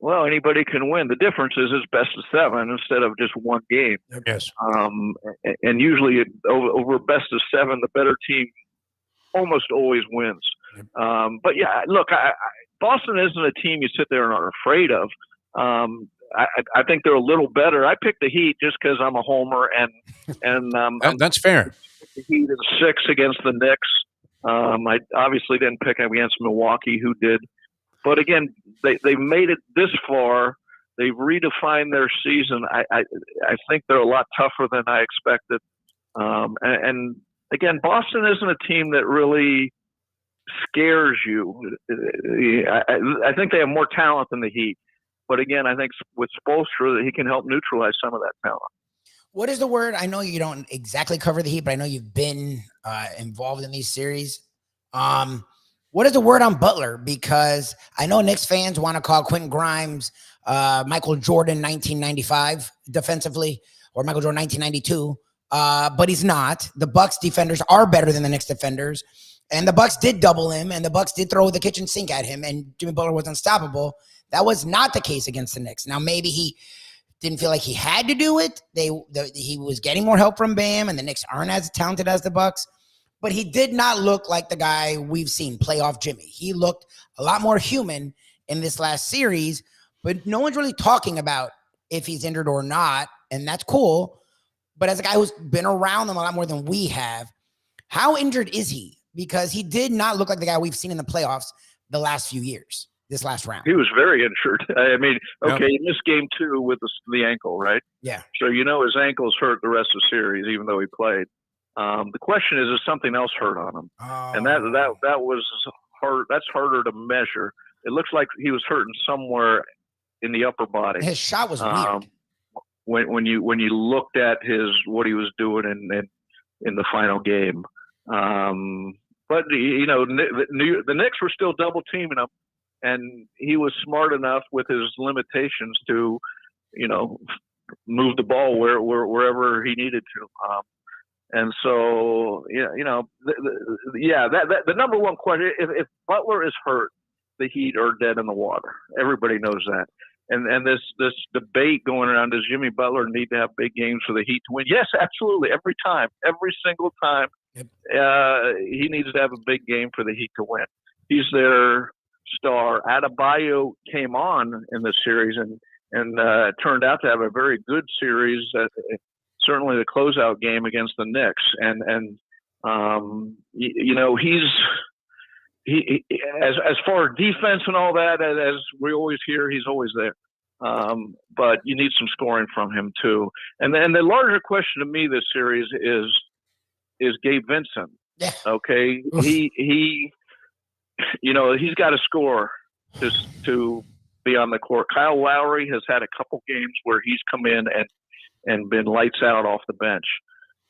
well, anybody can win. The difference is it's best of 7 instead of just one game. Yes. And usually over best of 7, the better team almost always wins. But yeah, look, Boston isn't a team you sit there and are afraid of. I think they're a little better. I picked the Heat just because I'm a homer, and that's fair. The Heat in 6 against the Knicks. I obviously didn't pick against Milwaukee, who did. But again, they've made it this far. They've redefined their season. I think they're a lot tougher than I expected. And again, Boston isn't a team that really scares you. I think they have more talent than the Heat. But again, I think with Spoelstra that he can help neutralize some of that talent. What is the word? I know you don't exactly cover the Heat, but I know you've been involved in these series. What is the word on Butler? Because I know Knicks fans want to call Quentin Grimes Michael Jordan 1995 defensively, or Michael Jordan 1992, but he's not. The Bucks defenders are better than the Knicks defenders, and the Bucks did double him, and the Bucks did throw the kitchen sink at him, and Jimmy Butler was unstoppable. That was not the case against the Knicks. Now, maybe he didn't feel like he had to do it. He was getting more help from Bam, and the Knicks aren't as talented as the Bucks. But he did not look like the guy we've seen, playoff Jimmy. He looked a lot more human in this last series, but no one's really talking about if he's injured or not, and that's cool. But as a guy who's been around them a lot more than we have, how injured is he? Because he did not look like the guy we've seen in the playoffs the last few years, this last round. He was very injured. I mean, okay, he missed game 2 with the ankle, right? Yeah. So his ankle's hurt the rest of the series, even though he played. The question is something else hurt on him? And that was hard. That's harder to measure. It looks like he was hurting somewhere in the upper body. His shot was weird. When you looked at what he was doing in the final game. But the Knicks were still double teaming him, and he was smart enough with his limitations to, move the ball wherever he needed to. And so, the number one question, if Butler is hurt, the Heat are dead in the water. Everybody knows that. And this debate going around, does Jimmy Butler need to have big games for the Heat to win? Yes, absolutely. Every single time, he needs to have a big game for the Heat to win. He's their star. Adebayo came on in this series and turned out to have a very good series. Certainly the closeout game against the Knicks, and he as far as defense and all that, as we always hear, he's always there. But you need some scoring from him too. And then the larger question to me this series is Gabe Vincent. Yeah. Okay. He's got to score just to be on the court. Kyle Lowry has had a couple games where he's come in and been lights out off the bench.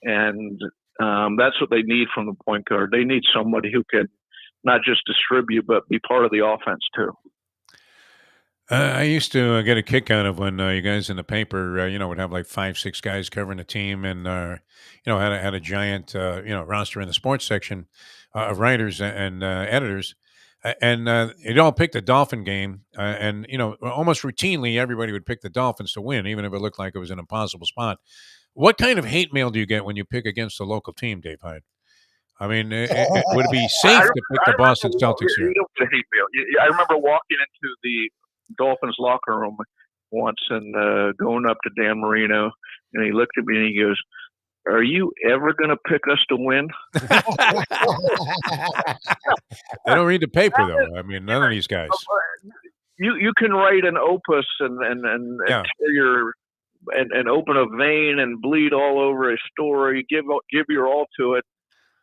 And that's what they need from the point guard. They need somebody who can not just distribute, but be part of the offense too. I used to get a kick out of when you guys in the paper, would have like 5-6 guys covering a team, and had a giant, roster in the sports section of writers and editors, and you'd all pick the Dolphin game, and almost routinely everybody would pick the Dolphins to win, even if it looked like it was an impossible spot. What kind of hate mail do you get when you pick against a local team, Dave Hyde? I mean, would it be safe to pick the Boston Celtics here? Hate mail. I remember walking into the Dolphins locker room once and going up to Dan Marino, and he looked at me and he goes, "Are you ever going to pick us to win?" They don't read the paper, though. I mean, none of these guys. You can write an opus and open a vein and bleed all over a story, give your all to it.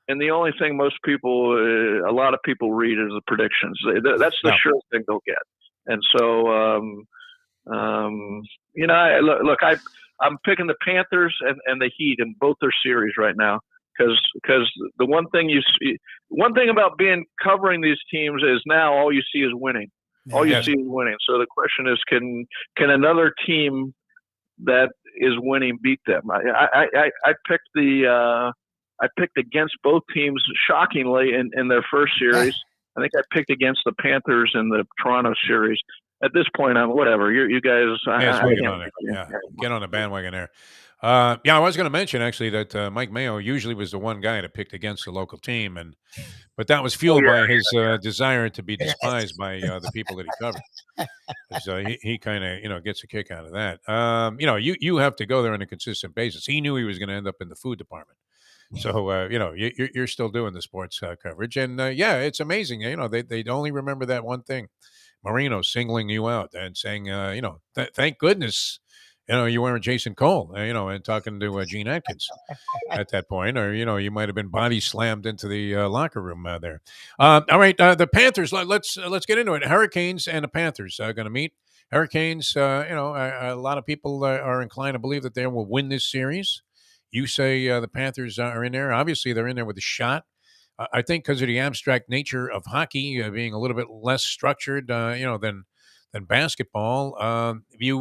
And the only thing a lot of people read is the predictions. That's the sure thing they'll get. And so, I'm picking the Panthers and the Heat in both their series right now, because the one thing about covering these teams is now all you see is winning. All you Yes. see is winning. So the question is, can another team that is winning beat them? I picked against both teams shockingly in their first series. I think I picked against the Panthers in the Toronto series. At this point, I'm whatever. You guys, Get on there. Yeah, get on the bandwagon there. I was going to mention actually that Mike Mayo usually was the one guy that picked against the local team, but that was fueled by his desire to be despised by the people that he covered. He kind of gets a kick out of that. You have to go there on a consistent basis. He knew he was going to end up in the food department. So you're still doing the sports coverage, and it's amazing. They only remember that one thing. Marino singling you out and saying, thank goodness, you weren't Jason Cole, and talking to Gene Atkins at that point, or, you might have been body slammed into the locker room there. All right. The Panthers, let's get into it. Hurricanes and the Panthers are going to meet. Hurricanes, a lot of people are inclined to believe that they will win this series. You say the Panthers are in there. Obviously, they're in there with a shot. I think because of the abstract nature of hockey being a little bit less structured, than basketball. You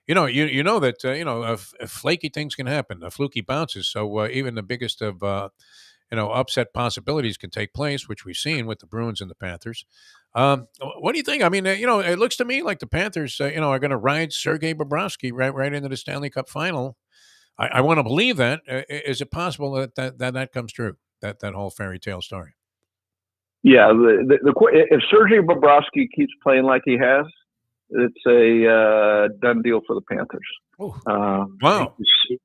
know that flaky things can happen, fluky bounces. So even the biggest of upset possibilities can take place, which we've seen with the Bruins and the Panthers. What do you think? I mean, it looks to me like the Panthers, are going to ride Sergei Bobrovsky right into the Stanley Cup final. I want to believe that. Is it possible that comes true? That whole fairy tale story. Yeah, if Sergei Bobrovsky keeps playing like he has, it's a done deal for the Panthers. Wow. He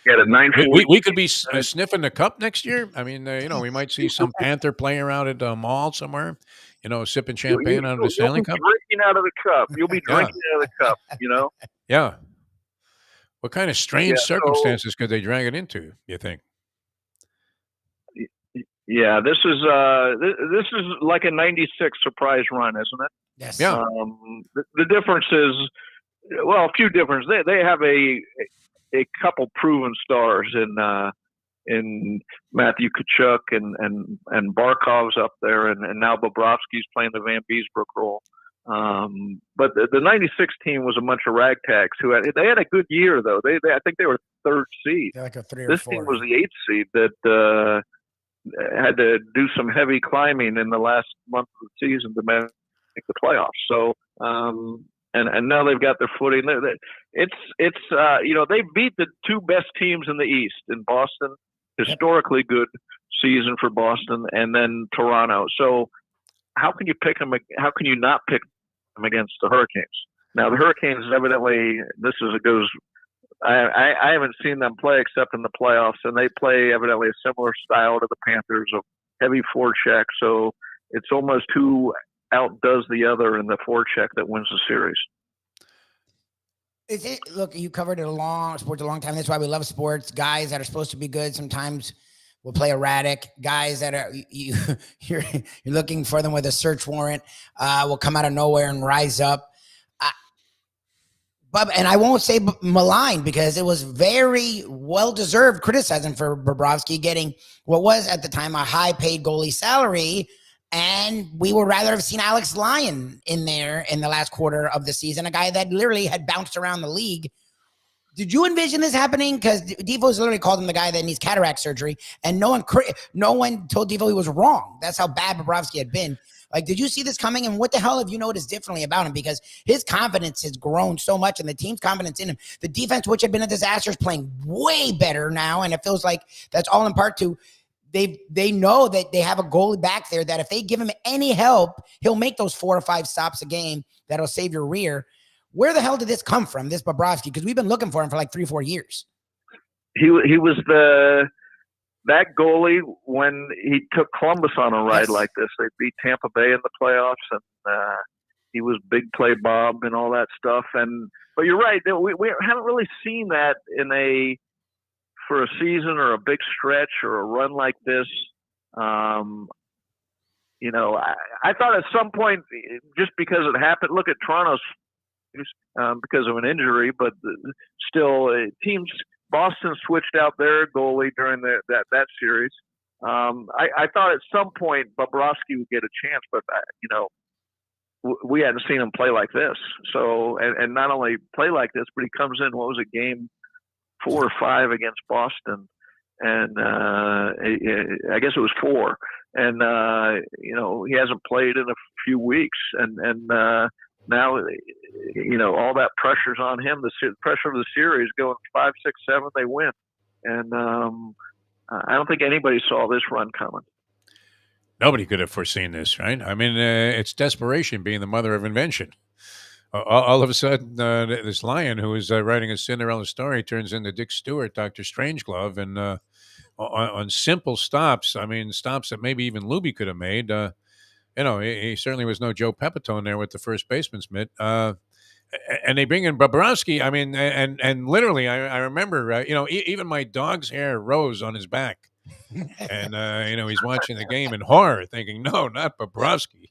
had a 940. We could be sniffing the cup next year. I mean, we might see some Panther player out at a mall somewhere, sipping champagne out of the Stanley Cup. Drinking out of the cup. You'll be drinking out of the cup, Yeah. What kind of strange circumstances could they drag it into, you think? Yeah, this is like a 96 surprise run, isn't it? Yes. Yeah. The difference is, well, a few differences. They have a couple proven stars in Matthew Tkachuk and Barkov's up there, and now Bobrovsky's playing the Van Beesbrook role. But the 96 team was a bunch of ragtags they had a good year though. I think they were third seed. They're like a 3 or This 4. team was the 8th seed that had to do some heavy climbing in the last month of the season to make the playoffs. So and now they've got their footing. It's they beat the two best teams in the East in Boston. Historically good season for Boston, and then Toronto. So how can you pick them? How can you not pick them against the Hurricanes? Now the Hurricanes evidently I haven't seen them play except in the playoffs, and they play evidently a similar style to the Panthers of heavy forecheck. So it's almost who outdoes the other in the forecheck that wins the series. Look, you covered sports a long time. That's why we love sports. Guys that are supposed to be good sometimes will play erratic. Guys that are you're looking for them with a search warrant will come out of nowhere and rise up. And I won't say maligned because it was very well-deserved criticism for Bobrovsky getting what was at the time a high-paid goalie salary, and we would rather have seen Alex Lyon in there in the last quarter of the season, a guy that literally had bounced around the league. Did you envision this happening? Because Defo's literally called him the guy that needs cataract surgery, and no one told Defo he was wrong. That's how bad Bobrovsky had been. Like, did you see this coming? And what the hell have you noticed differently about him? Because his confidence has grown so much, and the team's confidence in him. The defense, which had been a disaster, is playing way better now, and it feels like that's all in part to they know that they have a goalie back there that if they give him any help, he'll make those 4 or 5 stops a game that'll save your rear. Where the hell did this come from, this Bobrovsky? Because we've been looking for him for like 3-4 years. He was that goalie when he took Columbus on a ride like this. They beat Tampa Bay in the playoffs, and he was big play Bob and all that stuff. But you're right, we haven't really seen that for a season or a big stretch or a run like this. I thought at some point, just because it happened, look at Toronto's because of an injury, but still teams. Boston switched out their goalie during that series. I thought at some point Bobrovsky would get a chance, but we hadn't seen him play like this. So, and not only play like this, but he comes in, what was it, game 4 or 5 against Boston, and I guess it was 4. And he hasn't played in a few weeks, and now all that pressure's on him. The pressure of the series, going 5, 6, 7, they win, and I don't think anybody saw this run coming. Nobody could have foreseen this, right? I mean, it's desperation being the mother of invention. All of a sudden, this lion who is writing a Cinderella story turns into Dick Stewart, Dr. Strangeglove, and on simple stops, I mean, stops that maybe even Lubie could have made. He certainly was no Joe Pepitone there with the first baseman's mitt. And they bring in Bobrovsky. I mean, and literally, I remember, even my dog's hair rose on his back. And he's watching the game in horror, thinking, "No, not Bobrovsky."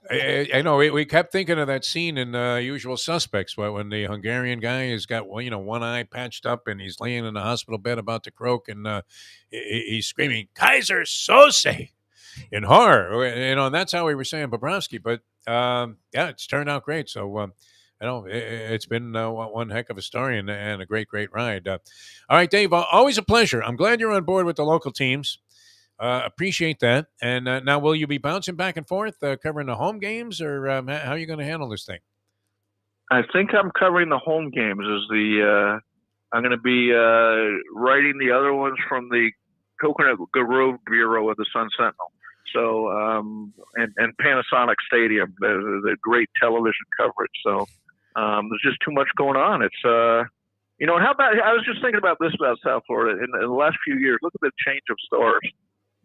I know we kept thinking of that scene in Usual Suspects, when the Hungarian guy has got one eye patched up and he's laying in the hospital bed about to croak, and he's screaming "Kaiser Sose" in horror. And that's how we were saying Bobrovsky. But it's turned out great. So. It's been one heck of a story and a great, great ride. All right, Dave, always a pleasure. I'm glad you're on board with the local teams. Appreciate that. And now, will you be bouncing back and forth, covering the home games, or how are you going to handle this thing? I think I'm covering the home games. I'm going to be writing the other ones from the Coconut Grove Bureau of the Sun Sentinel. So, and Panasonic Stadium, the great television coverage. So, there's just too much going on. It's, and how about, I was just thinking about this about South Florida in the last few years. Look at the change of stars.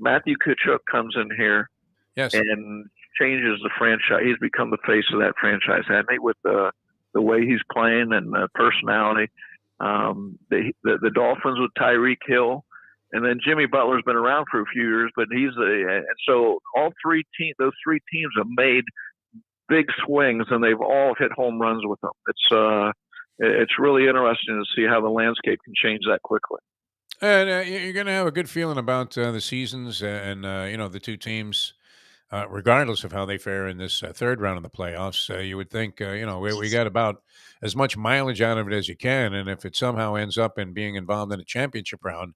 Matthew Tkachuk comes in here, yes, and changes the franchise. He's become the face of that franchise, hasn't he, with the way he's playing and the personality. The Dolphins with Tyreek Hill. And then Jimmy Butler's been around for a few years, but and so those three teams have made big swings, and they've all hit home runs with them. It's really interesting to see how the landscape can change that quickly. And you're going to have a good feeling about the seasons and the two teams, regardless of how they fare in this third round of the playoffs. You would think we got about as much mileage out of it as you can, and if it somehow ends up in being involved in a championship round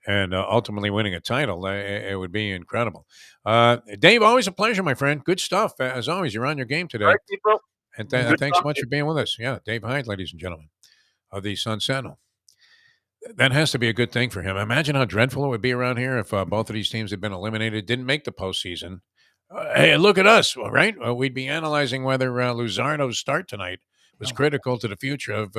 and ultimately winning a title, it would be incredible. Dave, always a pleasure, my friend. Good stuff. As always, you're on your game today. All right, people. And thanks so much for being with us. Yeah, Dave Hyde, ladies and gentlemen, of the Sun Sentinel. That has to be a good thing for him. Imagine how dreadful it would be around here if both of these teams had been eliminated, didn't make the postseason. Hey, look at us, right? We'd be analyzing whether Luzardo's start tonight was critical to the future of,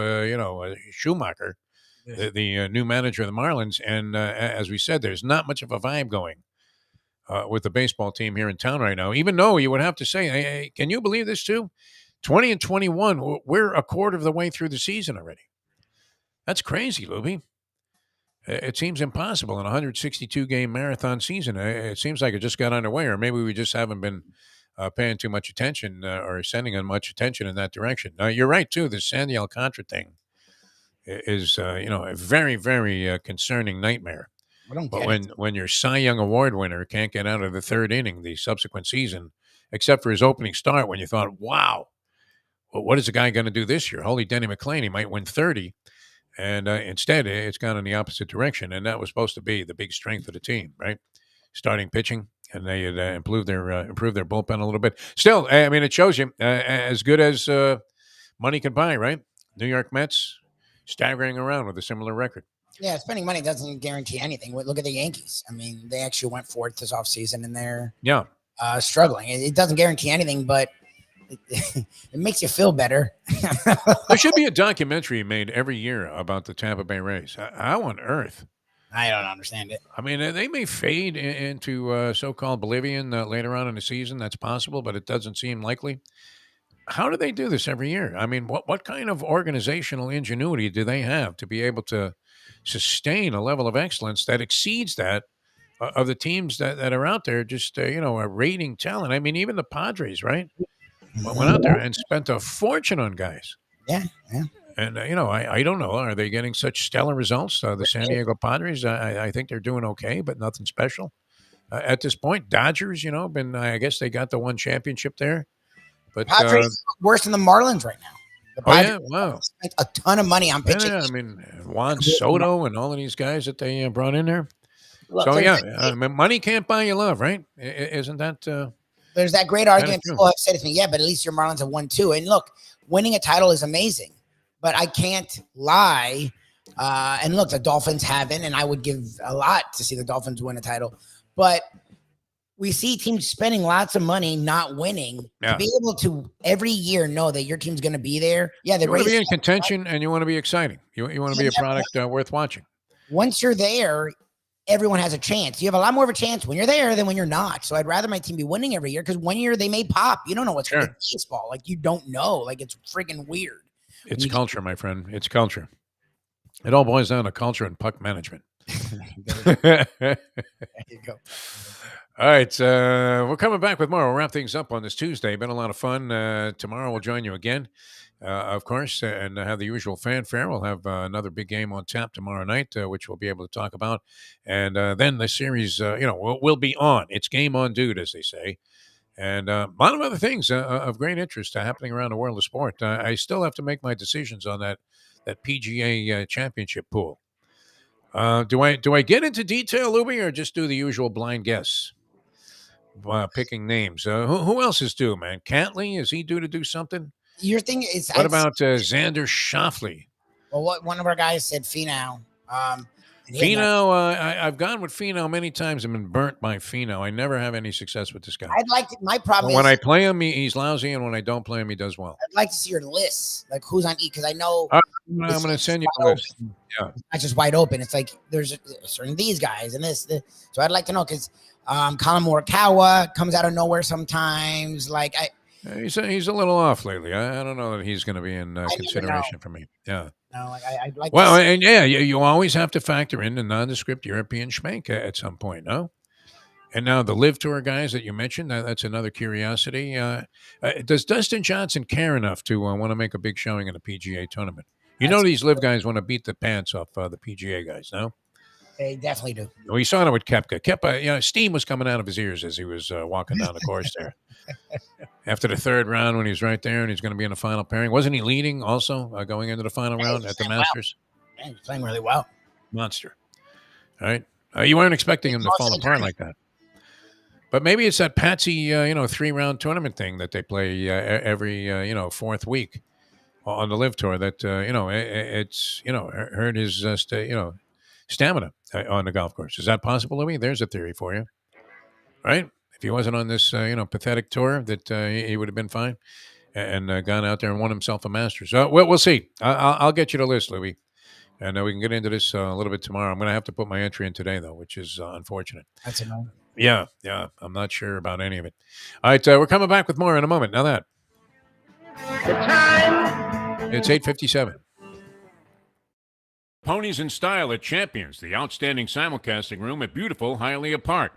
Schumacher, the new manager of the Marlins. And as we said, there's not much of a vibe going with the baseball team here in town right now, even though you would have to say, hey, can you believe this too? 20-21, we're a quarter of the way through the season already. That's crazy, Lubie. It seems impossible in a 162-game marathon season. It seems like it just got underway, or maybe we just haven't been paying too much attention or sending much attention in that direction. You're right, too. The Sandy Alcantara thing is, a very, very concerning nightmare. But when your Cy Young Award winner can't get out of the third inning the subsequent season, except for his opening start, when you thought, wow, well, what is the guy going to do this year? Holy Denny McClain, he might win 30. And instead, it's gone in the opposite direction. And that was supposed to be the big strength of the team, right? Starting pitching, and they had improved their bullpen a little bit. Still, I mean, it shows you as good as money can buy, right? New York Mets staggering around with a similar record. Yeah, spending money doesn't guarantee anything. Look at the Yankees. I mean, they actually went fourth this offseason, and they're struggling. It doesn't guarantee anything, but it makes you feel better. There should be a documentary made every year about the Tampa Bay Rays. How on earth? I don't understand it. I mean, they may fade into so-called oblivion later on in the season. That's possible, but it doesn't seem likely. How do they do this every year? I mean, what kind of organizational ingenuity do they have to be able to sustain a level of excellence that exceeds that of the teams that are out there, just, rating talent? I mean, even the Padres, right? Went out there and spent a fortune on guys. Yeah. And, I don't know. Are they getting such stellar results? The San Diego Padres, I think they're doing okay, but nothing special. at this point. Dodgers, been I guess they got the one championship there, but Padres are worse than the Marlins right now. The Padres wow, spent a ton of money on pitching. I mean, Juan Soto and all of these guys that they brought in there. Look, So money can't buy you love, right? Isn't that? There's that great argument people have said to me, yeah, but at least your Marlins have won too. And look, winning a title is amazing, but I can't lie. And look, the Dolphins haven't, and I would give a lot to see the Dolphins win a title. But we see teams spending lots of money not winning. To be able to every year know that your team's going to be there. Yeah, you want to be in contention, and you want to be exciting. You want to be a product worth watching. Once you're there, everyone has a chance. You have a lot more of a chance when you're there than when you're not. So I'd rather my team be winning every year, because 1 year they may pop. You don't know what's going to be baseball. Like, you don't know. Like, it's freaking weird. It's culture, my friend. It's culture. It all boils down to culture and puck management. There you go. All right. We're coming back with more. We'll wrap things up on this Tuesday. Been a lot of fun. Tomorrow we'll join you again, of course, and have the usual fanfare. We'll have another big game on tap tomorrow night, which we'll be able to talk about. And then the series, will be on. It's game on, dude, as they say. And a lot of other things of great interest happening around the world of sport. I still have to make my decisions on that PGA championship pool. Do I get into detail, Lubie, or just do the usual blind guess? Picking names. Who else is due, man? Cantley, is he due to do something? Your thing is. What about Xander Schauffele? Well, one of our guys said Finau. Finau, I've gone with Finau many times. I've been burnt by Finau. I never have any success with this guy. My problem when I play him, he's lousy, and when I don't play him, he does well. I'd like to see your list, like who's on E, because I know I'm going to send you a list. Yeah, it's not just wide open. It's like there's certain these guys and this. So I'd like to know, because Colin Morikawa comes out of nowhere sometimes. Like he's a little off lately. I don't know that he's going to be in consideration for me. Yeah. No, I'd like. Well, and you always have to factor in the nondescript European schmank at some point, no? And now the Live Tour guys that you mentioned, that's another curiosity. Does Dustin Johnson care enough to want to make a big showing in a PGA tournament? These Live guys want to beat the pants off the PGA guys, no? They definitely do. We saw it with Koepka. Koepka, steam was coming out of his ears as he was walking down the course there. After the third round, when he's right there and he's going to be in the final pairing. Wasn't he leading also going into the final round at the Masters? Well. He's playing really well. Monster. All right. You weren't expecting him to fall apart like that. But maybe it's that Patsy, 3-round tournament thing that they play every, fourth week on the Live Tour that, it's, hurt his, stamina on the golf course. Is that possible, Louis? There's a theory for you. Right? If he wasn't on this, pathetic tour, that he would have been fine and gone out there and won himself a Masters. We'll see. I'll get you the list, Louis. And we can get into this a little bit tomorrow. I'm going to have to put my entry in today, though, which is unfortunate. That's enough. Yeah. I'm not sure about any of it. All right, we're coming back with more in a moment. Now that. The time. It's 8:57. Ponies in Style at Champions, the outstanding simulcasting room at beautiful Hialeah Park.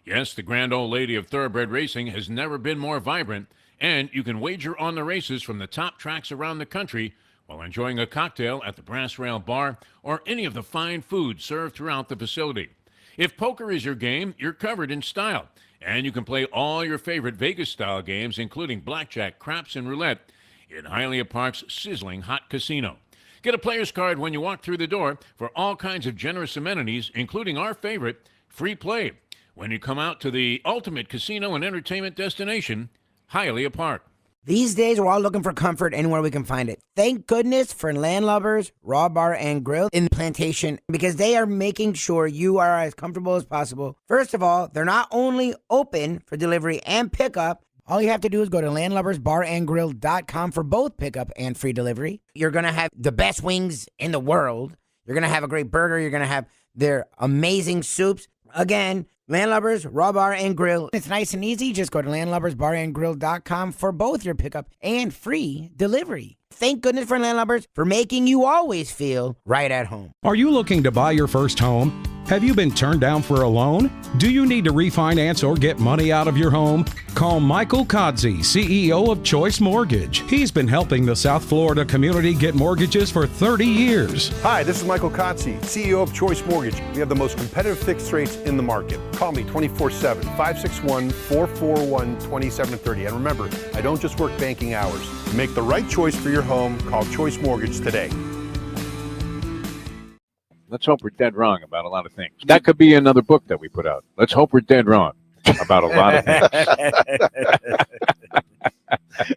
Yes, the grand old lady of thoroughbred racing has never been more vibrant, and you can wager on the races from the top tracks around the country while enjoying a cocktail at the Brass Rail Bar or any of the fine food served throughout the facility. If poker is your game, you're covered in style, and you can play all your favorite Vegas-style games, including blackjack, craps, and roulette, in Hialeah Park's sizzling hot casino. Get a player's card when you walk through the door for all kinds of generous amenities, including our favorite, free play, when you come out to the ultimate casino and entertainment destination, Hialeah Park. These days, we're all looking for comfort anywhere we can find it. Thank goodness for Landlubbers Raw Bar and Grill in Plantation, because they are making sure you are as comfortable as possible. First of all, they're not only open for delivery and pickup. All you have to do is go to landlubbersbarandgrill.com for both pickup and free delivery. You're going to have the best wings in the world. You're going to have a great burger. You're going to have their amazing soups. Again, Landlubbers, Raw Bar, and Grill. It's nice and easy. Just go to landlubbersbarandgrill.com for both your pickup and free delivery. Thank goodness for Landlubbers for making you always feel right at home. Are you looking to buy your first home? Have you been turned down for a loan? Do you need to refinance or get money out of your home? Call Michael Kodzie, CEO of Choice Mortgage. He's been helping the South Florida community get mortgages for 30 years. Hi, this is Michael Kodzie, CEO of Choice Mortgage. We have the most competitive fixed rates in the market. Call me 24/7, 561-441-2730. And remember, I don't just work banking hours. Make the right choice for your home. Call Choice Mortgage today. Let's hope we're dead wrong about a lot of things. That could be another book that we put out. Let's hope we're dead wrong about a lot of things.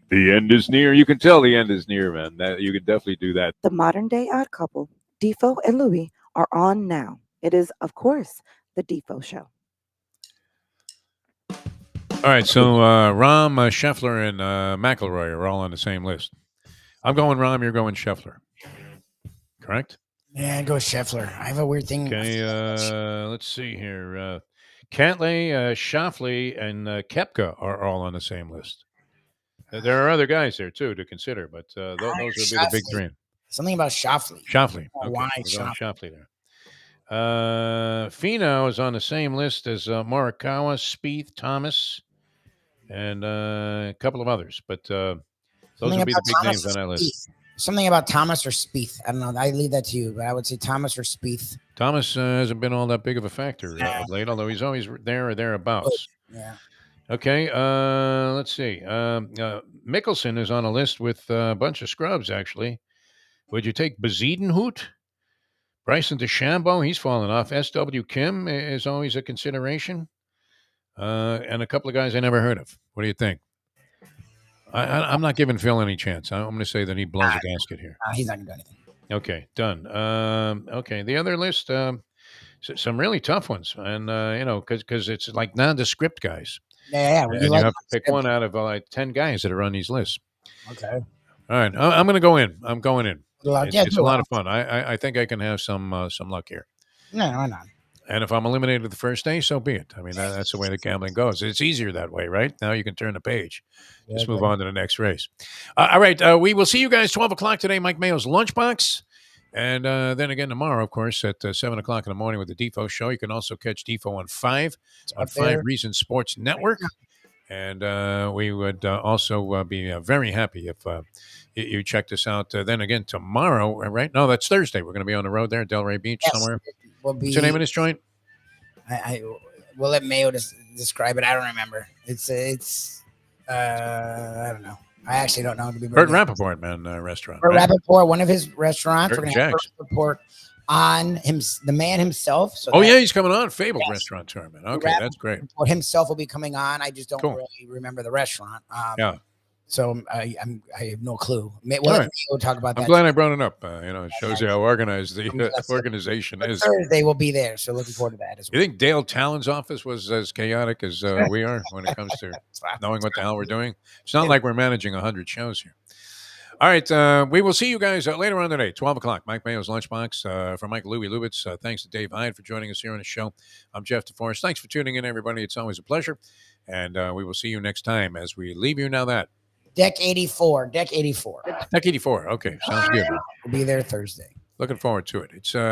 The end is near. You can tell the end is near, man. You can definitely do that. The modern day odd couple, Defo and Lubie, are on now. It is, of course, the Defo Show. All right, so Rahm, Scheffler, and McIlroy are all on the same list. I'm going Rahm. You're going Scheffler. Correct? Yeah, go Scheffler. I have a weird thing. Okay, let's see here. Cantlay, Schauffele, and Koepka are all on the same list. There are other guys there, too, to consider, but those would be the big three. Something about Schauffele. Schauffele. Oh, Okay. why Schauffele there. Finau is on the same list as Morikawa, Spieth, Thomas, and a couple of others, but those would be the big names on that list. Something about Thomas or Spieth. I don't know. I leave that to you, but I would say Thomas or Spieth. Thomas hasn't been all that big of a factor of late, although he's always there or thereabouts. Yeah. Okay, let's see. Mickelson is on a list with a bunch of scrubs, actually. Would you take Bezuidenhout? Bryson DeChambeau, he's fallen off. S.W. Kim is always a consideration. And a couple of guys I never heard of. What do you think? I'm not giving Phil any chance. I'm going to say that he blows a gasket here. He's not going to do anything. Okay, done. Okay, the other list, some really tough ones. And, because it's like nondescript guys. Yeah. And you have to pick one out of like 10 guys that are on these lists. Okay. All right, I'm going to go in. I'm going in. It's a lot of fun. I think I can have some luck here. No, why not? And if I'm eliminated the first day, so be it. I mean, that's the way the gambling goes. It's easier that way, right? Now you can turn the page. Just move on to the next race. All right. We will see you guys 12 o'clock today, Mike Mayo's Lunchbox. And then again tomorrow, of course, at 7 o'clock in the morning with the Defo Show. You can also catch Defo on 5 Reasons Sports Network. And we would also be very happy if you checked us out. Then again tomorrow, right? No, that's Thursday. We're going to be on the road there at Delray Beach somewhere. What's the name of this joint? We'll let Mayo describe it. I don't remember. It's I don't know. I actually don't know. To be Burt Rappaport, man, restaurant. Burt Rappaport, one of his restaurants. Burt We're going to have Burt report on him, the man himself. So he's coming on. Fabled restaurateur, man. Okay, that's great. Himself will be coming on. I just don't really remember the restaurant. Yeah. So I have no clue. We'll talk about that. I'm glad I brought it up. It shows you how organized the organization is. Thursday we'll be there, so looking forward to that as well. You think Dale Talon's office was as chaotic as we are when it comes to knowing what the hell we're doing? It's not like we're managing 100 shows here. All right, we will see you guys later on today, 12 o'clock. Mike Mayo's Lunchbox for Mike Louie Lubitz. Thanks to Dave Hyde for joining us here on the show. I'm Jeff DeForest. Thanks for tuning in, everybody. It's always a pleasure. And we will see you next time as we leave you now that. Deck 84. Deck 84. Deck 84. Okay, sounds good. We'll be there Thursday. Looking forward to it. It's